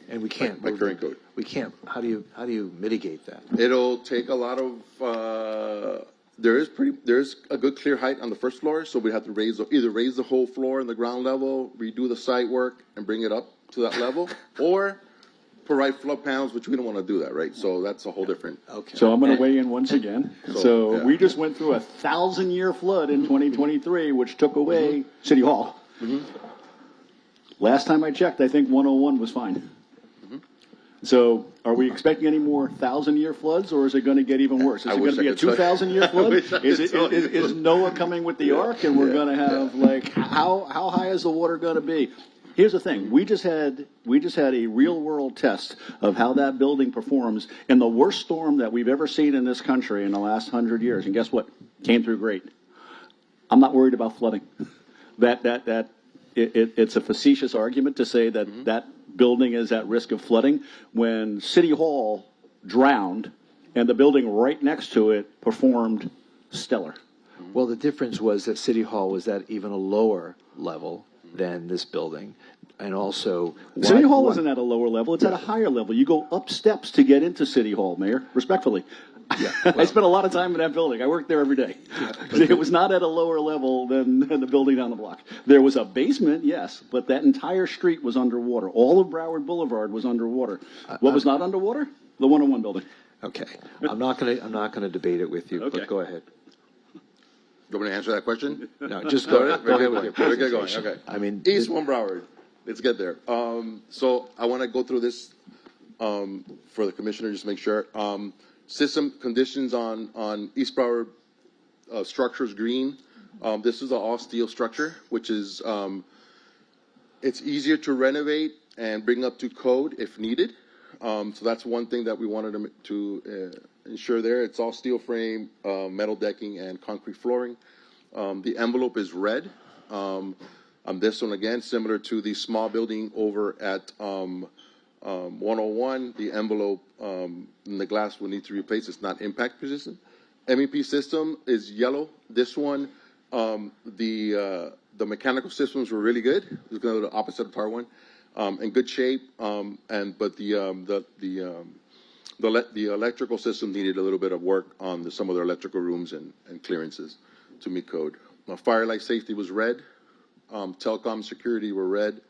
And we can't by move current it. code. We can't. How do you mitigate that? It'll take a lot of. There's a good clear height on the first floor, so we have to either raise the whole floor in the ground level, redo the site work, and bring it up to that level, or provide flood panels, which we don't want to do that, right? So that's a whole different. Okay. So I'm going to weigh in once again. So yeah. we just went through a 1,000-year flood in 2023, which took away City Hall. Last time I checked, I think 101 was fine. So are we expecting any more 1,000-year floods, or is it going to get even worse? Is I it wish going to be I a could tell you. 2,000-year I flood? wish I could tell you. Is Noah coming with the ark, and we're going to have how high is the water going to be? Here's the thing: we just had a real-world test of how that building performs in the worst storm that we've ever seen in this country in the last 100 years, and guess what? Came through great. I'm not worried about flooding. It's a facetious argument to say that that building is at risk of flooding when City Hall drowned and the building right next to it performed stellar. Well, the difference was that City Hall was at even a lower level than this building, and also City Hall wasn't at a lower level; it's at a higher level. You go up steps to get into City Hall, Mayor. Respectfully, I spent a lot of time in that building. I worked there every day. It was not at a lower level than the building down the block. There was a basement, yes, but that entire street was underwater. All of Broward Boulevard was underwater. What was not underwater? The 101 building. Okay, I'm not gonna debate it with you, but go ahead. You want me to answer that question? No, just go ahead. Go ahead with your Very good going. presentation. Okay. I mean, East 1 Broward. Let's get there. So I want to go through this for the commissioner, just to make sure. System conditions on East Broward structures green. This is an all steel structure, which is it's easier to renovate and bring up to code if needed. So that's one thing that we wanted to ensure there. It's all steel frame, metal decking, and concrete flooring. The envelope is red. On this one, again, similar to the small building over at 101, the envelope and the glass will need to replace. It's not impact resistant. MEP system is yellow. This one, the mechanical systems were really good. It's going to go the opposite of Tower 1. In good shape, but the electrical system needed a little bit of work on some of their electrical rooms and clearances to meet code. Fire life safety was red. Telecom security were red.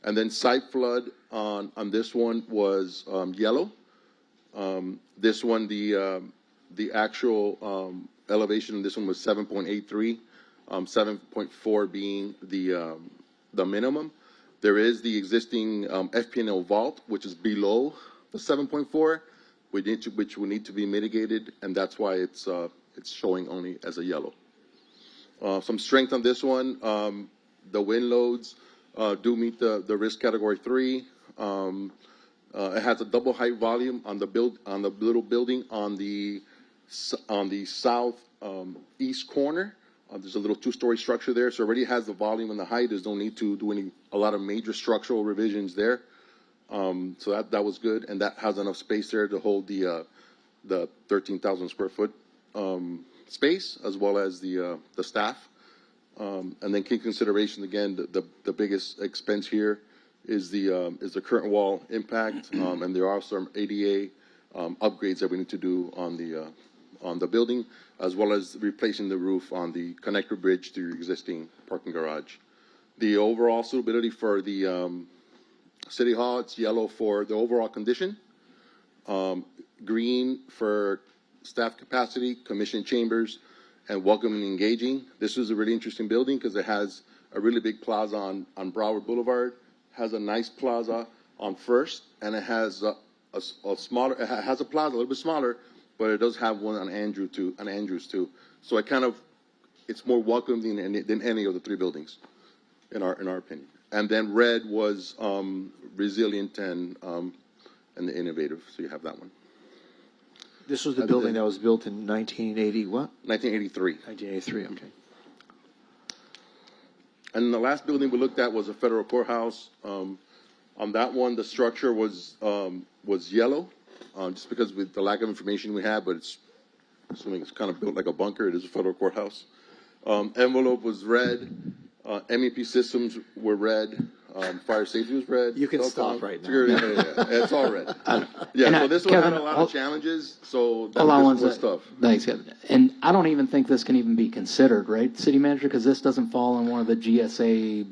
And then site flood on this one was yellow. This one, the actual elevation in this one was 7.83, 7.4 being the minimum. There is the existing FPNL vault, which is below the 7.4, which will need to be mitigated, and that's why it's showing only as a yellow. Some strength on this one. The wind loads do meet the risk category 3. It has a double height volume on the little building on the south east corner. There's a little 2-story structure there, so it already has the volume and the height. There's no need to do a lot of major structural revisions there. So that was good, and that has enough space there to hold the 13,000 square foot space, as well as the staff. And then key consideration, again, the biggest expense here is the current wall impact, and there are some ADA upgrades that we need to do on the building, as well as replacing the roof on the connector bridge to your existing parking garage. The overall suitability for the City Hall, it's yellow for the overall condition, green for staff capacity, commission chambers, and welcoming and engaging. This is a really interesting building because it has a really big plaza on Broward Boulevard, has a nice plaza on First, and it has a smaller, it has a plaza a little bit smaller, but it does have one on Andrews too. So it's more welcoming than any of the 3 buildings, in our opinion. And then red was resilient and innovative. So you have that one. This was the building that was built in 1980, what? 1983. 1983, okay. And the last building we looked at was a federal courthouse. On that one, the structure was yellow, just because with the lack of information we had, but assuming it's kind of built like a bunker. It is a federal courthouse. Envelope was red. MEP systems were red. Fire safety was red. You can stop right now. Security, yeah, it's all red. So this one had a lot of challenges. So that was tough. Thanks, Kevin. And I don't even think this can even be considered, right, City Manager, because this doesn't fall in one of the GSA,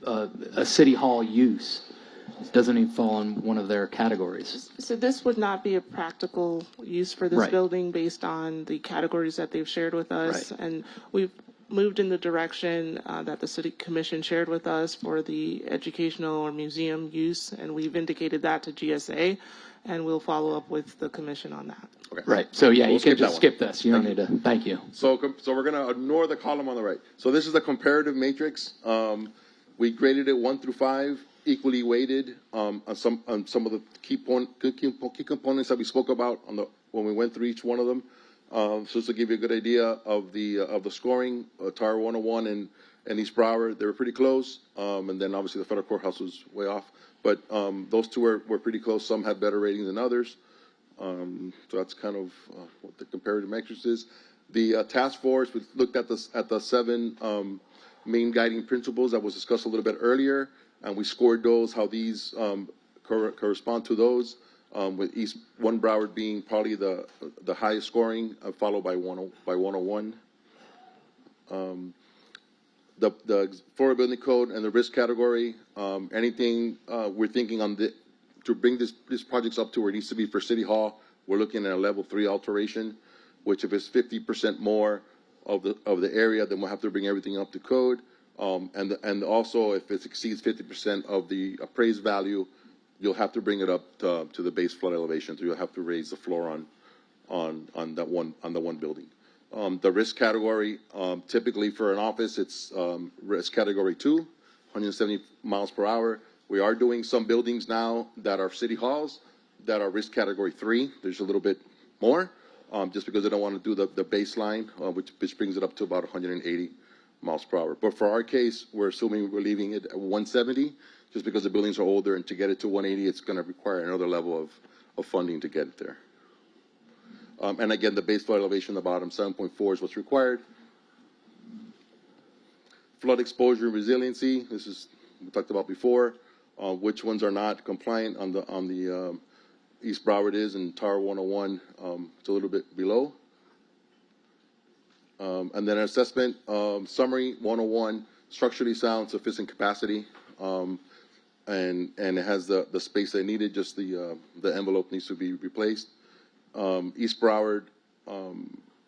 a City Hall use. It doesn't even fall in one of their categories. So this would not be a practical use for this Right. building based on the categories that they've shared with us. Right. And we've moved in the direction that the City Commission shared with us for the educational or museum use, and we've indicated that to GSA, and we'll follow up with the Commission on that. Okay. Right. So yeah, We'll you can skip just that skip this. You don't need to. Thank you. So we're going to ignore the column on the right. So this is the comparative matrix. We graded it 1 through 5, equally weighted on some of the key components that we spoke about when we went through each one of them. So just to give you a good idea of the scoring, Tower 101 and East Broward, they were pretty close. And then obviously the federal courthouse was way off. But those two were pretty close. Some had better ratings than others. So that's kind of what the comparative matrix is. The task force, we looked at the 7 main guiding principles that was discussed a little bit earlier, and we scored those, how these correspond to those, with East 1 Broward being probably the highest scoring, followed by 101. The Florida Building Code and the risk category, anything we're thinking to bring these projects up to where it needs to be for City Hall, we're looking at a level 3 alteration, which if it's 50% more of the area, then we'll have to bring everything up to code. And also if it exceeds 50% of the appraised value, you'll have to bring it up to the base flood elevation. So you'll have to raise the floor on the one building. The risk category, typically for an office, it's risk category 2, 170 miles per hour. We are doing some buildings now that are city halls that are risk category 3. There's a little bit more, just because they don't want to do the baseline, which brings it up to about 180 miles per hour. But for our case, we're assuming we're leaving it at 170, just because the buildings are older, and to get it to 180, it's going to require another level of funding to get it there. And again, the base flood elevation on the bottom, 7.4 is what's required. Flood exposure and resiliency, this is we talked about before. Which ones are not compliant on the East Broward is, and Tower 101, it's a little bit below. And then an assessment summary 101, structurally sound, sufficient capacity. And and it has the space they needed. Just the envelope needs to be replaced. East Broward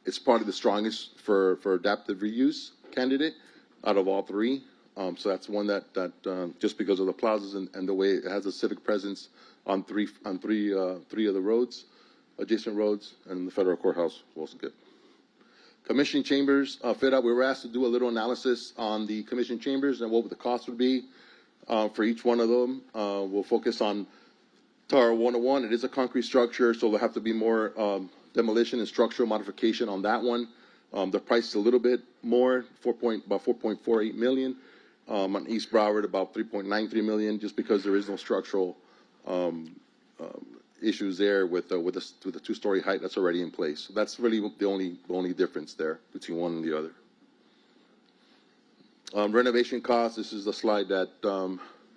is probably the strongest for adaptive reuse candidate out of all three. So that's one that just because of the plazas and the way it has a civic presence on three of the roads, adjacent roads, and the federal courthouse will also get. Commissioning chambers fit out. We were asked to do a little analysis on the commission chambers and what the cost would be for each one of them. We'll focus on Tower 101. It is a concrete structure, so there'll have to be more demolition and structural modification on that one. The price is a little bit more, about 4.48 million. On East Broward, about 3.93 million, just because there is no structural issues there with the two-story height that's already in place. So that's really the only difference there between one and the other. Renovation costs. This is the slide that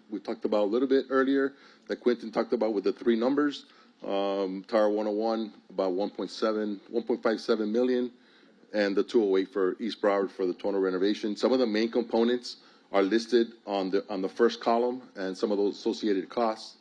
we talked about a little bit earlier, that Quentin talked about with the three numbers. Tower 101, about 1.57 million, and the 208 for East Broward for the total renovation. Some of the main components are listed on the first column, and some of those associated costs.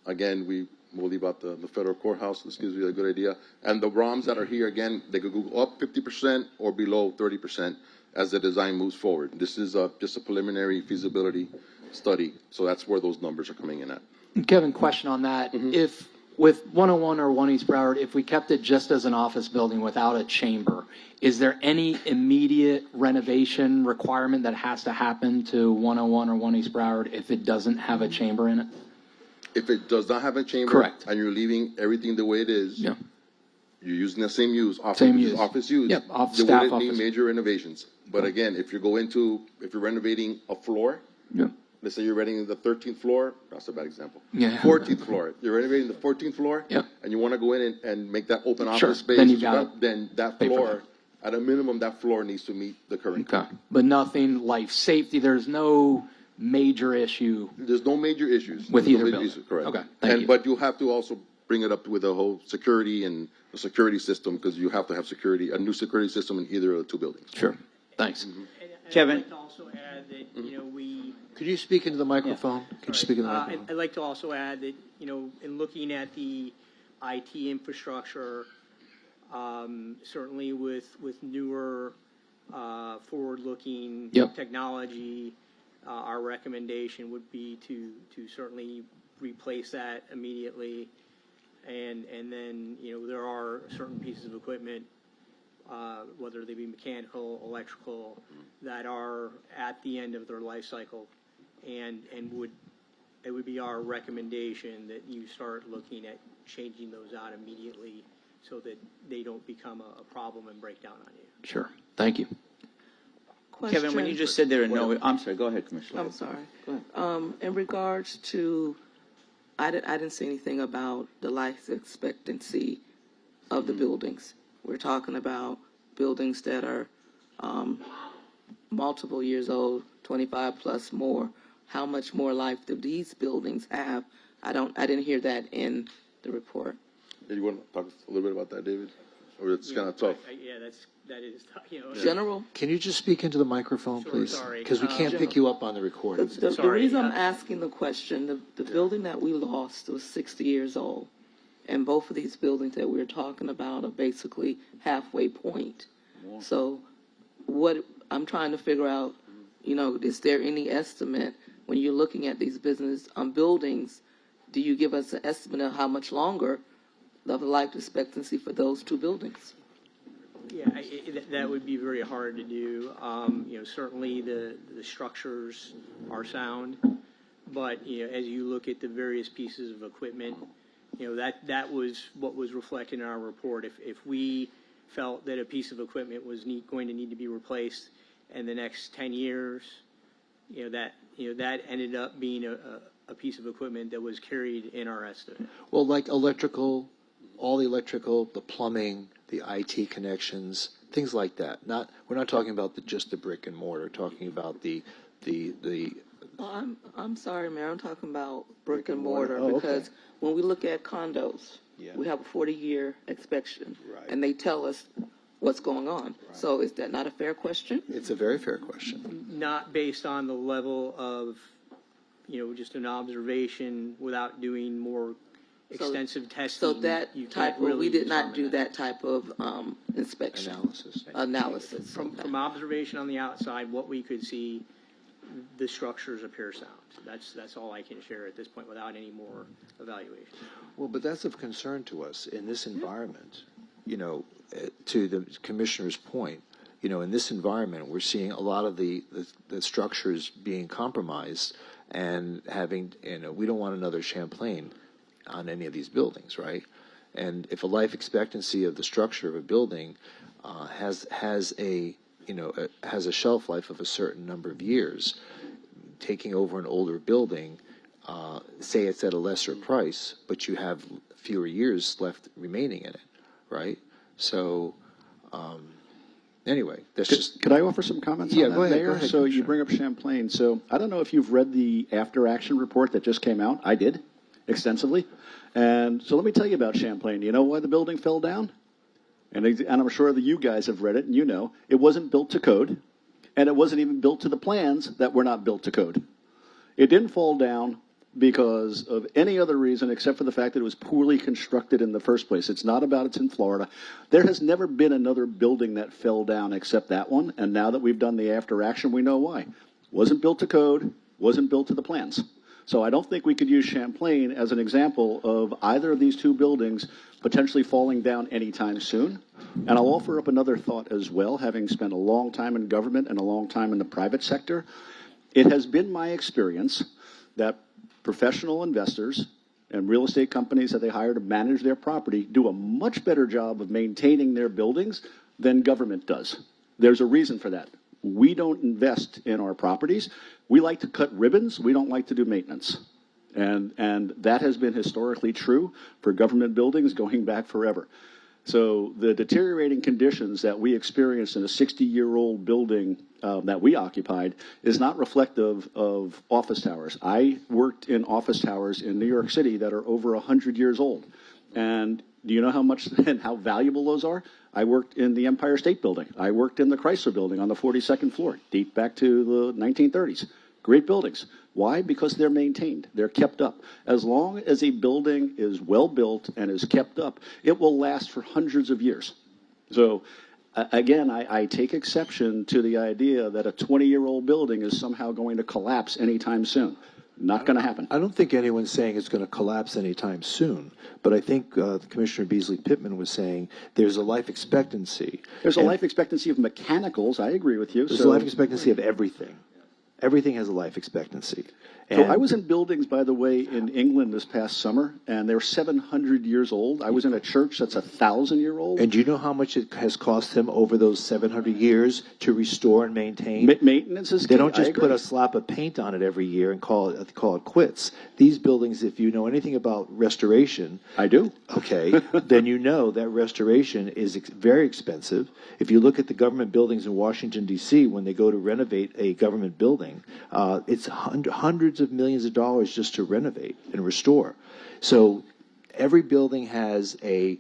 Again, we'll leave out the federal courthouse. This gives you a good idea. And the ROMs that are here, again, they could go up 50% or below 30% as the design moves forward. This is just a preliminary feasibility study, so that's where those numbers are coming in at. Kevin, question on that. If with 101 or 1 East Broward, if we kept it just as an office building without a chamber, is there any immediate renovation requirement that has to happen to 101 or 1 East Broward if it doesn't have a chamber in it? If it does not have a chamber, correct, and you're leaving everything the way it is, yeah, you're using the same use, office use, yep, you wouldn't need major renovations. But again, if you're renovating a floor, yeah, let's say you're renovating the 13th floor, that's a bad example. Yeah. 14th floor, you're renovating the 14th floor, yeah, and you want to go in and make that open office sure, space, then that floor, at a minimum, that floor needs to meet the current. Okay, but nothing life safety. There's no major issue. There's no major issues with either building. Correct. Okay, thank you. But you'll have to also bring it up with the whole security and the security system, because you have to have a new security system in either of the two buildings. Sure. Thanks. Mm-hmm. Kevin. I'd like to also add that, we... Could you speak into the microphone? Yeah. Could you speak into the microphone? I'd like to also add that, in looking at the IT infrastructure, certainly with newer forward-looking technology, our recommendation would be to certainly replace that immediately. And then, there are certain pieces of equipment, whether they be mechanical, electrical, that are at the end of their life cycle, and it would be our recommendation that you start looking at changing those out immediately so that they don't become a problem and break down on you. Sure. Thank you. Question. Kevin, when you just said there are no, I'm sorry, go ahead, Commissioner. I'm sorry. Go ahead. In regards to, I didn't see anything about the life expectancy of the buildings. We're talking about buildings that are multiple years old, 25 plus more. How much more life do these buildings have? I didn't hear that in the report. You want to talk a little bit about that, David? Or it's kind of tough. That is tough. General. Can you just speak into the microphone, please? Sorry. Because we can't pick you up on the recording. The reason I'm asking the question, the building that we lost was 60 years old. And both of these buildings that we're talking about are basically halfway point. More. So what I'm trying to figure out, is there any estimate when you're looking at these buildings, do you give us an estimate of how much longer of the life expectancy for those two buildings? Yeah, that would be very hard to do. Certainly the structures are sound, but as you look at the various pieces of equipment, that was what was reflected in our report. If we felt that a piece of equipment was going to need to be replaced in the next 10 years, that ended up being a piece of equipment that was carried in our estimate. Well, like electrical, all the electrical, the plumbing, the IT connections, things like that. We're not talking about just the brick and mortar. Talking about the. I'm sorry, Mayor. I'm talking about brick and mortar because when we look at condos, we have a 40-year inspection, and they tell us what's going on. Right. So is that not a fair question? It's a very fair question. Not based on the level of just an observation without doing more extensive testing. So that you type can't of, really we did not determine do that type of inspection. Analysis. From observation on the outside, what we could see, the structures appear sound. That's all I can share at this point without any more evaluation. Well, but that's of concern to us in this environment. To the commissioner's point, in this environment, we're seeing a lot of the structures being compromised and having, we don't want another Champlain on any of these buildings, right? And if a life expectancy of the structure of a building has a shelf life of a certain number of years, taking over an older building, say it's at a lesser price, but you have fewer years left remaining in it, right? So, anyway, that's just. Could I offer some comments on that, go ahead, Mayor? go ahead, So you Commissioner. bring up Champlain. So I don't know if you've read the after-action report that just came out. I did, extensively. And so let me tell you about Champlain. You know why the building fell down? And I'm sure that you guys have read it, and it wasn't built to code, and it wasn't even built to the plans that were not built to code. It didn't fall down because of any other reason except for the fact that it was poorly constructed in the first place. It's not about it's in Florida. There has never been another building that fell down except that one, and now that we've done the after action, we know why. Wasn't built to code, wasn't built to the plans. So I don't think we could use Champlain as an example of either of these two buildings potentially falling down anytime soon. And I'll offer up another thought as well, having spent a long time in government and a long time in the private sector. It has been my experience that professional investors and real estate companies that they hire to manage their property do a much better job of maintaining their buildings than government does. There's a reason for that. We don't invest in our properties. We like to cut ribbons. We don't like to do maintenance. And that has been historically true for government buildings going back forever. So the deteriorating conditions that we experienced in a 60-year-old building that we occupied is not reflective of office towers. I worked in office towers in New York City that are over 100 years old. And do you know how much and how valuable those are? I worked in the Empire State Building. I worked in the Chrysler Building on the 42nd floor, date back to the 1930s. Great buildings. Why? Because they're maintained. They're kept up. As long as a building is well built and is kept up, it will last for hundreds of years. So, again, I take exception to the idea that a 20-year-old building is somehow going to collapse anytime soon. Not going to happen. I don't think anyone's saying it's going to collapse anytime soon, but I think Commissioner Beasley Pittman was saying there's a life expectancy. There's a life expectancy of mechanicals. I agree with you. There's a life expectancy of everything. Everything has a life expectancy. So I was in buildings, by the way, in England this past summer, and they're 700 years old. I was in a church that's 1,000-year-old. And do you know how much it has cost them over those 700 years to restore and maintain? Maintenance is key. They don't just I agree. put a slap of paint on it every year and call it quits. These buildings, if you know anything about restoration, I do. Okay, then you know that restoration is very expensive. If you look at the government buildings in Washington D.C., when they go to renovate a government building, it's hundreds of millions of dollars just to renovate and restore. So every building has a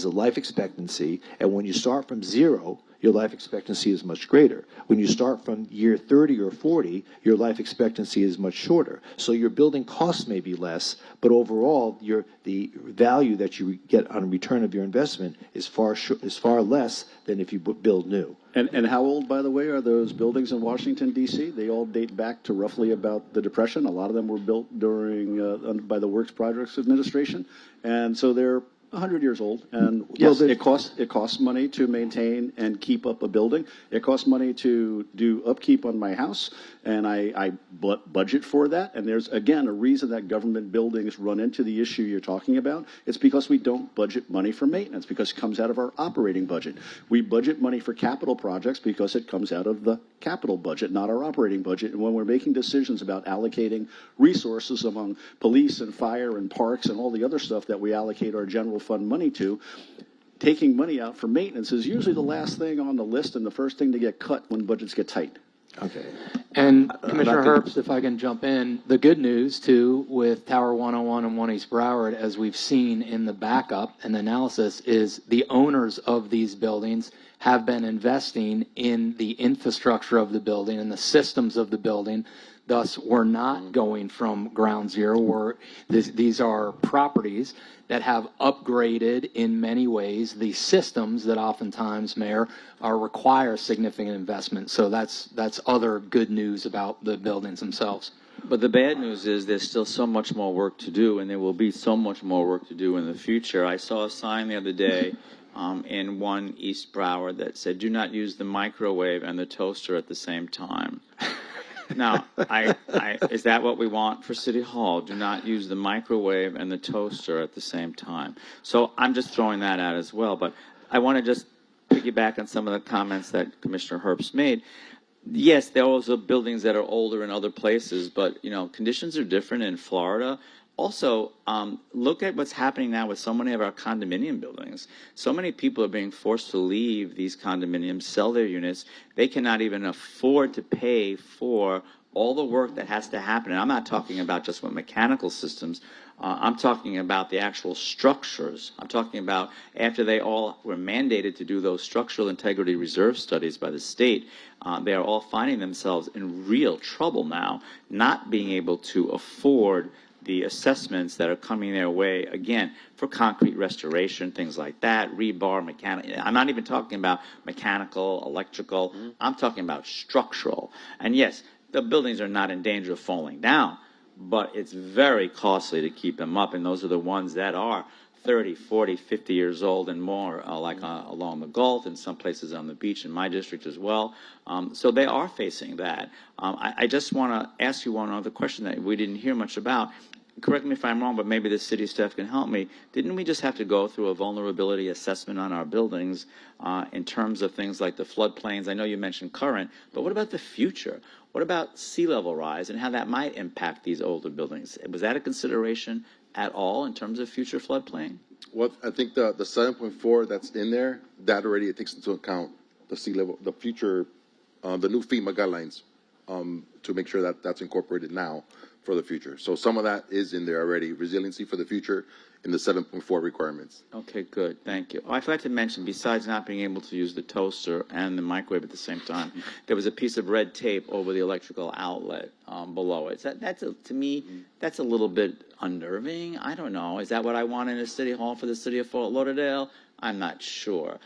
life expectancy, and when you start from zero, your life expectancy is much greater. When you start from year 30 or 40, your life expectancy is much shorter. So your building costs may be less, but overall, the value that you get on return of your investment is far less than if you build new. And how old, by the way, are those buildings in Washington, D.C.? They all date back to roughly about the Depression. A lot of them were built during by the Works Projects Administration. And so they're 100 years old, and yes, it costs money to maintain and keep up a building. It costs money to do upkeep on my house, and I budget for that. And there's, again, a reason that government buildings run into the issue you're talking about. It's because we don't budget money for maintenance, because it comes out of our operating budget. We budget money for capital projects because it comes out of the capital budget, not our operating budget. And when we're making decisions about allocating resources among police and fire and parks and all the other stuff that we allocate our general fund money to, taking money out for maintenance is usually the last thing on the list and the first thing to get cut when budgets get tight. Okay. And Commissioner Herbst, if I can jump in, the good news too with Tower 101 and 1 East Broward, as we've seen in the backup and analysis, is the owners of these buildings have been investing in the infrastructure of the building and the systems of the building Thus, we're not going from ground zero. These are properties that have upgraded in many ways the systems that oftentimes, Mayor, require significant investment. So that's other good news about the buildings themselves. But the bad news is there's still so much more work to do, and there will be so much more work to do in the future. I saw a sign the other day in 1 East Broward that said, "Do not use the microwave and the toaster at the same time." Now, is that what we want for City Hall? Do not use the microwave and the toaster at the same time. So I'm just throwing that out as well. But I want to just piggyback on some of the comments that Commissioner Herbst made. Yes, there are also buildings that are older in other places, but, conditions are different in Florida. Also, look at what's happening now with so many of our condominium buildings. So many people are being forced to leave these condominiums, sell their units. They cannot even afford to pay for all the work that has to happen. And I'm not talking about just with mechanical systems. I'm talking about the actual structures. I'm talking about after they all were mandated to do those structural integrity reserve studies by the state, they are all finding themselves in real trouble now, not being able to afford the assessments that are coming their way, again, for concrete restoration, things like that, rebar, mechanical. I'm not even talking about mechanical, electrical. I'm talking about structural. And yes, the buildings are not in danger of falling down, but it's very costly to keep them up, and those are the ones that are 30, 40, 50 years old and more, along the Gulf and some places on the beach in my district as well. So they are facing that. I just want to ask you one other question that we didn't hear much about. Correct me if I'm wrong, but maybe the city staff can help me. Didn't we just have to go through a vulnerability assessment on our buildings in terms of things like the floodplains? I know you mentioned current, but what about the future? What about sea level rise and how that might impact these older buildings? Was that a consideration at all in terms of future floodplain? Well, I think the 7.4 that's in there, that already takes into account the sea level, the future, the new FEMA guidelines, to make sure that that's incorporated now for the future. So some of that is in there already, resiliency for the future in the 7.4 requirements. Okay, good. Thank you. Oh, I forgot to mention, besides not being able to use the toaster and the microwave at the same time, there was a piece of red tape over the electrical outlet below it. To me, that's a little bit unnerving. I don't know. Is that what I want in a city hall for the city of Fort Lauderdale? I'm not sure.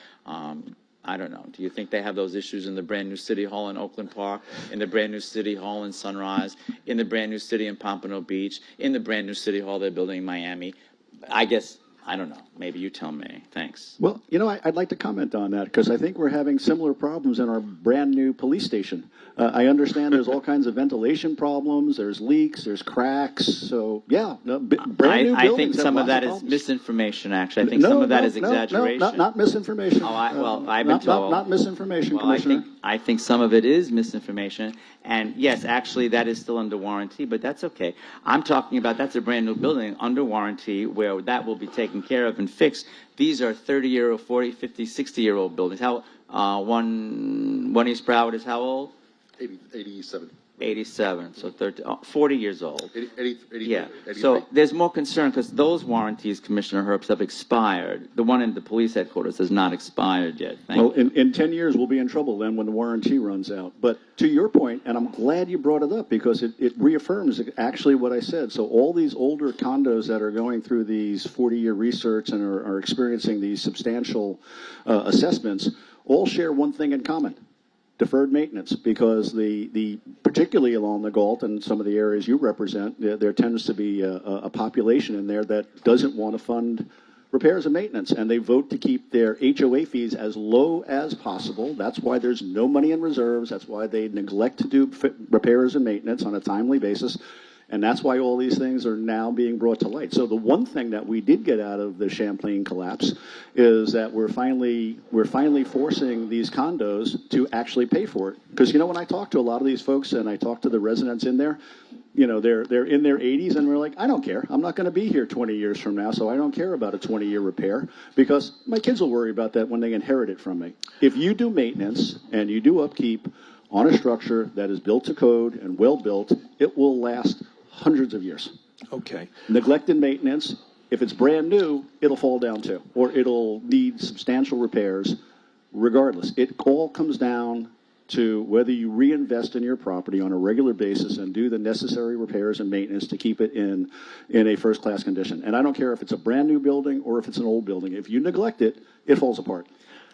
I don't know. Do you think they have those issues in the brand new city hall in Oakland Park, in the brand new city hall in Sunrise, in the brand new city in Pompano Beach, in the brand new city hall they're building in Miami? I guess, I don't know. Maybe you tell me. Thanks. Well, I'd like to comment on that because I think we're having similar problems in our brand new police station. I understand there's all kinds of ventilation problems, there's leaks, there's cracks. So, yeah, brand new buildings I think some of that have is misinformation, actually. I think some of that is exaggeration. No, not misinformation. I've been told. Not misinformation, Well, Commissioner. I think some of it is misinformation. And yes, actually, that is still under warranty, but that's okay. I'm talking about that's a brand new building under warranty where that will be taken care of and fixed. These are 30-year-old, 40, 50, 60-year-old buildings. How one East Broward is how old? 87. 87, so 40 years old. 83. Yeah, so there's more concern because those warranties, Commissioner Herbst, have expired. The one in the police headquarters has not expired yet. Well, in 10 years, we'll be in trouble then when the warranty runs out. But to your point, and I'm glad you brought it up because it reaffirms actually what I said. So all these older condos that are going through these 40-year research and are experiencing these substantial assessments all share one thing in common. Deferred maintenance, because the particularly along the Gulf and some of the areas you represent, there tends to be a population in there that doesn't want to fund repairs and maintenance, and they vote to keep their HOA fees as low as possible. That's why there's no money in reserves. That's why they neglect to do repairs and maintenance on a timely basis. And that's why all these things are now being brought to light. So the one thing that we did get out of the Champlain collapse is that we're finally forcing these condos to actually pay for it. Because when I talk to a lot of these folks and I talk to the residents in there, they're in their 80s and we're like, I don't care. I'm not going to be here 20 years from now, so I don't care about a 20-year repair because my kids will worry about that when they inherit it from me. If you do maintenance and you do upkeep on a structure that is built to code and well built, it will last hundreds of years. Okay. Neglected maintenance, if it's brand new, it'll fall down too, or it'll need substantial repairs regardless. It all comes down to whether you reinvest in your property on a regular basis and do the necessary repairs and maintenance to keep it in a first-class condition. And I don't care if it's a brand-new building or if it's an old building. If you neglect it, it falls apart.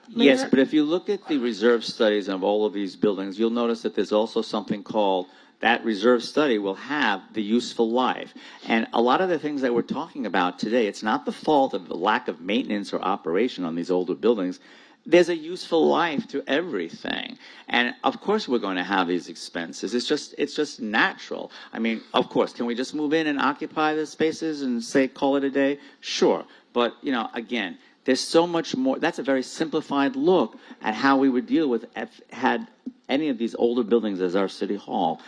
Yes, but if you look at the reserve studies of all of these buildings, you'll notice that there's also something called that reserve study will have the useful life. And a lot of the things that we're talking about today, it's not the fault of the lack of maintenance or operation on these older buildings. There's a useful life to everything. And of course we're going to have these expenses. It's just natural. I mean, of course, can we just move in and occupy the spaces and say, call it a day? Sure. But, you know, again, there's so much more. That's a very simplified look at how we would deal with had any of these older buildings as our city hall.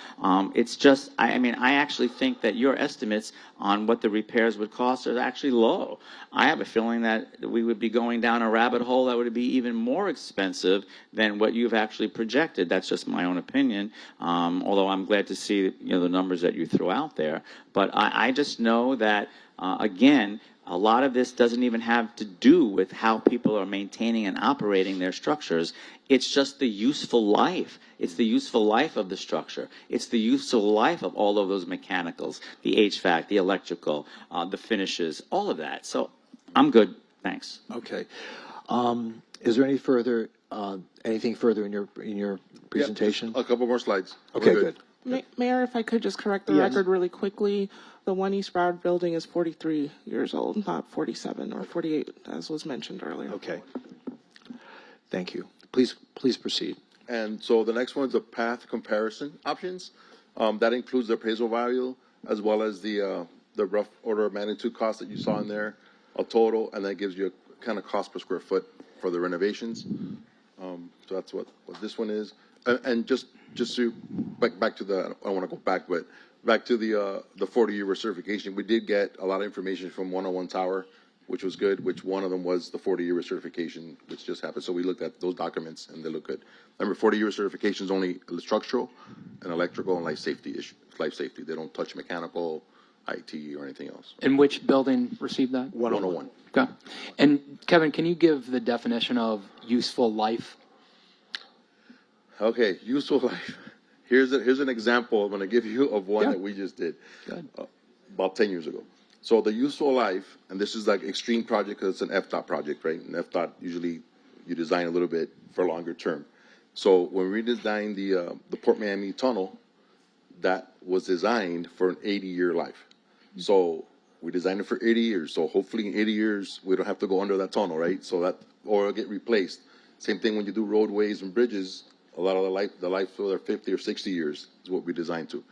It's just, I mean, I actually think that your estimates on what the repairs would cost are actually low. I have a feeling that we would be going down a rabbit hole that would be even more expensive than what you've actually projected. That's just my own opinion, although I'm glad to see, you know, the numbers that you threw out there. But I just know that, again, a lot of this doesn't even have to do with how people are maintaining and operating their structures. It's just the useful life. It's the useful life of the structure. It's the useful life of all of those mechanicals, the HVAC, the electrical, the finishes, all of that. So I'm good. Thanks. Okay. Is there any further, anything further in your presentation? A couple more slides. Okay, good. Mayor, if I could just correct the record really quickly. The One East Broward building is 43 years old, not 47 or 48, as was mentioned earlier. Okay. Thank you. Please proceed. And so the next one is the path comparison options. That includes the appraisal value as well as the rough order of magnitude cost that you saw in there, a total, and that gives you a kind of cost per square foot for the renovations. So that's what this one is. And just to back to the, I don't want to go back, but back to the 40-year recertification, we did get a lot of information from 101 Tower, which was good, which one of them was the 40-year recertification, which just happened. So we looked at those documents, and they look good. Remember, 40-year certification is only structural and electrical and life safety issue. Life safety. They don't touch mechanical, IT, or anything else. And which building received that? 101. Okay. And Kevin, can you give the definition of useful life? Okay, useful life. Here's an example I'm going to give you of one that we just did about 10 years ago. So the useful life, and this is like extreme project because it's an FDOT project, right? And FDOT usually you design a little bit for longer term. So when we designed the Port Miami tunnel, that was designed for an 80-year life. So we designed it for 80 years. So hopefully in 80 years we don't have to go under that tunnel, right? So that or it'll get replaced. Same thing when you do roadways and bridges. A lot of the life for their 50 or 60 years is what we designed to.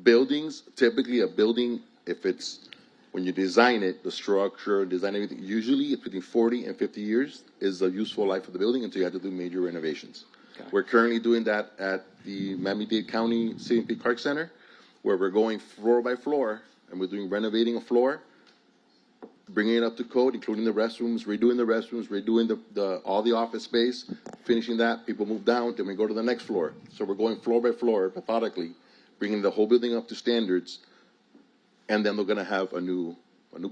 Buildings, typically a building, if it's, when you design it, the structure, design everything, usually it's between 40 and 50 years is the useful life of the building until you have to do major renovations. Okay. We're currently doing that at the Miami-Dade County CMP Clark Center, where we're going floor by floor, and we're doing renovating a floor, bringing it up to code, including the restrooms, redoing all the office space, finishing that, people move down, then we go to the next floor. So we're going floor by floor, methodically, bringing the whole building up to standards, and then they're going to have a new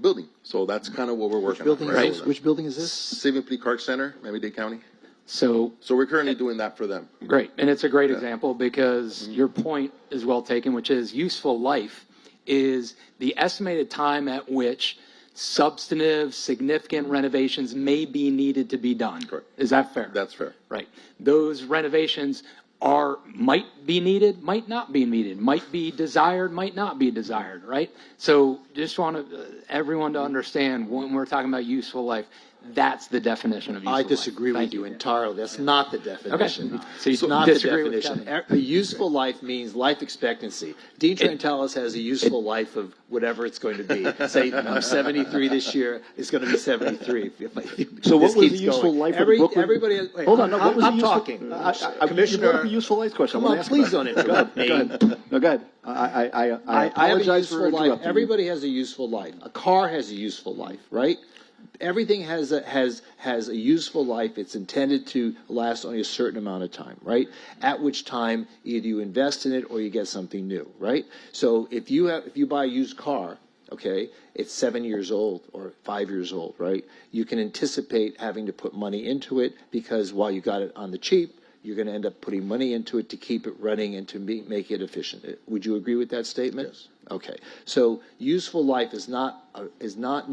building. So that's kind of what we're working on. Right. Which building is this? CMP Clark Center, Miami-Dade County. So we're currently doing that for them. Great. And it's a great example because your point is well taken, which is useful life is the estimated time at which substantive, significant renovations may be needed to be done. Correct. Is that fair? That's fair. Right. Those renovations might be needed, might not be needed, might be desired, might not be desired, right? So just want everyone to understand when we're talking about useful life, that's the definition of useful life. I disagree with you entirely. That's not the definition. Okay. So you not the disagree with definition. A useful life means life expectancy. Dean Trentalis has a useful life of whatever it's going to be. Say I'm 73 this year. It's going to be 73. So what was the useful life of Brooklyn? Everybody, wait, hold on. No, what was I'm the useful, talking. Commissioner, you brought up a useful life question. Come on, please don't interrupt me. Go ahead. No, go ahead. I apologize for interrupting. Everybody has a useful life. A car has a useful life, right? Everything has a useful life. It's intended to last only a certain amount of time, right? At which time either you invest in it or you get something new, right? So if you buy a used car, okay, it's 7 years old or 5 years old, right? You can anticipate having to put money into it because while you got it on the cheap, you're going to end up putting money into it to keep it running and to make it efficient. Would you agree with that statement? Yes. Okay. So useful life is not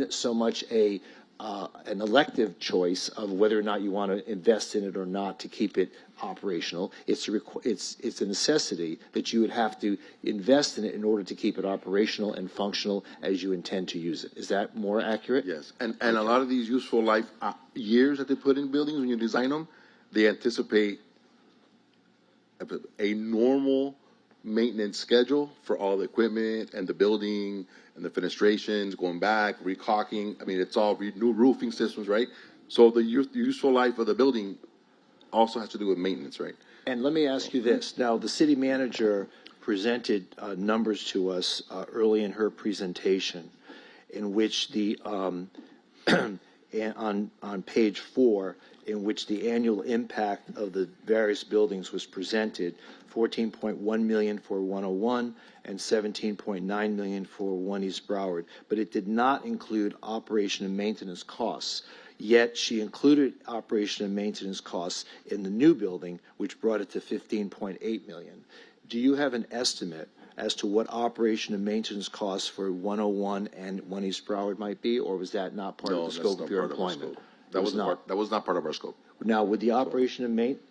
so much an elective choice of whether or not you want to invest in it or not to keep it operational. It's a necessity that you would have to invest in it in order to keep it operational and functional as you intend to use it. Is that more accurate? Yes, and a lot of these useful life years that they put in buildings when you design them, they anticipate a normal maintenance schedule for all the equipment and the building and the fenestrations, going back, recaulking. I mean, it's all new roofing systems, right? So the useful life of the building also has to do with maintenance, right? And let me ask you this. Now, the city manager presented numbers to us early in her presentation in which the, on page 4, in which the annual impact of the various buildings was presented, 14.1 million for 101 and 17.9 million for 1 East Broward. But it did not include operation and maintenance costs. Yet she included operation and maintenance costs in the new building, which brought it to 15.8 million. Do you have an estimate as to what operation and maintenance costs for 101 and 1 East Broward might be, or was that not part of the scope of your employment? That was not part of our scope. Now, with the operation and maintenance,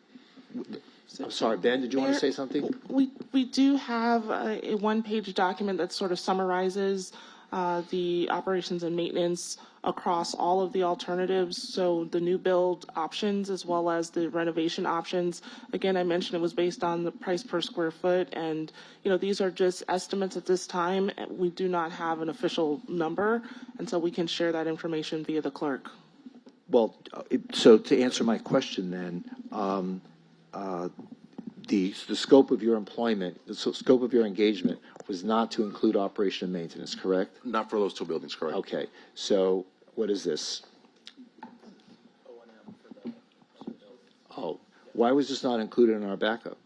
I'm sorry, Ben, did you want to say something? We do have a one-page document that sort of summarizes the operations and maintenance across all of the alternatives, so the new build options as well as the renovation options. Again, I mentioned it was based on the price per square foot, and these are just estimates at this time. We do not have an official number, and so we can share that information via the clerk. Well, so to answer my question then, the scope of your employment, the scope of your engagement was not to include operation and maintenance, correct? Not for those two buildings, correct. Okay, so what is this? Oh, why was this not included in our backup?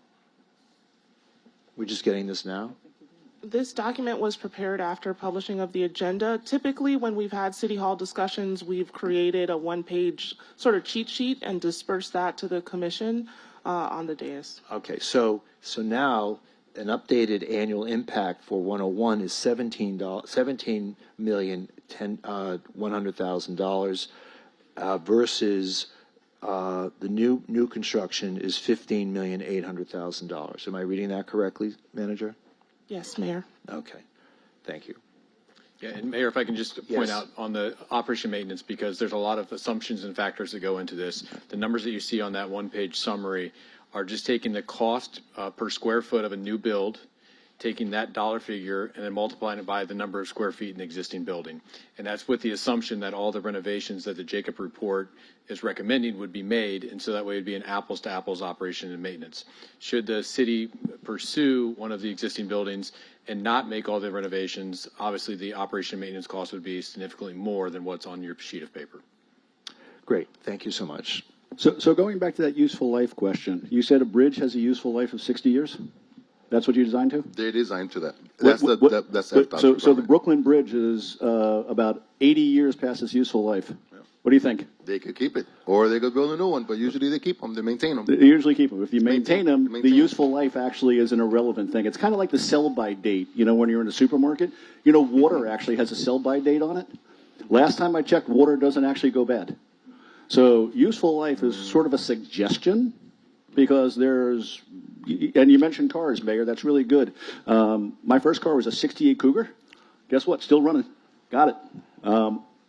We're just getting this now? This document was prepared after publishing of the agenda. Typically, when we've had City Hall discussions, we've created a one-page sort of cheat sheet and dispersed that to the commission on the dais. Okay, so now an updated annual impact for 101 is $17,100,000 versus the new construction is $15,800,000. Am I reading that correctly, Manager? Yes, Mayor. Okay, thank you. Yeah, and Mayor, if I can just point out on the operation maintenance, because there's a lot of assumptions and factors that go into this. The numbers that you see on that one-page summary are just taking the cost per square foot of a new build, taking that dollar figure, and then multiplying it by the number of square feet in the existing building. And that's with the assumption that all the renovations that the Jacob report is recommending would be made, and so that way it would be an apples-to-apples operation and maintenance. Should the city pursue one of the existing buildings and not make all the renovations, obviously the operation and maintenance cost would be significantly more than what's on your sheet of paper. Great, thank you so much. So going back to that useful life question, you said a bridge has a useful life of 60 years? That's what you designed to? They're designed to that. That's FDOT's So the Brooklyn Bridge is about 80 years past its useful life. Yeah. What do you think? They could keep it, or they could build a new one, but usually they keep them. They maintain them. They usually keep them. If you maintain them, the useful life actually is an irrelevant thing. It's kind of like the sell-by date, when you're in a supermarket. Water actually has a sell-by date on it. Last time I checked, water doesn't actually go bad. So useful life is sort of a suggestion because and you mentioned cars, Mayor, that's really good. My first car was a 68 Cougar. Guess what? Still running. Got it.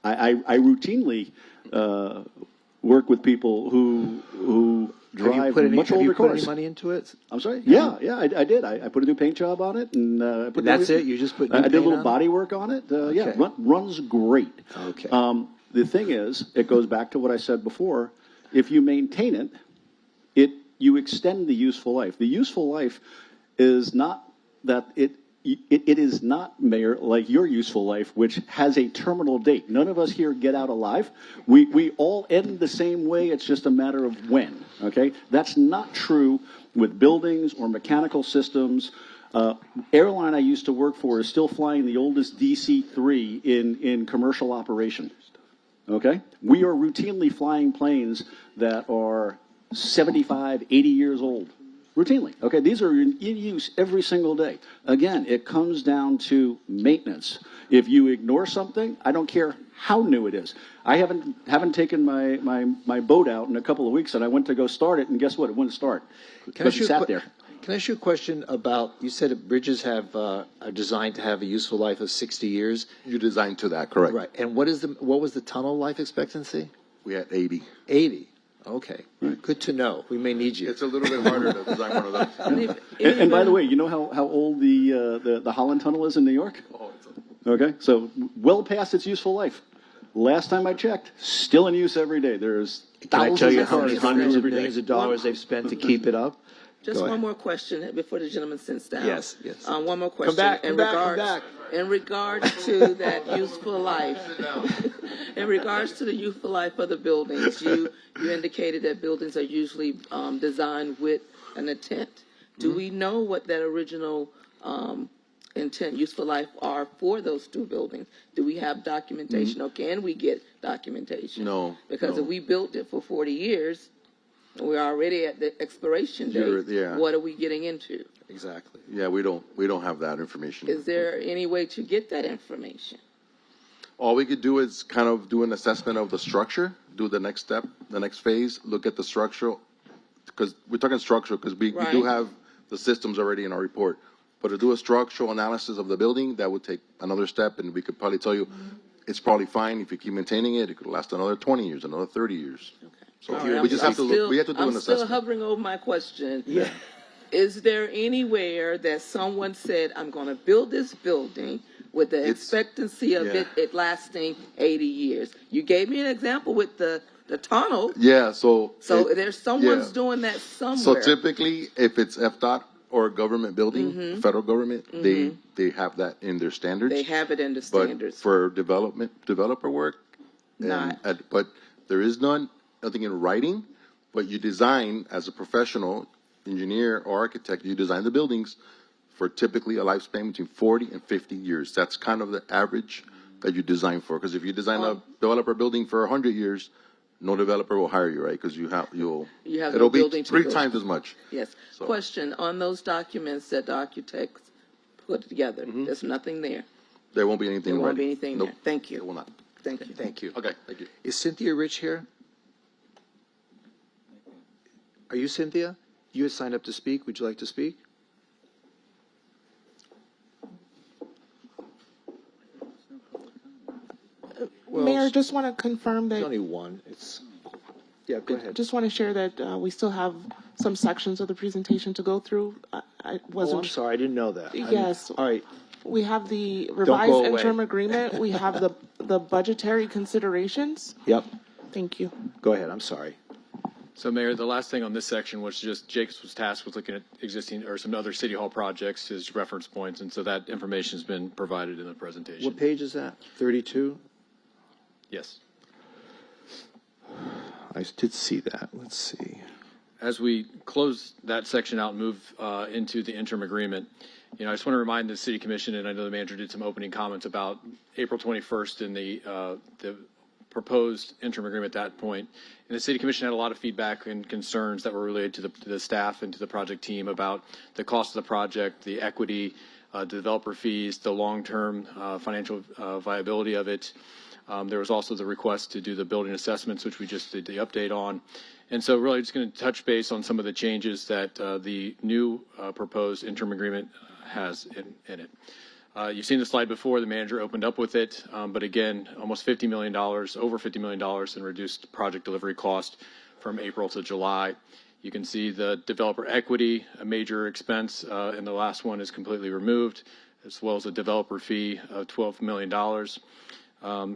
I routinely work with people who drive much older cars. Have you put any money into it? I'm sorry? Yeah, I did. I put a new paint job on it. And that's it? You just put new I paint did a little on body work on it. Yeah, runs great. Okay. The thing is, it goes back to what I said before. If you maintain it, you extend the useful life. The useful life is not that it is not, Mayor, like your useful life, which has a terminal date. None of us here get out alive. We all end the same way. It's just a matter of when. Okay, that's not true with buildings or mechanical systems. Airline I used to work for is still flying the oldest DC-3 in commercial operation. Okay, we are routinely flying planes that are 75, 80 years old. Routinely. Okay, these are in use every single day. Again, it comes down to maintenance. If you ignore something, I don't care how new it is. I haven't taken my boat out in a couple of weeks, and I went to go start it, and guess what? It wouldn't start. Because it sat there. Can I ask you a question about, you said that bridges are designed to have a useful life of 60 years? You designed to that, correct? Right. And what was the tunnel life expectancy? We had 80. 80. Okay. Good to know. We may need you. It's a little bit harder to design one of those. And by the way, you know how old the Holland Tunnel is in New York? Okay, so well past its useful life. Last time I checked, still in use every day. There's Can I thousands tell you of how cars many running hundreds of every day. millions of dollars they've spent to keep it up? Just Go one ahead. more question before the gentleman sits down. Yes, yes. One more question. Come back. In regards to that useful life, in regards to the useful life of the buildings, you indicated that buildings are usually designed with an intent. Do we know what that original intent, useful life are for those two buildings? Do we have documentation or can we get documentation? No. Because no. if we built it for 40 years, we're already at the expiration date. Yeah. What are we getting into? Exactly. Yeah, we don't have that information. Is there any way to get that information? All we could do is kind of do an assessment of the structure, do the next step, the next phase, look at the structural, because we're talking structural, because we do have the systems already in our report. But to do a structural analysis of the building, that would take another step, and we could probably tell you it's probably fine if you keep maintaining it. It could last another 20 years, another 30 years. Okay. So we just have to look. We have to do an assessment. I'm still hovering over my question. Yeah. Is there anywhere that someone said, I'm going to build this building with the expectancy of it lasting 80 years? You gave me an example with the tunnel. Yeah, so there's someone's doing that somewhere. So typically, if it's FDOT or a government building, federal government, they have that in their standards. They have it in the standards. But for developer work, but there is nothing in writing. But you design as a professional engineer or architect, you design the buildings for typically a lifespan between 40 and 50 years. That's kind of the average that you design for. Because if you design a developer building for 100 years, no developer will hire you, right? Because it'll be 3 times as much. Yes. So. Question on those documents that the architects put together. There's nothing there. There won't be anything. There won't be anything there. Thank you. It will not. Thank you. Thank you. Okay. Thank you. Is Cynthia Rich here? Are you Cynthia? You had signed up to speak. Would you like to speak? Mayor, just want to confirm that. There's only one. Yeah, go ahead. Just want to share that we still have some sections of the presentation to go through. I wasn't. I'm sorry, I didn't know that. Yes. All right. We have the revised interim agreement. We have the budgetary considerations. Yep. Thank you. Go ahead. I'm sorry. So, Mayor, the last thing on this section was just Jacobs was tasked with looking at existing or some other city hall projects as reference points, and so that information has been provided in the presentation. What page is that? 32? Yes. I did see that. Let's see. As we close that section out and move into the interim agreement, I just want to remind the City Commission, and I know the manager did some opening comments about April 21st and the proposed interim agreement at that point. And the City Commission had a lot of feedback and concerns that were related to the staff and to the project team about the cost of the project, the equity, developer fees, the long-term financial viability of it. There was also the request to do the building assessments, which we just did the update on. And so really just going to touch base on some of the changes that the new proposed interim agreement has in it. You've seen the slide before. The manager opened up with it. But again, almost $50 million, over $50 million in reduced project delivery cost from April to July. You can see the developer equity, a major expense, and the last one is completely removed, as well as a developer fee of $12 million.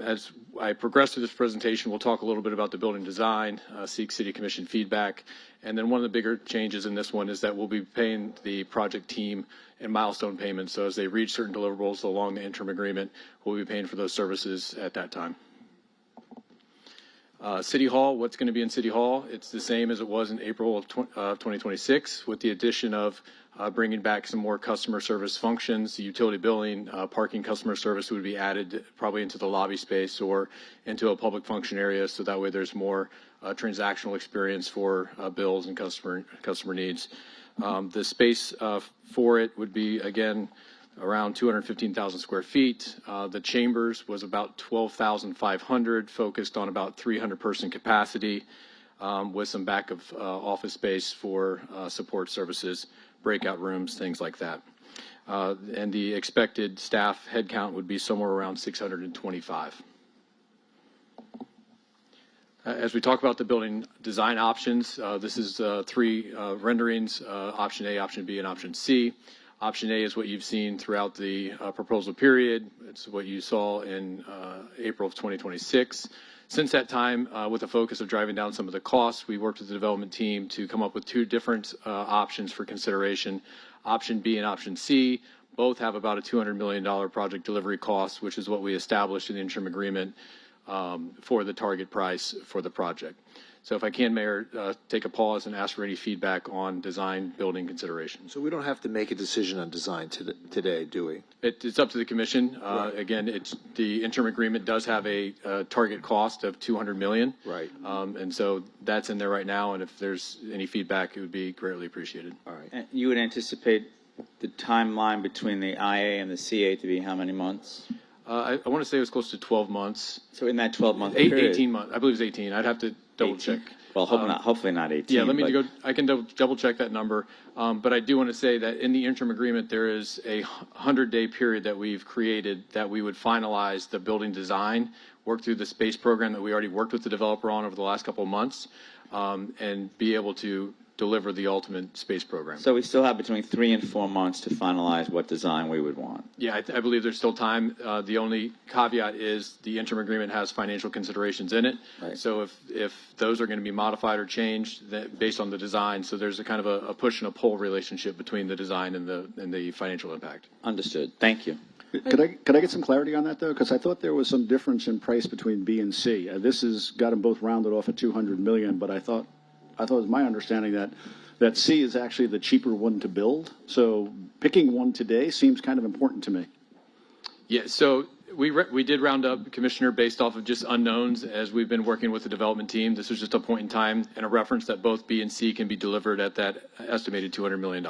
As I progress through this presentation, we'll talk a little bit about the building design, seek City Commission feedback, and then one of the bigger changes in this one is that we'll be paying the project team in milestone payments. So as they reach certain deliverables along the interim agreement, we'll be paying for those services at that time. City Hall, what's going to be in City Hall? It's the same as it was in April of 2026, with the addition of bringing back some more customer service functions. The utility billing, parking customer service would be added probably into the lobby space or into a public function area, so that way there's more transactional experience for bills and customer needs. The space for it would be, again, around 215,000 square feet. The chambers was about 12,500, focused on about 300 person capacity, with some back of office space for support services, breakout rooms, things like that. And the expected staff headcount would be somewhere around 625. As we talk about the building design options, this is three renderings, option A, option B, and option C. Option A is what you've seen throughout the proposal period. It's what you saw in April of 2026. Since that time, with the focus of driving down some of the costs, we worked with the development team to come up with two different options for consideration. Option B and option C both have about a $200 million project delivery cost, which is what we established in the interim agreement for the target price for the project. So if I can, Mayor, take a pause and ask for any feedback on design building considerations. So we don't have to make a decision on design today, do we? It's up to the commission. Right. Again, the interim agreement does have a target cost of $200 million. Right. And so that's in there right now. And if there's any feedback, it would be greatly appreciated. All right. And you would anticipate the timeline between the IA and the CA to be how many months? I want to say it was close to 12 months. So in that 12-month period? 18 months. I believe it was 18. I'd have to double check. Well, hopefully not 18. Yeah, let me but... go. I can double check that number. But I do want to say that in the interim agreement, there is a 100-day period that we've created that we would finalize the building design, work through the space program that we already worked with the developer on over the last couple of months, and be able to deliver the ultimate space program. So we still have between 3 and 4 months to finalize what design we would want. Yeah, I believe there's still time. The only caveat is the interim agreement has financial considerations in it. Right. So if those are going to be modified or changed based on the design, so there's a kind of a push and a pull relationship between the design and the financial impact. Understood. Thank you. Could I get some clarity on that, though? Because I thought there was some difference in price between B and C. This has got them both rounded off at $200 million, but I thought it was my understanding that C is actually the cheaper one to build. So picking one today seems kind of important to me. Yeah, so we did round up, Commissioner, based off of just unknowns as we've been working with the development team. This was just a point in time and a reference that both B and C can be delivered at that estimated $200 million.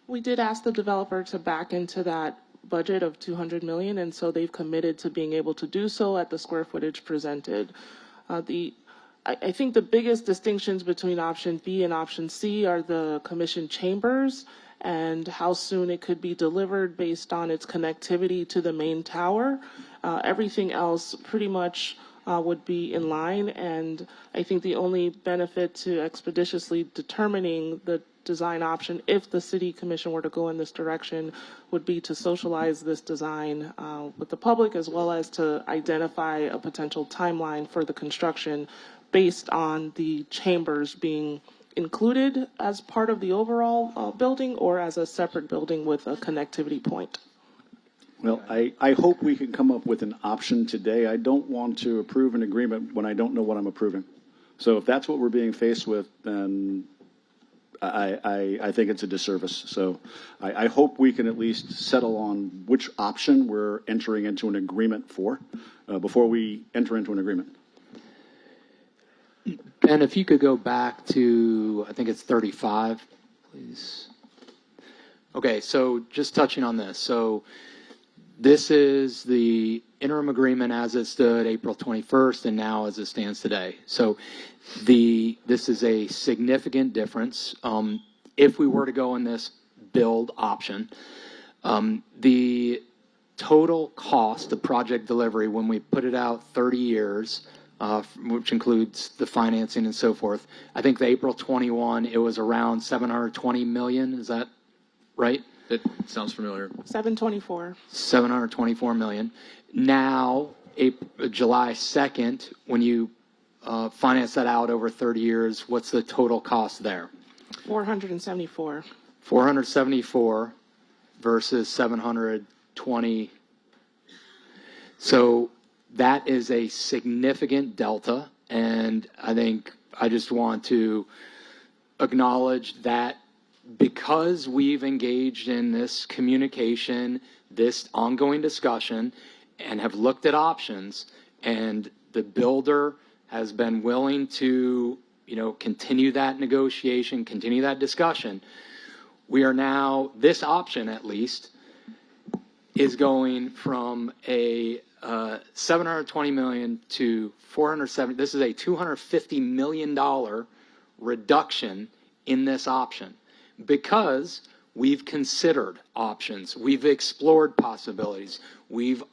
We did ask the developer to back into that budget of $200 million, and so they've committed to being able to do so at the square footage presented. I think the biggest distinctions between option B and option C are the commission chambers and how soon it could be delivered based on its connectivity to the main tower. Everything else pretty much would be in line, and I think the only benefit to expeditiously determining the design option, if the city commission were to go in this direction, would be to socialize this design with the public, as well as to identify a potential timeline for the construction based on the chambers being included as part of the overall building or as a separate building with a connectivity point. Well, I hope we can come up with an option today. I don't want to approve an agreement when I don't know what I'm approving. So if that's what we're being faced with, then I think it's a disservice. So I hope we can at least settle on which option we're entering into an agreement for before we enter into an agreement. Ben, if you could go back to, I think it's 35, please. Okay, so just touching on this. So this is the interim agreement as it stood April 21st and now as it stands today. So this is a significant difference. If we were to go in this build option, the total cost of project delivery when we put it out 30 years, which includes the financing and so forth. I think the April 21, it was around $720 million. Is that right? It sounds familiar. 724. $724 million. Now, July 2nd, when you finance that out over 30 years, what's the total cost there? 474. 474 versus 720. So That is a significant delta, and I think I just want to acknowledge that because we've engaged in this communication, this ongoing discussion, and have looked at options, and the builder has been willing to, continue that negotiation, continue that discussion, we are now, this option at least, is going from a $720 million to $470. This is a $250 million reduction in this option because we've considered options, we've explored possibilities, we've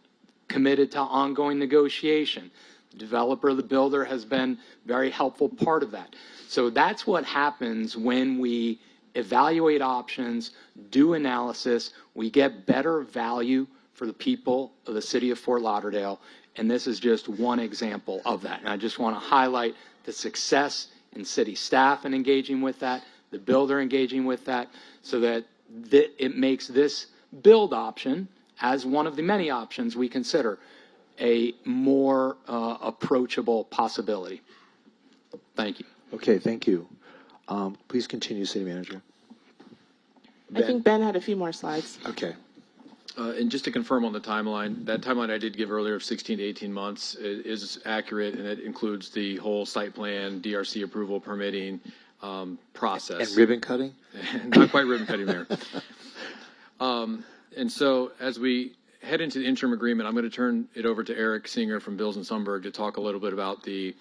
committed to ongoing negotiation. The developer, the builder has been a very helpful part of that. So that's what happens when we evaluate options, do analysis, we get better value for the people of the city of Fort Lauderdale, and this is just one example of that. And I just want to highlight the success in city staff in engaging with that, the builder engaging with that, so that it makes this build option, as one of the many options we consider, a more approachable possibility. Thank you. Okay, thank you. Please continue, City Manager. I think Ben had a few more slides. Okay. And just to confirm on the timeline, that timeline I did give earlier of 16 to 18 months is accurate, and it includes the whole site plan, DRC approval, permitting process. And ribbon cutting? Not quite ribbon cutting there. And so as we head into the interim agreement, I'm going to turn it over to Eric Singer from Bills and Sundberg to talk a little bit about the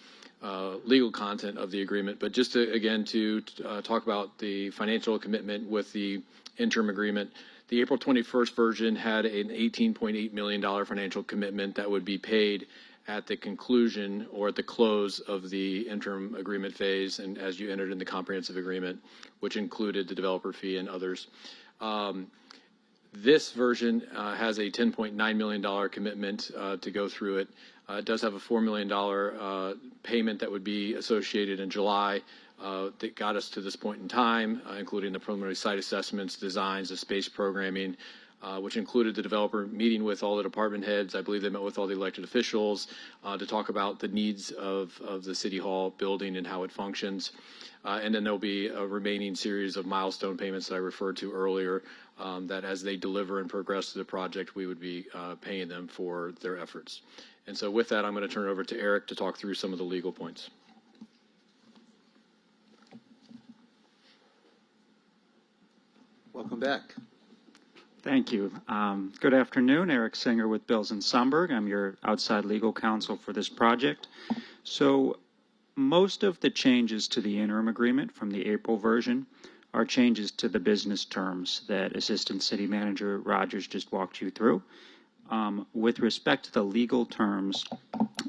legal content of the agreement. But just to, again, to talk about the financial commitment with the interim agreement, the April 21st version had an $18.8 million financial commitment that would be paid at the conclusion or at the close of the interim agreement phase, and as you entered in the comprehensive agreement, which included the developer fee and others. This version has a $10.9 million commitment to go through it. It does have a $4 million payment that would be associated in July that got us to this point in time, including the preliminary site assessments, designs, the space programming, which included the developer meeting with all the department heads. I believe they met with all the elected officials to talk about the needs of the City Hall building and how it functions. And then there'll be a remaining series of milestone payments that I referred to earlier that as they deliver and progress to the project, we would be paying them for their efforts. And so with that, I'm going to turn it over to Eric to talk through some of the legal points. Welcome back. Thank you. Good afternoon. Eric Singer with Bills and Sundberg. I'm your outside legal counsel for this project. So most of the changes to the interim agreement from the April version are changes to the business terms that Assistant City Manager Rogers just walked you through. With respect to the legal terms,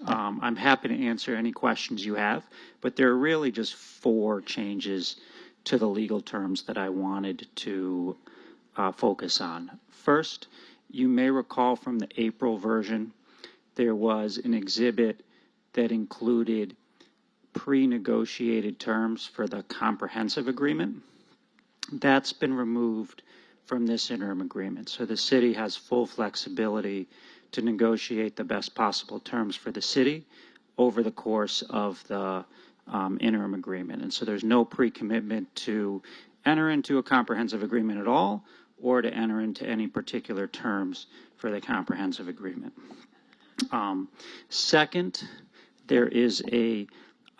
I'm happy to answer any questions you have, but there are really just 4 changes to the legal terms that I wanted to focus on. First, you may recall from the April version, there was an exhibit that included pre-negotiated terms for the comprehensive agreement. That's been removed from this interim agreement. So the city has full flexibility to negotiate the best possible terms for the city over the course of the interim agreement. And so there's no pre-commitment to enter into a comprehensive agreement at all or to enter into any particular terms for the comprehensive agreement. Second, there is a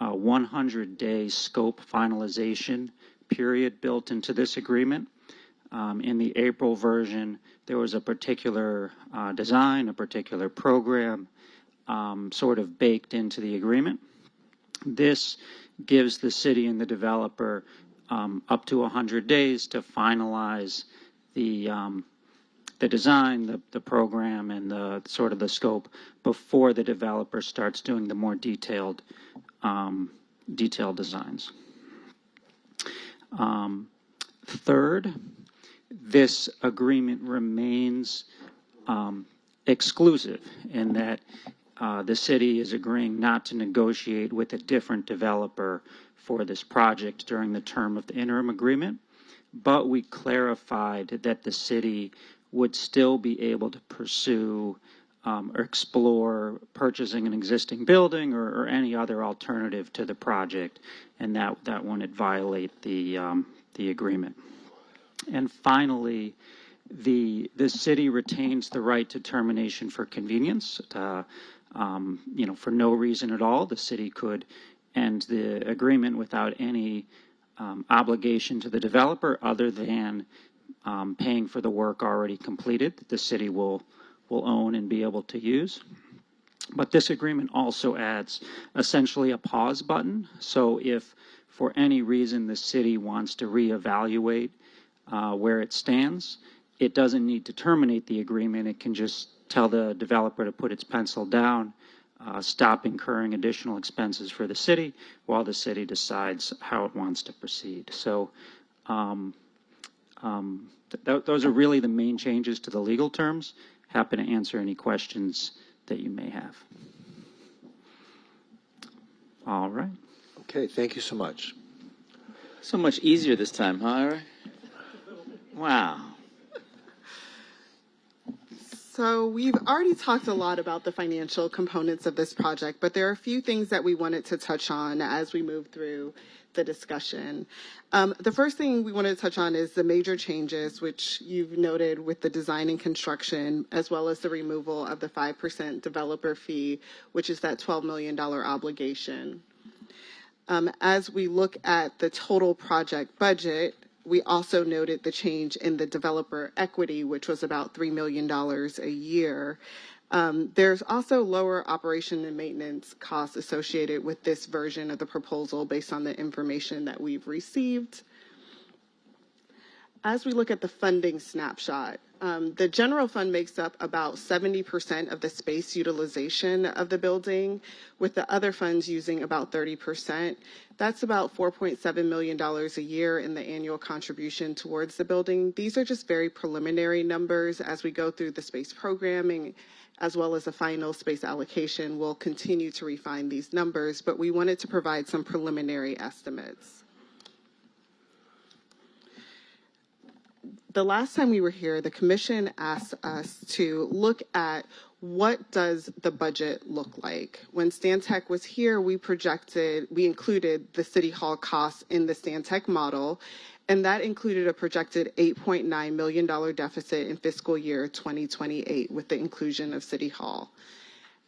100-day scope finalization period built into this agreement. In the April version, there was a particular design, a particular program sort of baked into the agreement. This gives the city and the developer up to 100 days to finalize the design, the program, and the sort of the scope before the developer starts doing the more detailed designs. Third, this agreement remains exclusive in that the city is agreeing not to negotiate with a different developer for this project during the term of the interim agreement, but we clarified that the city would still be able to pursue or explore purchasing an existing building or any other alternative to the project, and that wouldn't violate the agreement. And finally, the city retains the right to termination for convenience. For no reason at all, the city could end the agreement without any obligation to the developer other than paying for the work already completed that the city will own and be able to use. But this agreement also adds essentially a pause button. So if for any reason the city wants to reevaluate where it stands, it doesn't need to terminate the agreement. It can just tell the developer to put its pencil down, stop incurring additional expenses for the city while the city decides how it wants to proceed. So those are really the main changes to the legal terms. Happy to answer any questions that you may have. All right. Okay, thank you so much. So much easier this time, huh, Ira? Wow. So we've already talked a lot about the financial components of this project, but there are a few things that we wanted to touch on as we move through the discussion. The first thing we wanted to touch on is the major changes, which you've noted with the design and construction, as well as the removal of the 5% developer fee, which is that $12 million obligation. As we look at the total project budget, we also noted the change in the developer equity, which was about $3 million a year. There's also lower operation and maintenance costs associated with this version of the proposal based on the information that we've received. As we look at the funding snapshot, the general fund makes up about 70% of the space utilization of the building, with the other funds using about 30%. That's about $4.7 million a year in the annual contribution towards the building. These are just very preliminary numbers. As we go through the space programming, as well as the final space allocation, we'll continue to refine these numbers, but we wanted to provide some preliminary estimates. The last time we were here, the commission asked us to look at what does the budget look like. When Stantec was here, we included the City Hall costs in the Stantec model, and that included a projected $8.9 million deficit in fiscal year 2028 with the inclusion of City Hall.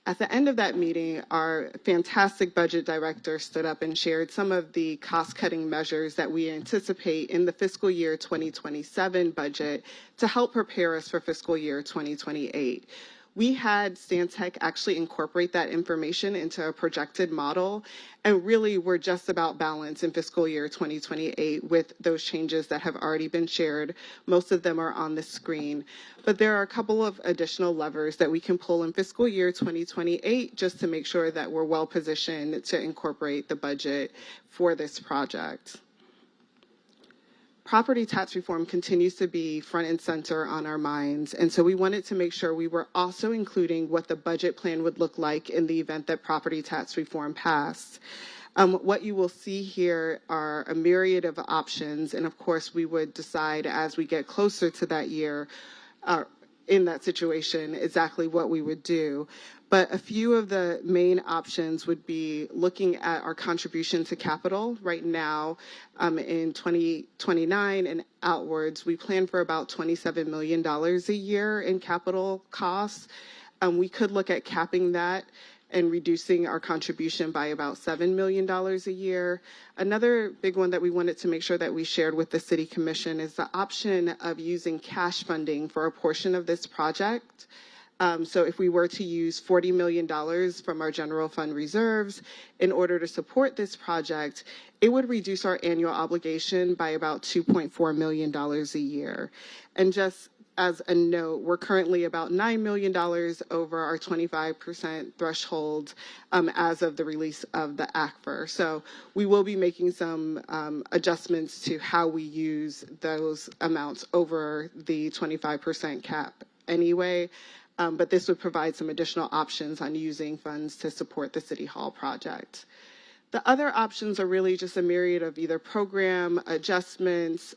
At the end of that meeting, our fantastic budget director stood up and shared some of the cost-cutting measures that we anticipate in the fiscal year 2027 budget to help prepare us for fiscal year 2028. We had Stantec actually incorporate that information into a projected model, and really we're just about balanced in fiscal year 2028 with those changes that have already been shared. Most of them are on the screen, but there are a couple of additional levers that we can pull in fiscal year 2028 just to make sure that we're well positioned to incorporate the budget for this project. Property tax reform continues to be front and center on our minds, and so we wanted to make sure we were also including what the budget plan would look like in the event that property tax reform passed. What you will see here are a myriad of options, and of course we would decide as we get closer to that year in that situation exactly what we would do. But a few of the main options would be looking at our contribution to capital. Right now, in 2029 and outwards, we plan for about $27 million a year in capital costs. We could look at capping that and reducing our contribution by about $7 million a year. Another big one that we wanted to make sure that we shared with the City Commission is the option of using cash funding for a portion of this project. So if we were to use $40 million from our general fund reserves in order to support this project, it would reduce our annual obligation by about $2.4 million a year. And just as a note, we're currently about $9 million over our 25% threshold as of the release of the ACFR. So we will be making some adjustments to how we use those amounts over the 25% cap anyway. But this would provide some additional options on using funds to support the City Hall project. The other options are really just a myriad of either program adjustments,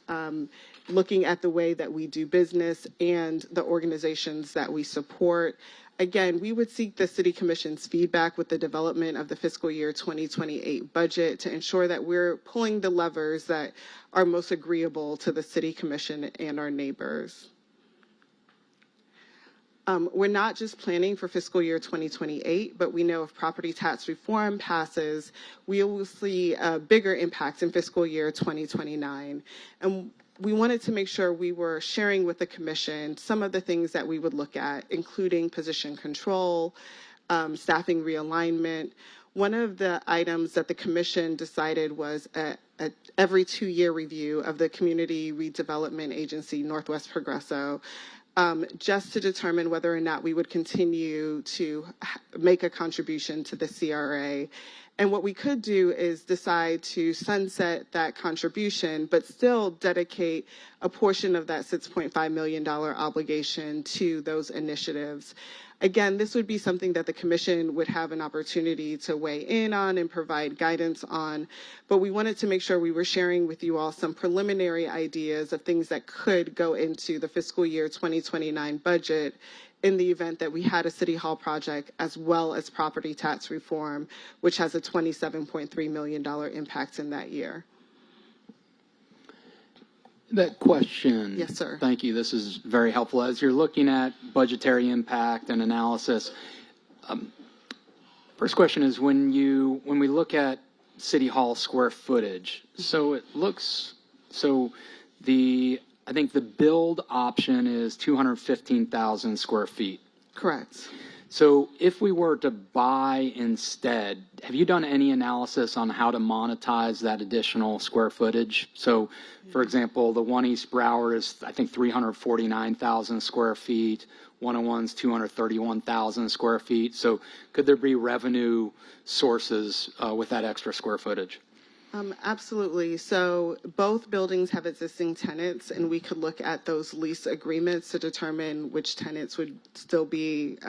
looking at the way that we do business and the organizations that we support. Again, we would seek the City Commission's feedback with the development of the fiscal year 2028 budget to ensure that we're pulling the levers that are most agreeable to the City Commission and our neighbors. We're not just planning for fiscal year 2028, but we know if property tax reform passes, we will see bigger impacts in fiscal year 2029. And we wanted to make sure we were sharing with the Commission some of the things that we would look at, including position control, staffing realignment. One of the items that the Commission decided was a every 2-year review of the Community Redevelopment Agency, Northwest Progresso, just to determine whether or not we would continue to make a contribution to the CRA. And what we could do is decide to sunset that contribution, but still dedicate a portion of that $6.5 million obligation to those initiatives. Again, this would be something that the Commission would have an opportunity to weigh in on and provide guidance on, but we wanted to make sure we were sharing with you all some preliminary ideas of things that could go into the fiscal year 2029 budget in the event that we had a City Hall project as well as property tax reform, which has a $27.3 million impact in that year. That question. Yes, sir. Thank you. This is very helpful. As you're looking at budgetary impact and analysis, first question is when we look at City Hall square footage, so it looks, I think the build option is 215,000 square feet. Correct. So if we were to buy instead, have you done any analysis on how to monetize that additional square footage? So, for example, the One East Broward is, I think, 349,000 square feet. 101's 231,000 square feet. So could there be revenue sources with that extra square footage? Absolutely. So both buildings have existing tenants, and we could look at those lease agreements to determine which tenants would still be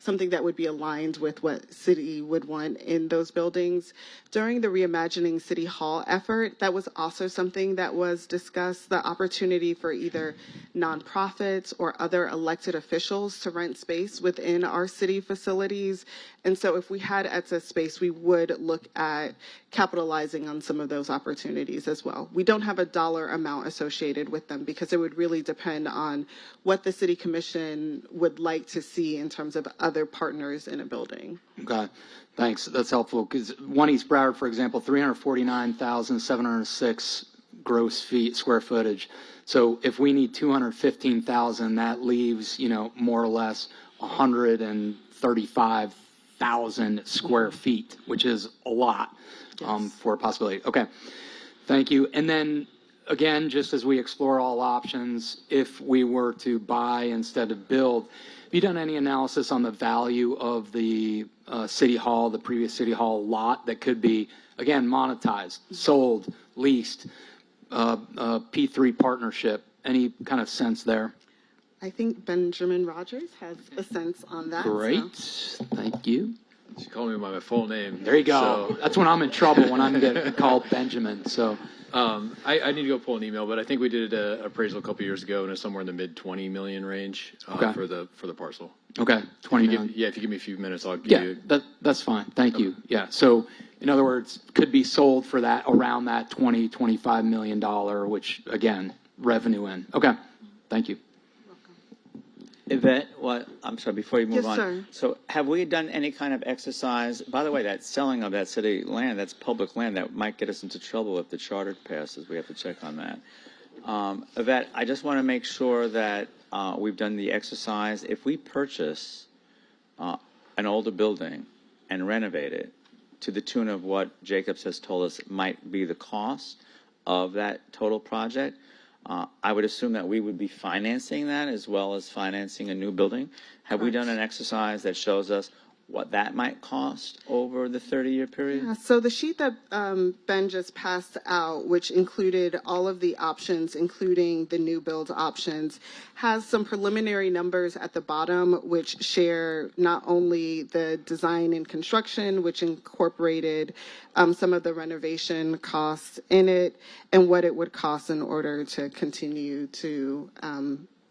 something that would be aligned with what city would want in those buildings. During the Reimagining City Hall effort, that was also something that was discussed, the opportunity for either nonprofits or other elected officials to rent space within our city facilities. And so if we had excess space, we would look at capitalizing on some of those opportunities as well. We don't have a dollar amount associated with them because it would really depend on what the City Commission would like to see in terms of other partners in a building. Okay, thanks. That's helpful because One East Broward, for example, 349,706 gross square footage. So if we need 215,000, that leaves, more or less 135,000 square feet, which is a lot for a possibility. Okay, thank you. And then again, just as we explore all options, if we were to buy instead of build, have you done any analysis on the value of the City Hall, the previous City Hall lot that could be, again, monetized, sold, leased, P3 partnership? Any kind of sense there? I think Benjamin Rogers has a sense on that. Great. So. Thank you. She called me by my full name. There you go. So. That's when I'm in trouble, when I'm getting called Benjamin. So, I need to go pull an email, but I think we did an appraisal a couple years ago, and it's somewhere in the mid 20 million range for the parcel. Okay, 20 million. If you give me a few minutes, I'll give you. That's fine. Thank you. Yeah. So, in other words, could be sold for that around that $25 million, which again, revenue in. Okay. Thank you. Yvette, I'm sorry, before you move Yes, on. sir. So have we done any kind of exercise? By the way, that selling of that city land, that's public land, that might get us into trouble if the charter passes. We have to check on that. Yvette, I just want to make sure that we've done the exercise. If we purchase an older building and renovate it to the tune of what Jacobs has told us might be the cost of that total project, I would assume that we would be financing that as well as financing a new building. Have we done an exercise that shows us what that might cost over the 30-year period? Yeah, so the sheet that Ben just passed out, which included all of the options, including the new build options, has some preliminary numbers at the bottom, which share not only the design and construction, which incorporated some of the renovation costs in it, and what it would cost in order to continue to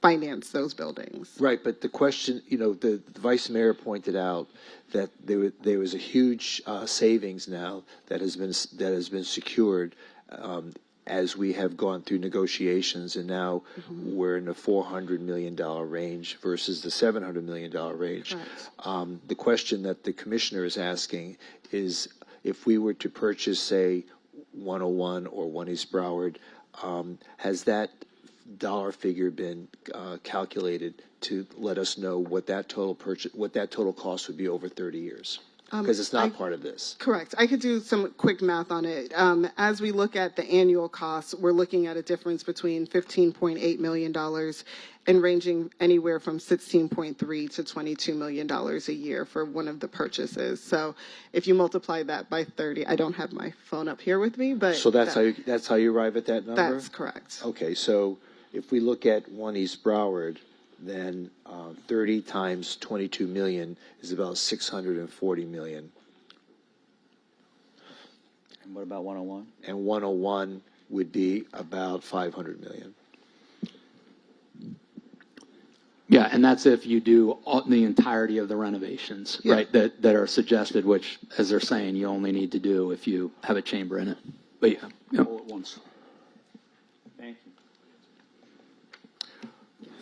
finance those buildings. Right, but the question, the vice mayor pointed out that there was a huge savings now that has been secured as we have gone through negotiations, and now we're in the $400 million range versus the $700 million range. The question that the commissioner is asking is, if we were to purchase, say, 101 or 1 East Broward, has that dollar figure been calculated to let us know what that total cost would be over 30 years? Because it's not part of this. Correct. I could do some quick math on it. As we look at the annual costs, we're looking at a difference between $15.8 million and ranging anywhere from $16.3 to $22 million a year for one of the purchases. So if you multiply that by 30, I don't have my phone up here with me, but So that's how you arrive at that number? That's correct. Okay, so if we look at 1 East Broward, then 30 times 22 million is about 640 million. And what about 101? And 101 would be about 500 million. Yeah, and that's if you do the entirety of the renovations, right, that are suggested, which, as they're saying, you only need to do if you have a chamber in it. But yeah. All at once. Thank you.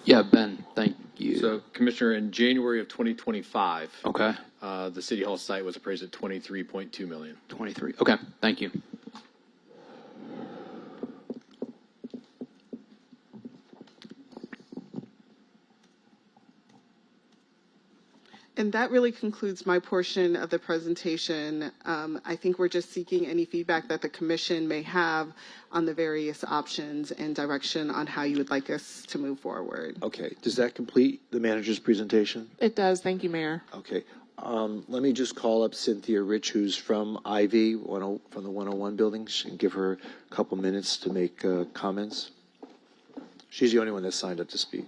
Yeah, Ben, thank you. So, Commissioner, in January of 2025, Okay. The City Hall site was appraised at $23.2 million. 23. Okay, thank you. And that really concludes my portion of the presentation. I think we're just seeking any feedback that the commission may have on the various options and direction on how you would like us to move forward. Okay, does that complete the manager's presentation? It does. Thank you, Mayor. Okay. Let me just call up Cynthia Rich, who's from Ivy, from the 101 buildings, and give her a couple minutes to make comments. She's the only one that signed up to speak.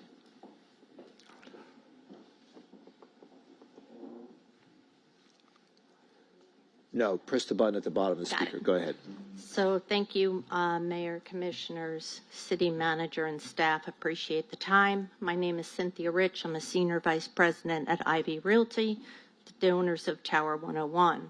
No, press the button at the bottom of the speaker. Go ahead. So thank you, Mayor, Commissioners, City Manager, and staff. Appreciate the time. My name is Cynthia Rich. I'm a Senior Vice President at Ivy Realty, the owners of Tower 101.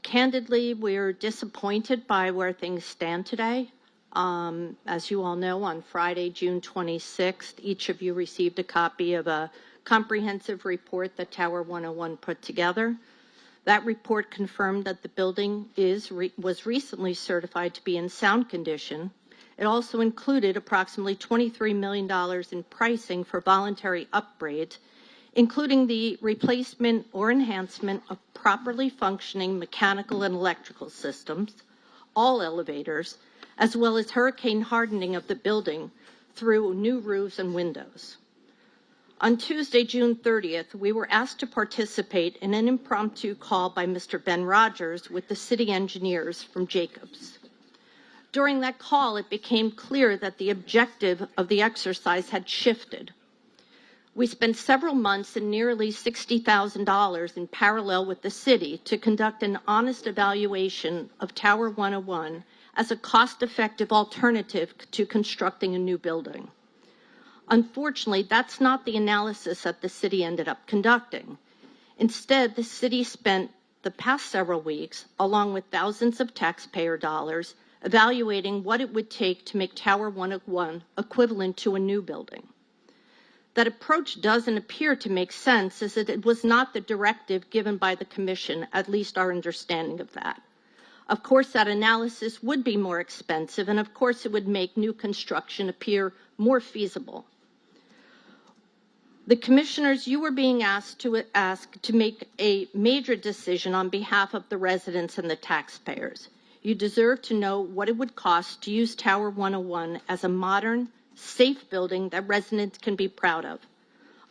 Candidly, we're disappointed by where things stand today. As you all know, on Friday, June 26th, each of you received a copy of a comprehensive report that Tower 101 put together. That report confirmed that the building was recently certified to be in sound condition. It also included approximately $23 million in pricing for voluntary upgrades, including the replacement or enhancement of properly functioning mechanical and electrical systems, all elevators, as well as hurricane hardening of the building through new roofs and windows. On Tuesday, June 30th, we were asked to participate in an impromptu call by Mr. Ben Rogers with the city engineers from Jacobs. During that call, it became clear that the objective of the exercise had shifted. We spent several months and nearly $60,000 in parallel with the city to conduct an honest evaluation of Tower 101 as a cost-effective alternative to constructing a new building. Unfortunately, that's not the analysis that the city ended up conducting. Instead, the city spent the past several weeks, along with thousands of taxpayer dollars, evaluating what it would take to make Tower 101 equivalent to a new building. That approach doesn't appear to make sense, as it was not the directive given by the Commission, at least our understanding of that. Of course, that analysis would be more expensive, and of course, it would make new construction appear more feasible. The commissioners, you were being asked to make a major decision on behalf of the residents and the taxpayers. You deserve to know what it would cost to use Tower 101 as a modern, safe building that residents can be proud of.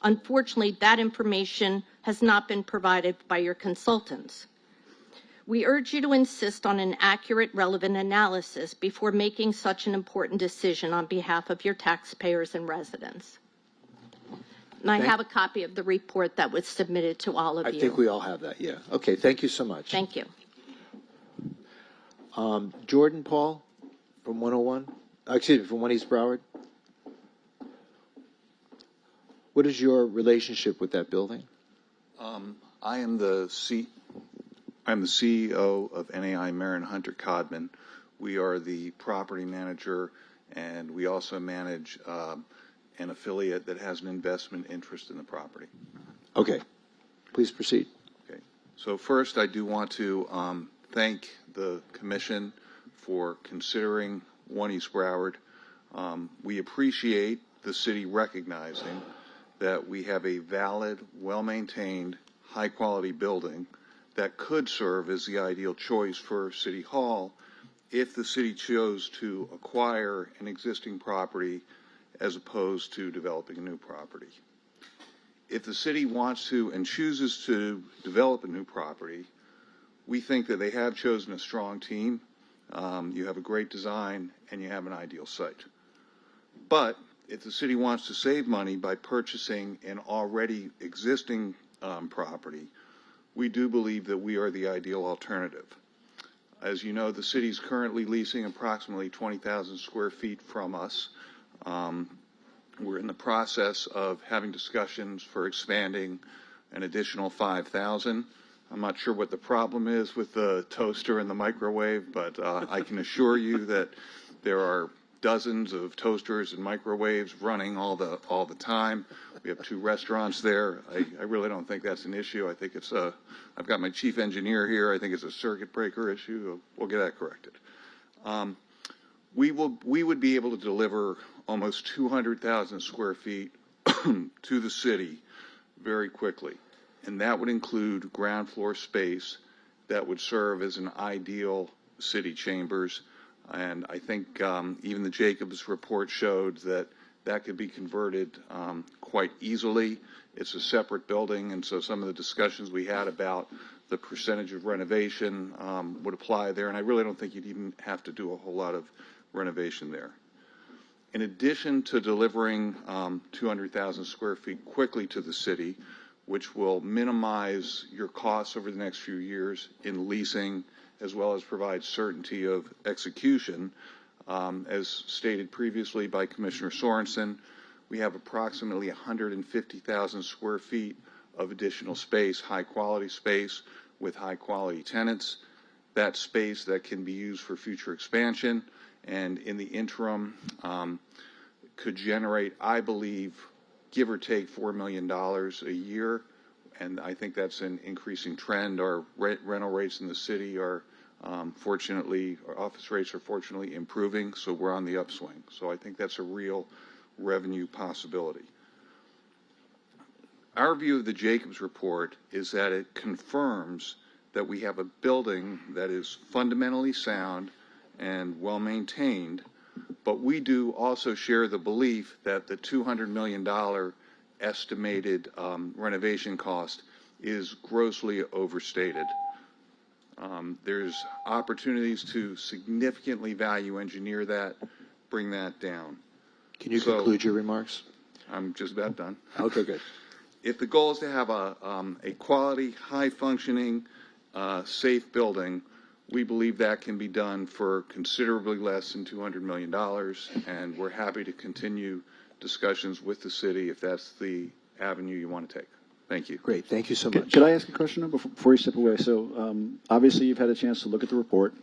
Unfortunately, that information has not been provided by your consultants. We urge you to insist on an accurate, relevant analysis before making such an important decision on behalf of your taxpayers and residents. And I have a copy of the report that was submitted to all of you. I think we all have that, yeah. Okay, thank you so much. Thank you. Jordan Paul from 101, from 1 East Broward. What is your relationship with that building? I am the CEO of NAI Marin Hunter Codman. We are the property manager, and we also manage an affiliate that has an investment interest in the property. Okay. Please proceed. Okay. So first, I do want to thank the commission for considering 1 East Broward. We appreciate the city recognizing that we have a valid, well-maintained, high-quality building that could serve as the ideal choice for City Hall if the city chose to acquire an existing property as opposed to developing a new property. If the city wants to and chooses to develop a new property, we think that they have chosen a strong team. You have a great design and you have an ideal site. But if the city wants to save money by purchasing an already existing property, we do believe that we are the ideal alternative. As you know, the city is currently leasing approximately 20,000 square feet from us. We're in the process of having discussions for expanding an additional 5,000. I'm not sure what the problem is with the toaster and the microwave, but I can assure you that there are dozens of toasters and microwaves running all the time. We have 2 restaurants there. I really don't think that's an issue. I think it's I've got my chief engineer here. I think it's a circuit breaker issue. We'll get that corrected. We would be able to deliver almost 200,000 square feet to the city very quickly, and that would include ground floor space that would serve as an ideal city chambers. And I think even the Jacobs report showed that that could be converted quite easily. It's a separate building, and so some of the discussions we had about the percentage of renovation would apply there, and I really don't think you'd even have to do a whole lot of renovation there. In addition to delivering 200,000 square feet quickly to the city, which will minimize your costs over the next few years in leasing, as well as provide certainty of execution. As stated previously by Commissioner Sorensen, we have approximately 150,000 square feet of additional space, high-quality space with high-quality tenants. That space that can be used for future expansion, and in the interim could generate, I believe, give or take $4 million a year. And I think that's an increasing trend. Our rental rates in the city are fortunately, our office rates are fortunately improving, so we're on the upswing. So I think that's a real revenue possibility. Our view of the Jacobs report is that it confirms that we have a building that is fundamentally sound and well maintained, but we do also share the belief that the $200 million estimated renovation cost is grossly overstated. There's opportunities to significantly value engineer that, bring that down. Can you conclude your remarks? I'm just about done. Okay, good. If the goal is to have a quality, high-functioning, safe building, we believe that can be done for considerably less than $200 million, and we're happy to continue discussions with the city if that's the avenue you want to take. Thank you. Great. Thank you so much. Could I ask a question before you step away? So obviously you've had a chance to look at the report.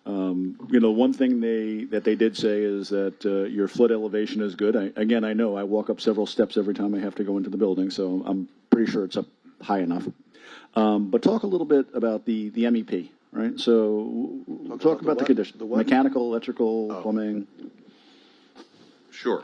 One thing that they did say is that your flood elevation is good. I know I walk up several steps every time I have to go into the building, so I'm pretty sure it's up high enough. But talk a little bit about the MEP, right? So talk about the condition, mechanical, electrical, plumbing. Sure.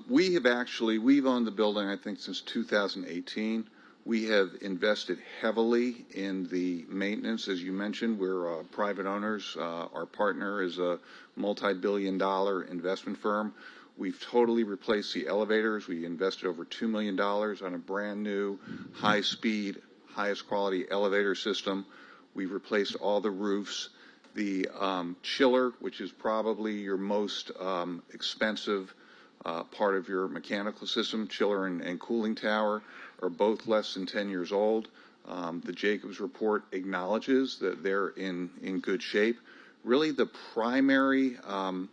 We've owned the building, I think, since 2018. We have invested heavily in the maintenance. As you mentioned, we're private owners. Our partner is a multi-billion-dollar investment firm. We've totally replaced the elevators. We invested over $2 million on a brand new, high-speed, highest quality elevator system. We've replaced all the roofs. The chiller, which is probably your most expensive part of your mechanical system, chiller and cooling tower, are both less than 10 years old. The Jacobs report acknowledges that they're in good shape. really the primary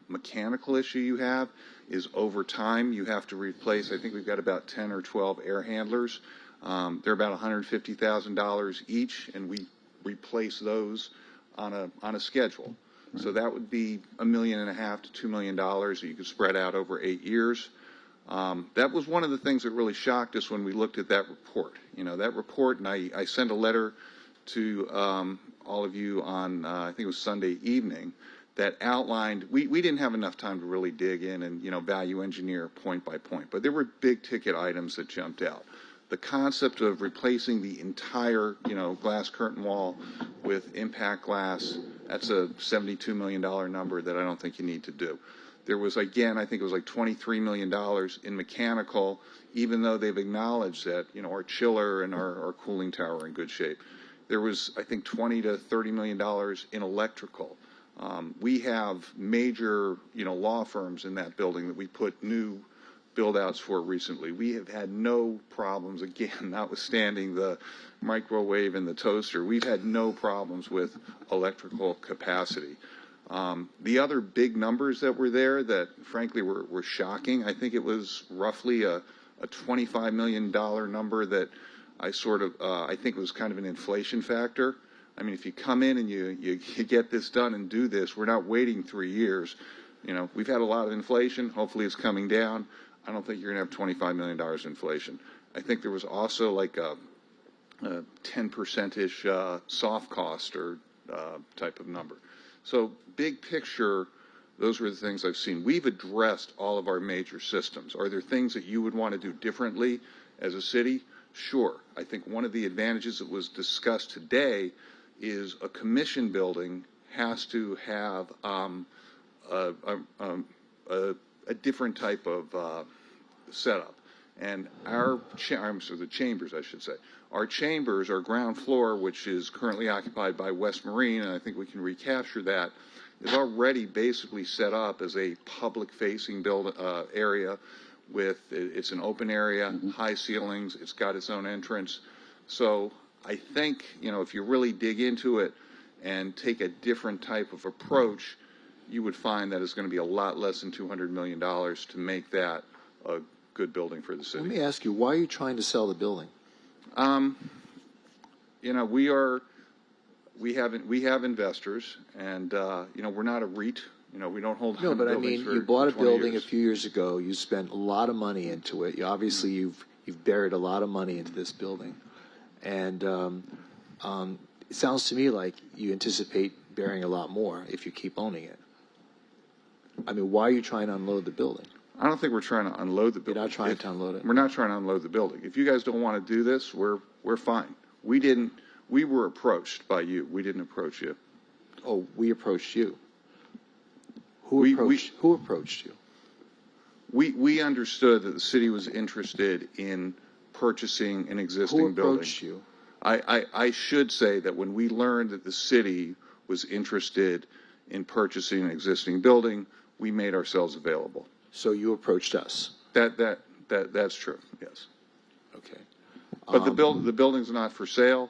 mechanical issue you have is over time you have to replace, I think we've got about 10 or 12 air handlers. They're about $150,000 each, and we replace those on a schedule. Right. So that would be $1.5 million to $2 million that you could spread out over 8 years. That was one of the things that really shocked us when we looked at that report. You know, that report, and I sent a letter to all of you on, I think it was Sunday evening, that outlined, we didn't have enough time to really dig in and, you know, value engineer point by point, but there were big ticket items that jumped out. The concept of replacing the entire, you know, glass curtain wall with impact glass, that's a $72 million number that I don't think you need to do. There was, again, I think it was like $23 million in mechanical, even though they've acknowledged that, you know, our chiller and our cooling tower are in good shape. There was, I think, $20 to $30 million in electrical. We have major, you know, law firms in that building that we put new build-outs for recently. We have had no problems, again, notwithstanding the microwave and the toaster, we've had no problems with electrical capacity. The other big numbers that were there that, frankly, were shocking, I think it was roughly a $25 million number that I sort of, I think it was kind of an inflation factor. I mean, if you come in and you get this done and do this, we're not waiting 3 years. You know, we've had a lot of inflation. Hopefully it's coming down. I don't think you're going to have $25 million inflation. I think there was also like a 10%-ish soft cost or type of number. So big picture, those were the things I've seen. We've addressed all of our major systems. Are there things that you would want to do differently as a city? Sure. I think one of the advantages that was discussed today is a commission building has to have a different type of setup. And the chambers, I should say. Our chambers, our ground floor, which is currently occupied by West Marine, and I think we can recapture that, is already basically set up as a public-facing area with, it's an open area, high ceilings, it's got its own entrance. So I think, you know, if you really dig into it and take a different type of approach, you would find that it's going to be a lot less than $200 million to make that a good building for the city. Let me ask you, why are you trying to sell the building? You know, we have investors, and you know, we're not a REIT. You know, we don't hold. No, but I mean, you bought a building years. a few years ago. You spent a lot of money into it. Obviously, you've buried a lot of money into this building, and it sounds to me like you anticipate burying a lot more if you keep owning it. I mean, why are you trying to unload the building? I don't think we're trying to unload the building. You're not trying to unload it? We're not trying to unload the building. If you guys don't want to do this, we're fine. We were approached by you. We didn't approach you. Oh, we approached you. Who approached you? We understood that the city was interested in purchasing an existing building. Who approached you? I should say that when we learned that the city was interested in purchasing an existing building, we made ourselves available. So you approached us? That's true, yes. Okay. But the building's not for sale,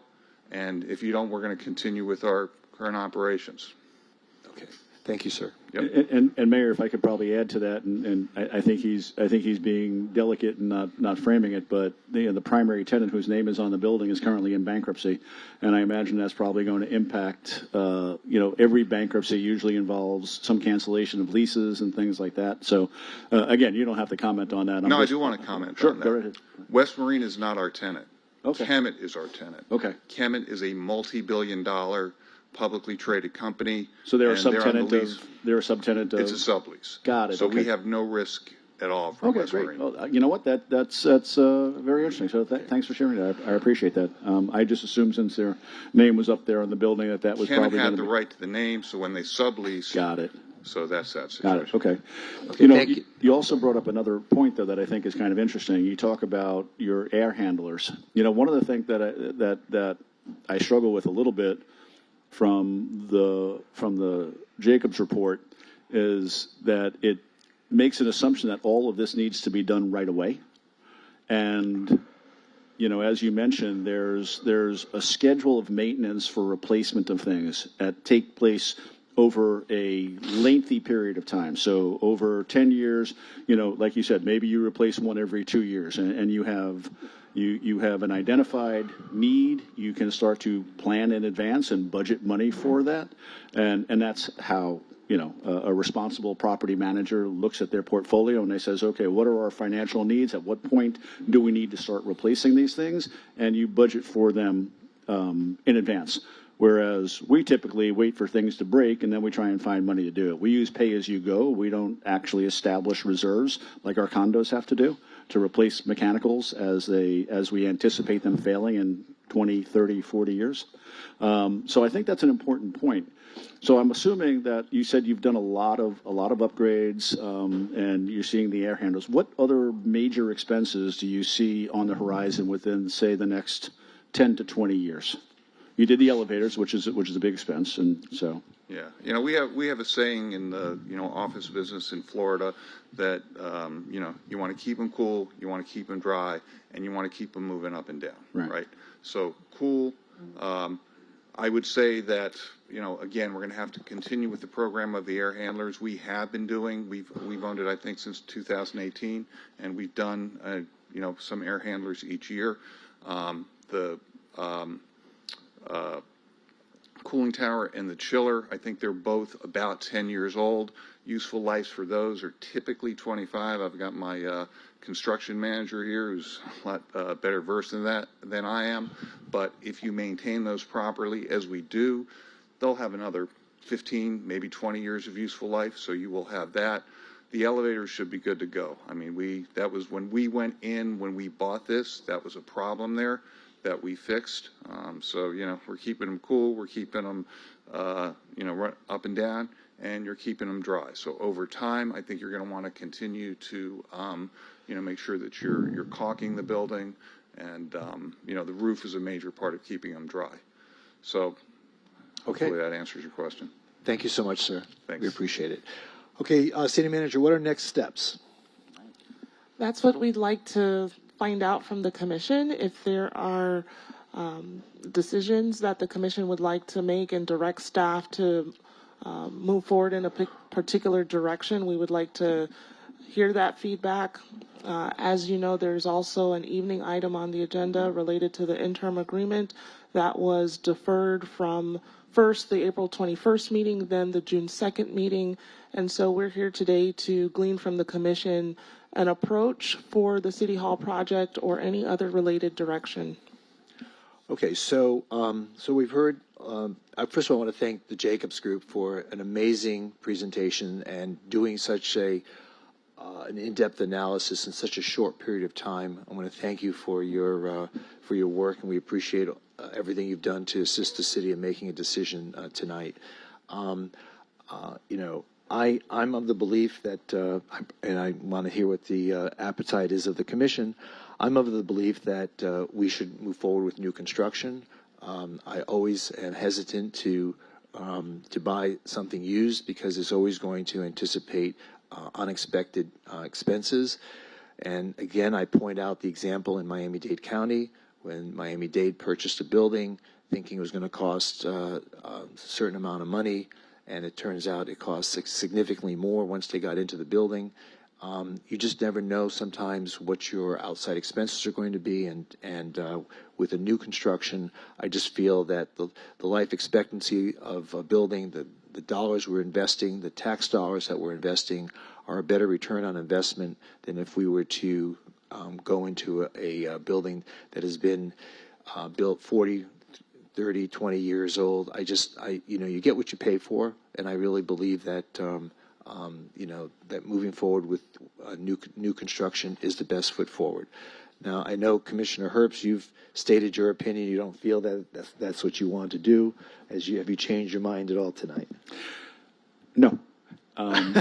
and if you don't, we're going to continue with our current operations. Okay. Thank you, sir. Yep. And Mayor, if I could probably add to that, and I think he's being delicate and not framing it, but the primary tenant whose name is on the building is currently in bankruptcy, and I imagine that's probably going to impact. You know, every bankruptcy usually involves some cancellation of leases and things like that. So, again, you don't have to comment on that. I do want to comment. Sure, on that. go ahead. West Marine is not our tenant. Okay. Kemet is our tenant. Okay. Kemet is a multi-billion-dollar publicly traded company. So they're a and they're subtenant of. It's a sublease. Got it. So okay. we have no risk at all from Okay, West great. Marine. Well, you know what? That's very interesting. So thanks for sharing that. I appreciate that. I just assumed since their name was up there on the building that was Kemet probably had the right to the name, so when they sublease. Got it. So that's that situation. Got it. Okay. Okay, You know, you also brought up another point though that I think is kind of interesting. You talk about your air handlers. You know, one of the things that I struggle with a little bit from the Jacobs report is that it makes an assumption that all of this needs to be done right away. And, you know, as you mentioned, there's a schedule of maintenance for replacement of things that take place over a lengthy period of time. So over 10 years, like you said, maybe you replace one every 2 years, and you have an identified need. You can start to plan in advance and budget money for that, and that's how a responsible property manager looks at their portfolio and they says, okay, what are our financial needs? At what point do we need to start replacing these things? And you budget for them in advance. Whereas we typically wait for things to break and then we try and find money to do it. We use pay-as-you-go. We don't actually establish reserves like our condos have to do to replace mechanicals as we anticipate them failing in 20, 30, 40 years. So I think that's an important point. So I'm assuming that you said you've done a lot of upgrades and you're seeing the air handlers. What other major expenses do you see on the horizon within, say, the next 10 to 20 years? You did the elevators, which is a big expense, and so. Yeah, we have a saying in the office business in Florida that you want to keep them cool, you want to keep them dry, and you want to keep them moving up and down. Right? So cool. I would say that again, we're going to have to continue with the program of the air handlers. We have been doing. We've owned it, I think, since 2018, and we've done some air handlers each year. The cooling tower and the chiller, I think they're both about 10 years old. Useful lives for those are typically 25. I've got my construction manager here who's a lot better versed in that than I am. But if you maintain those properly, as we do, they'll have another 15, maybe 20 years of useful life. So you will have that. The elevators should be good to go. I mean, that was when we went in, when we bought this, that was a problem there that we fixed. So, we're keeping them cool, we're keeping them, up and down, and you're keeping them dry. So over time, I think you're going to want to continue to, make sure that you're caulking the building, and, the roof is a major part of keeping them dry. So hopefully that answers your question. Thank you so much, sir. Thanks. We appreciate it. Okay, City Manager, what are next steps? That's what we'd like to find out from the commission. If there are decisions that the commission would like to make and direct staff to move forward in a particular direction, we would like to hear that feedback. As you know, there's also an evening item on the agenda related to the interim agreement that was deferred from first the April 21st meeting, then the June 2nd meeting. And so we're here today to glean from the commission an approach for the City Hall project or any other related direction. Okay, so we've heard. First of all, I want to thank the Jacobs Group for an amazing presentation and doing such an in-depth analysis in such a short period of time. I want to thank you for your work, and we appreciate everything you've done to assist the city in making a decision tonight. I'm of the belief that, and I want to hear what the appetite is of the commission. I'm of the belief that we should move forward with new construction. I always am hesitant to buy something used because it's always going to anticipate unexpected expenses. And again, I point out the example in Miami-Dade County when Miami-Dade purchased a building thinking it was going to cost a certain amount of money, and it turns out it costs significantly more once they got into the building. You just never know sometimes what your outside expenses are going to be, and with a new construction, I just feel that the life expectancy of a building, the dollars we're investing, the tax dollars that we're investing, are a better return on investment than if we were to go into a building that has been built 40, 30, 20 years old. You get what you pay for, and I really believe that that moving forward with new construction is the best foot forward. Now, I know Commissioner Herbst, you've stated your opinion. You don't feel that that's what you want to do. Have you changed your mind at all tonight? No. You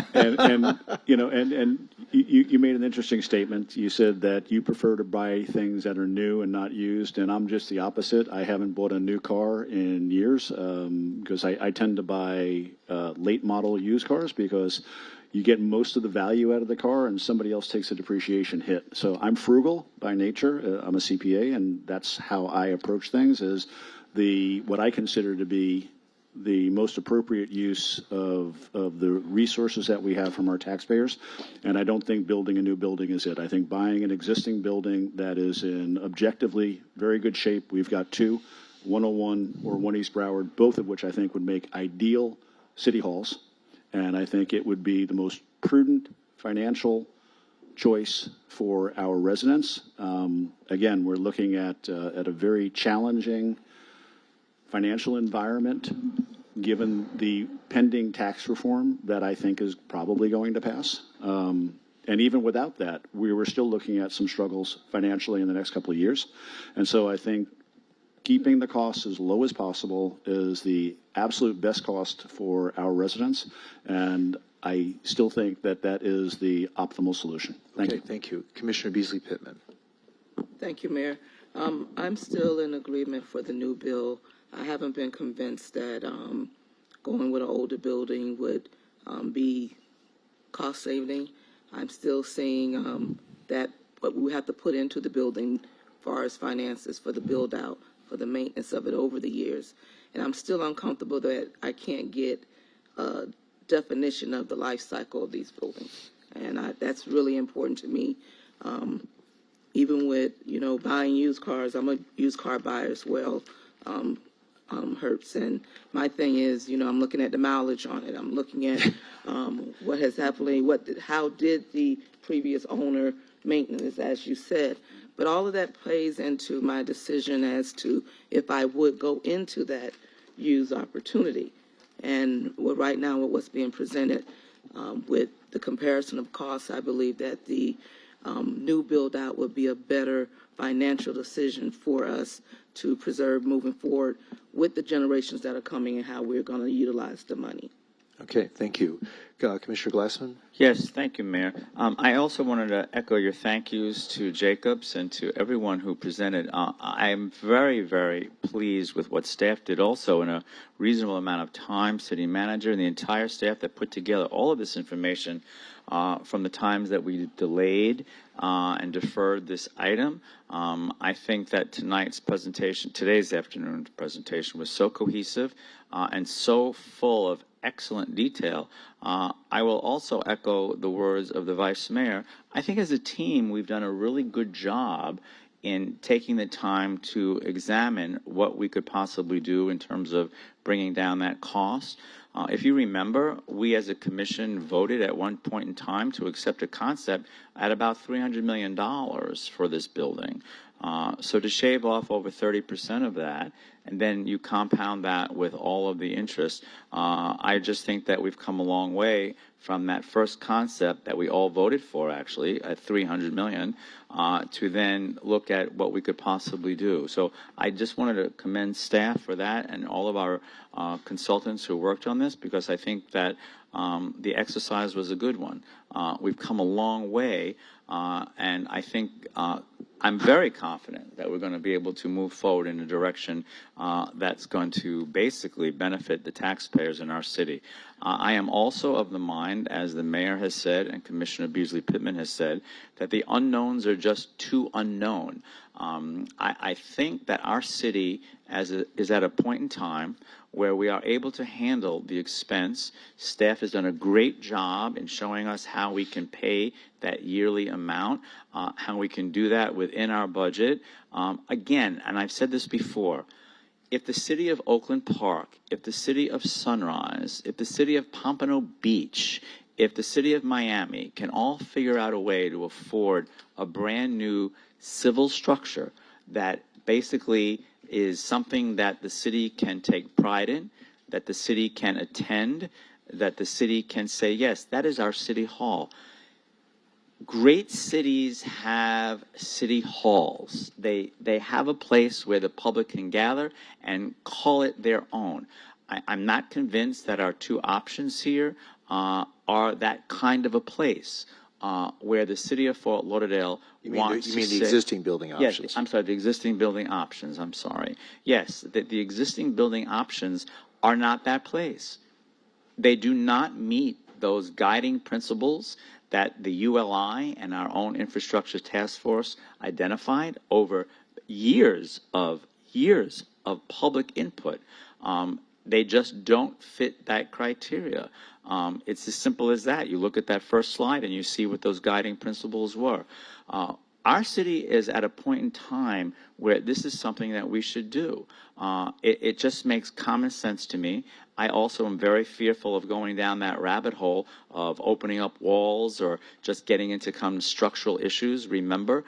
made an interesting statement. You said that you prefer to buy things that are new and not used, and I'm just the opposite. I haven't bought a new car in years because I tend to buy late model used cars because you get most of the value out of the car and somebody else takes a depreciation hit. So I'm frugal by nature. I'm a CPA, and that's how I approach things, is what I consider to be the most appropriate use of the resources that we have from our taxpayers. And I don't think building a new building is it. I think buying an existing building that is in objectively very good shape. We've got two, 101 or 1 East Broward, both of which I think would make ideal city halls. And I think it would be the most prudent financial choice for our residents. Again, we're looking at a very challenging financial environment, given the pending tax reform that I think is probably going to pass. And even without that, we were still looking at some struggles financially in the next couple of years. And so I think keeping the costs as low as possible is the absolute best cost for our residents. And I still think that that is the optimal solution. Thank you. Thank you. Commissioner Beasley Pittman. Thank you, Mayor. I'm still in agreement for the new bill. I haven't been convinced that going with an older building would be cost saving. I'm still seeing that what we have to put into the building as far as finances for the build out, for the maintenance of it over the years. And I'm still uncomfortable that I can't get a definition of the life cycle of these buildings. And that's really important to me. Even with, buying used cars, I'm a used car buyer as well. Hertz. And my thing is, I'm looking at the mileage on it. I'm looking at what has happened, how did the previous owner maintenance, as you said. But all of that plays into my decision as to if I would go into that used opportunity. And right now, with what's being presented, with the comparison of costs, I believe that the new build out would be a better financial decision for us to preserve moving forward with the generations that are coming and how we're going to utilize the money. Okay, thank you. Commissioner Glassman? Yes, thank you, Mayor. I also wanted to echo your thank yous to Jacobs and to everyone who presented. I am very, very pleased with what staff did also in a reasonable amount of time, city manager and the entire staff that put together all of this information from the times that we delayed and deferred this item. I think that today's afternoon presentation was so cohesive and so full of excellent detail. I will also echo the words of the Vice Mayor. I think as a team, we've done a really good job in taking the time to examine what we could possibly do in terms of bringing down that cost. If you remember, we as a commission voted at one point in time to accept a concept at about $300 million for this building. So to shave off over 30% of that, and then you compound that with all of the interest, I just think that we've come a long way from that first concept that we all voted for, actually, at $300 million, to then look at what we could possibly do. So I just wanted to commend staff for that and all of our consultants who worked on this, because I think that the exercise was a good one. We've come a long way, and I think I'm very confident that we're going to be able to move forward in a direction that's going to basically benefit the taxpayers in our city. I am also of the mind, as the mayor has said and Commissioner Beasley Pittman has said, that the unknowns are just too unknown. I think that our city is at a point in time where we are able to handle the expense. Staff has done a great job in showing us how we can pay that yearly amount, how we can do that within our budget. Again, and I've said this before, if the city of Oakland Park, if the city of Sunrise, if the city of Pompano Beach, if the city of Miami can all figure out a way to afford a brand new civil structure that basically is something that the city can take pride in, that the city can attend, that the city can say, yes, that is our city hall. Great cities have city halls. They have a place where the public can gather and call it their own. I'm not convinced that our two options here are that kind of a place where the city of Fort Lauderdale wants to say... You mean the existing building options? Yes, I'm sorry, the existing building options, I'm sorry. Yes, the existing building options are not that place. They do not meet those guiding principles that the ULI and our own infrastructure task force identified over years of public input. they just don't fit that criteria. It's as simple as that. You look at that first slide and you see what those guiding principles were. Our city is at a point in time where this is something that we should do. It just makes common sense to me. I also am very fearful of going down that rabbit hole of opening up walls or just getting into kind of structural issues. Remember,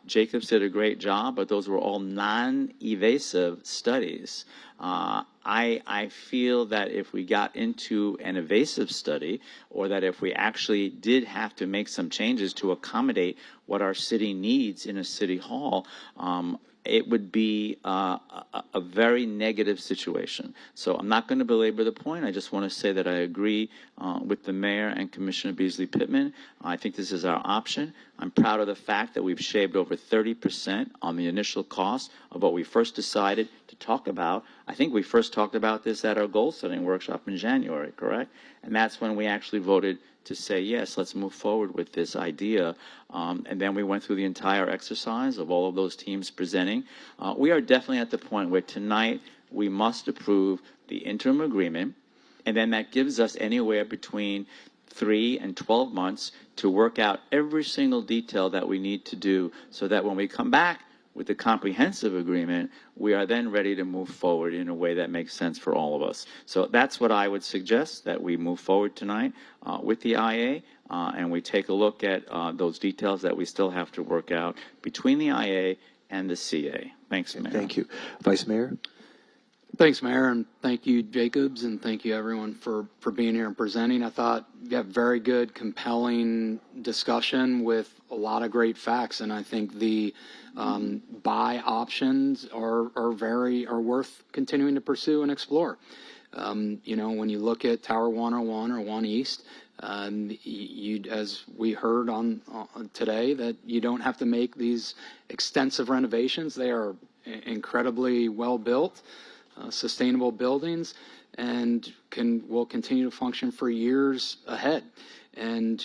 Jacobs did a great job, but those were all non-evasive studies. I feel that if we got into an evasive study, or that if we actually did have to make some changes to accommodate what our city needs in a city hall, it would be a very negative situation. So I'm not going to belabor the point. I just want to say that I agree with the mayor and Commissioner Beasley Pittman. I think this is our option. I'm proud of the fact that we've shaved over 30% on the initial cost of what we first decided to talk about. I think we first talked about this at our goal-setting workshop in January, correct? And that's when we actually voted to say, yes, let's move forward with this idea. And then we went through the entire exercise of all of those teams presenting. We are definitely at the point where tonight we must approve the interim agreement, and then that gives us anywhere between 3 and 12 months to work out every single detail that we need to do, so that when we come back with the comprehensive agreement, we are then ready to move forward in a way that makes sense for all of us. So that's what I would suggest, that we move forward tonight with the IA, and we take a look at those details that we still have to work out between the IA and the CA. Thanks, Mayor. Thank you. Vice Mayor? Thanks, Mayor, and thank you, Jacobs, and thank you, everyone, for being here and presenting. I thought you had very good, compelling discussion with a lot of great facts, and I think the buy options are worth continuing to pursue and explore. You know, when you look at Tower 101 or 1 East, as we heard on today, that you don't have to make these extensive renovations. They are incredibly well built. Sustainable buildings, and will continue to function for years ahead. And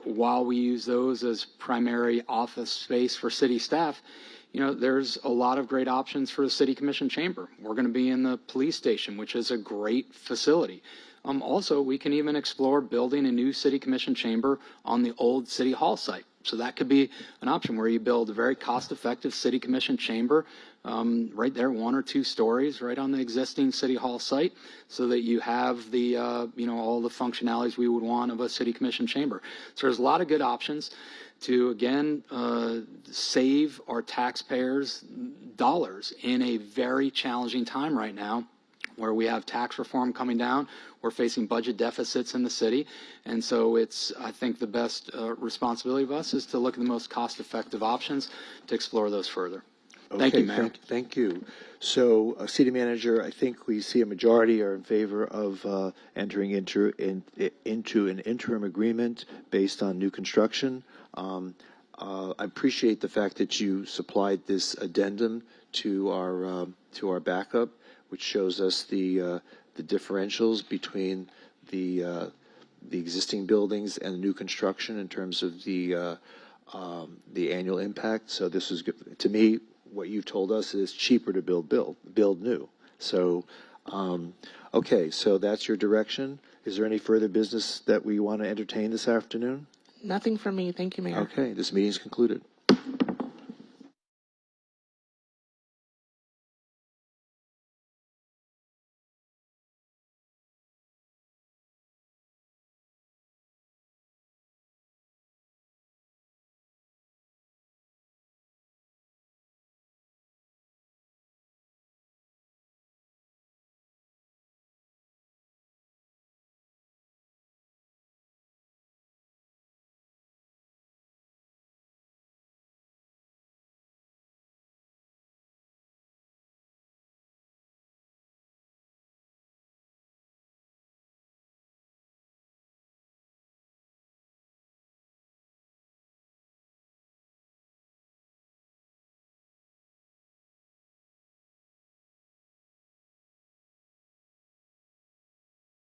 while we use those as primary office space for city staff, you know, there's a lot of great options for the City Commission chamber. We're going to be in the police station, which is a great facility. Also, we can even explore building a new City Commission chamber on the old City Hall site. So that could be an option where you build a very cost-effective City Commission chamber right there, 1 or 2 stories, right on the existing City Hall site, so that you have the, all the functionalities we would want of a City Commission chamber. So there's a lot of good options to, again, save our taxpayers dollars in a very challenging time right now, where we have tax reform coming down. We're facing budget deficits in the city. And so I think the best responsibility of us is to look at the most cost-effective options to explore those further. Thank you, Mayor. Thank you. So, City Manager, I think we see a majority are in favor of entering into an interim agreement based on new construction. I appreciate the fact that you supplied this addendum to our backup, which shows us the differentials between the existing buildings and the new construction in terms of the annual impact. So this is good. To me, what you've told us is cheaper to build new. So, okay, so that's your direction. Is there any further business that we want to entertain this afternoon? Nothing from me. Thank you, Mayor. Okay, this meeting is concluded.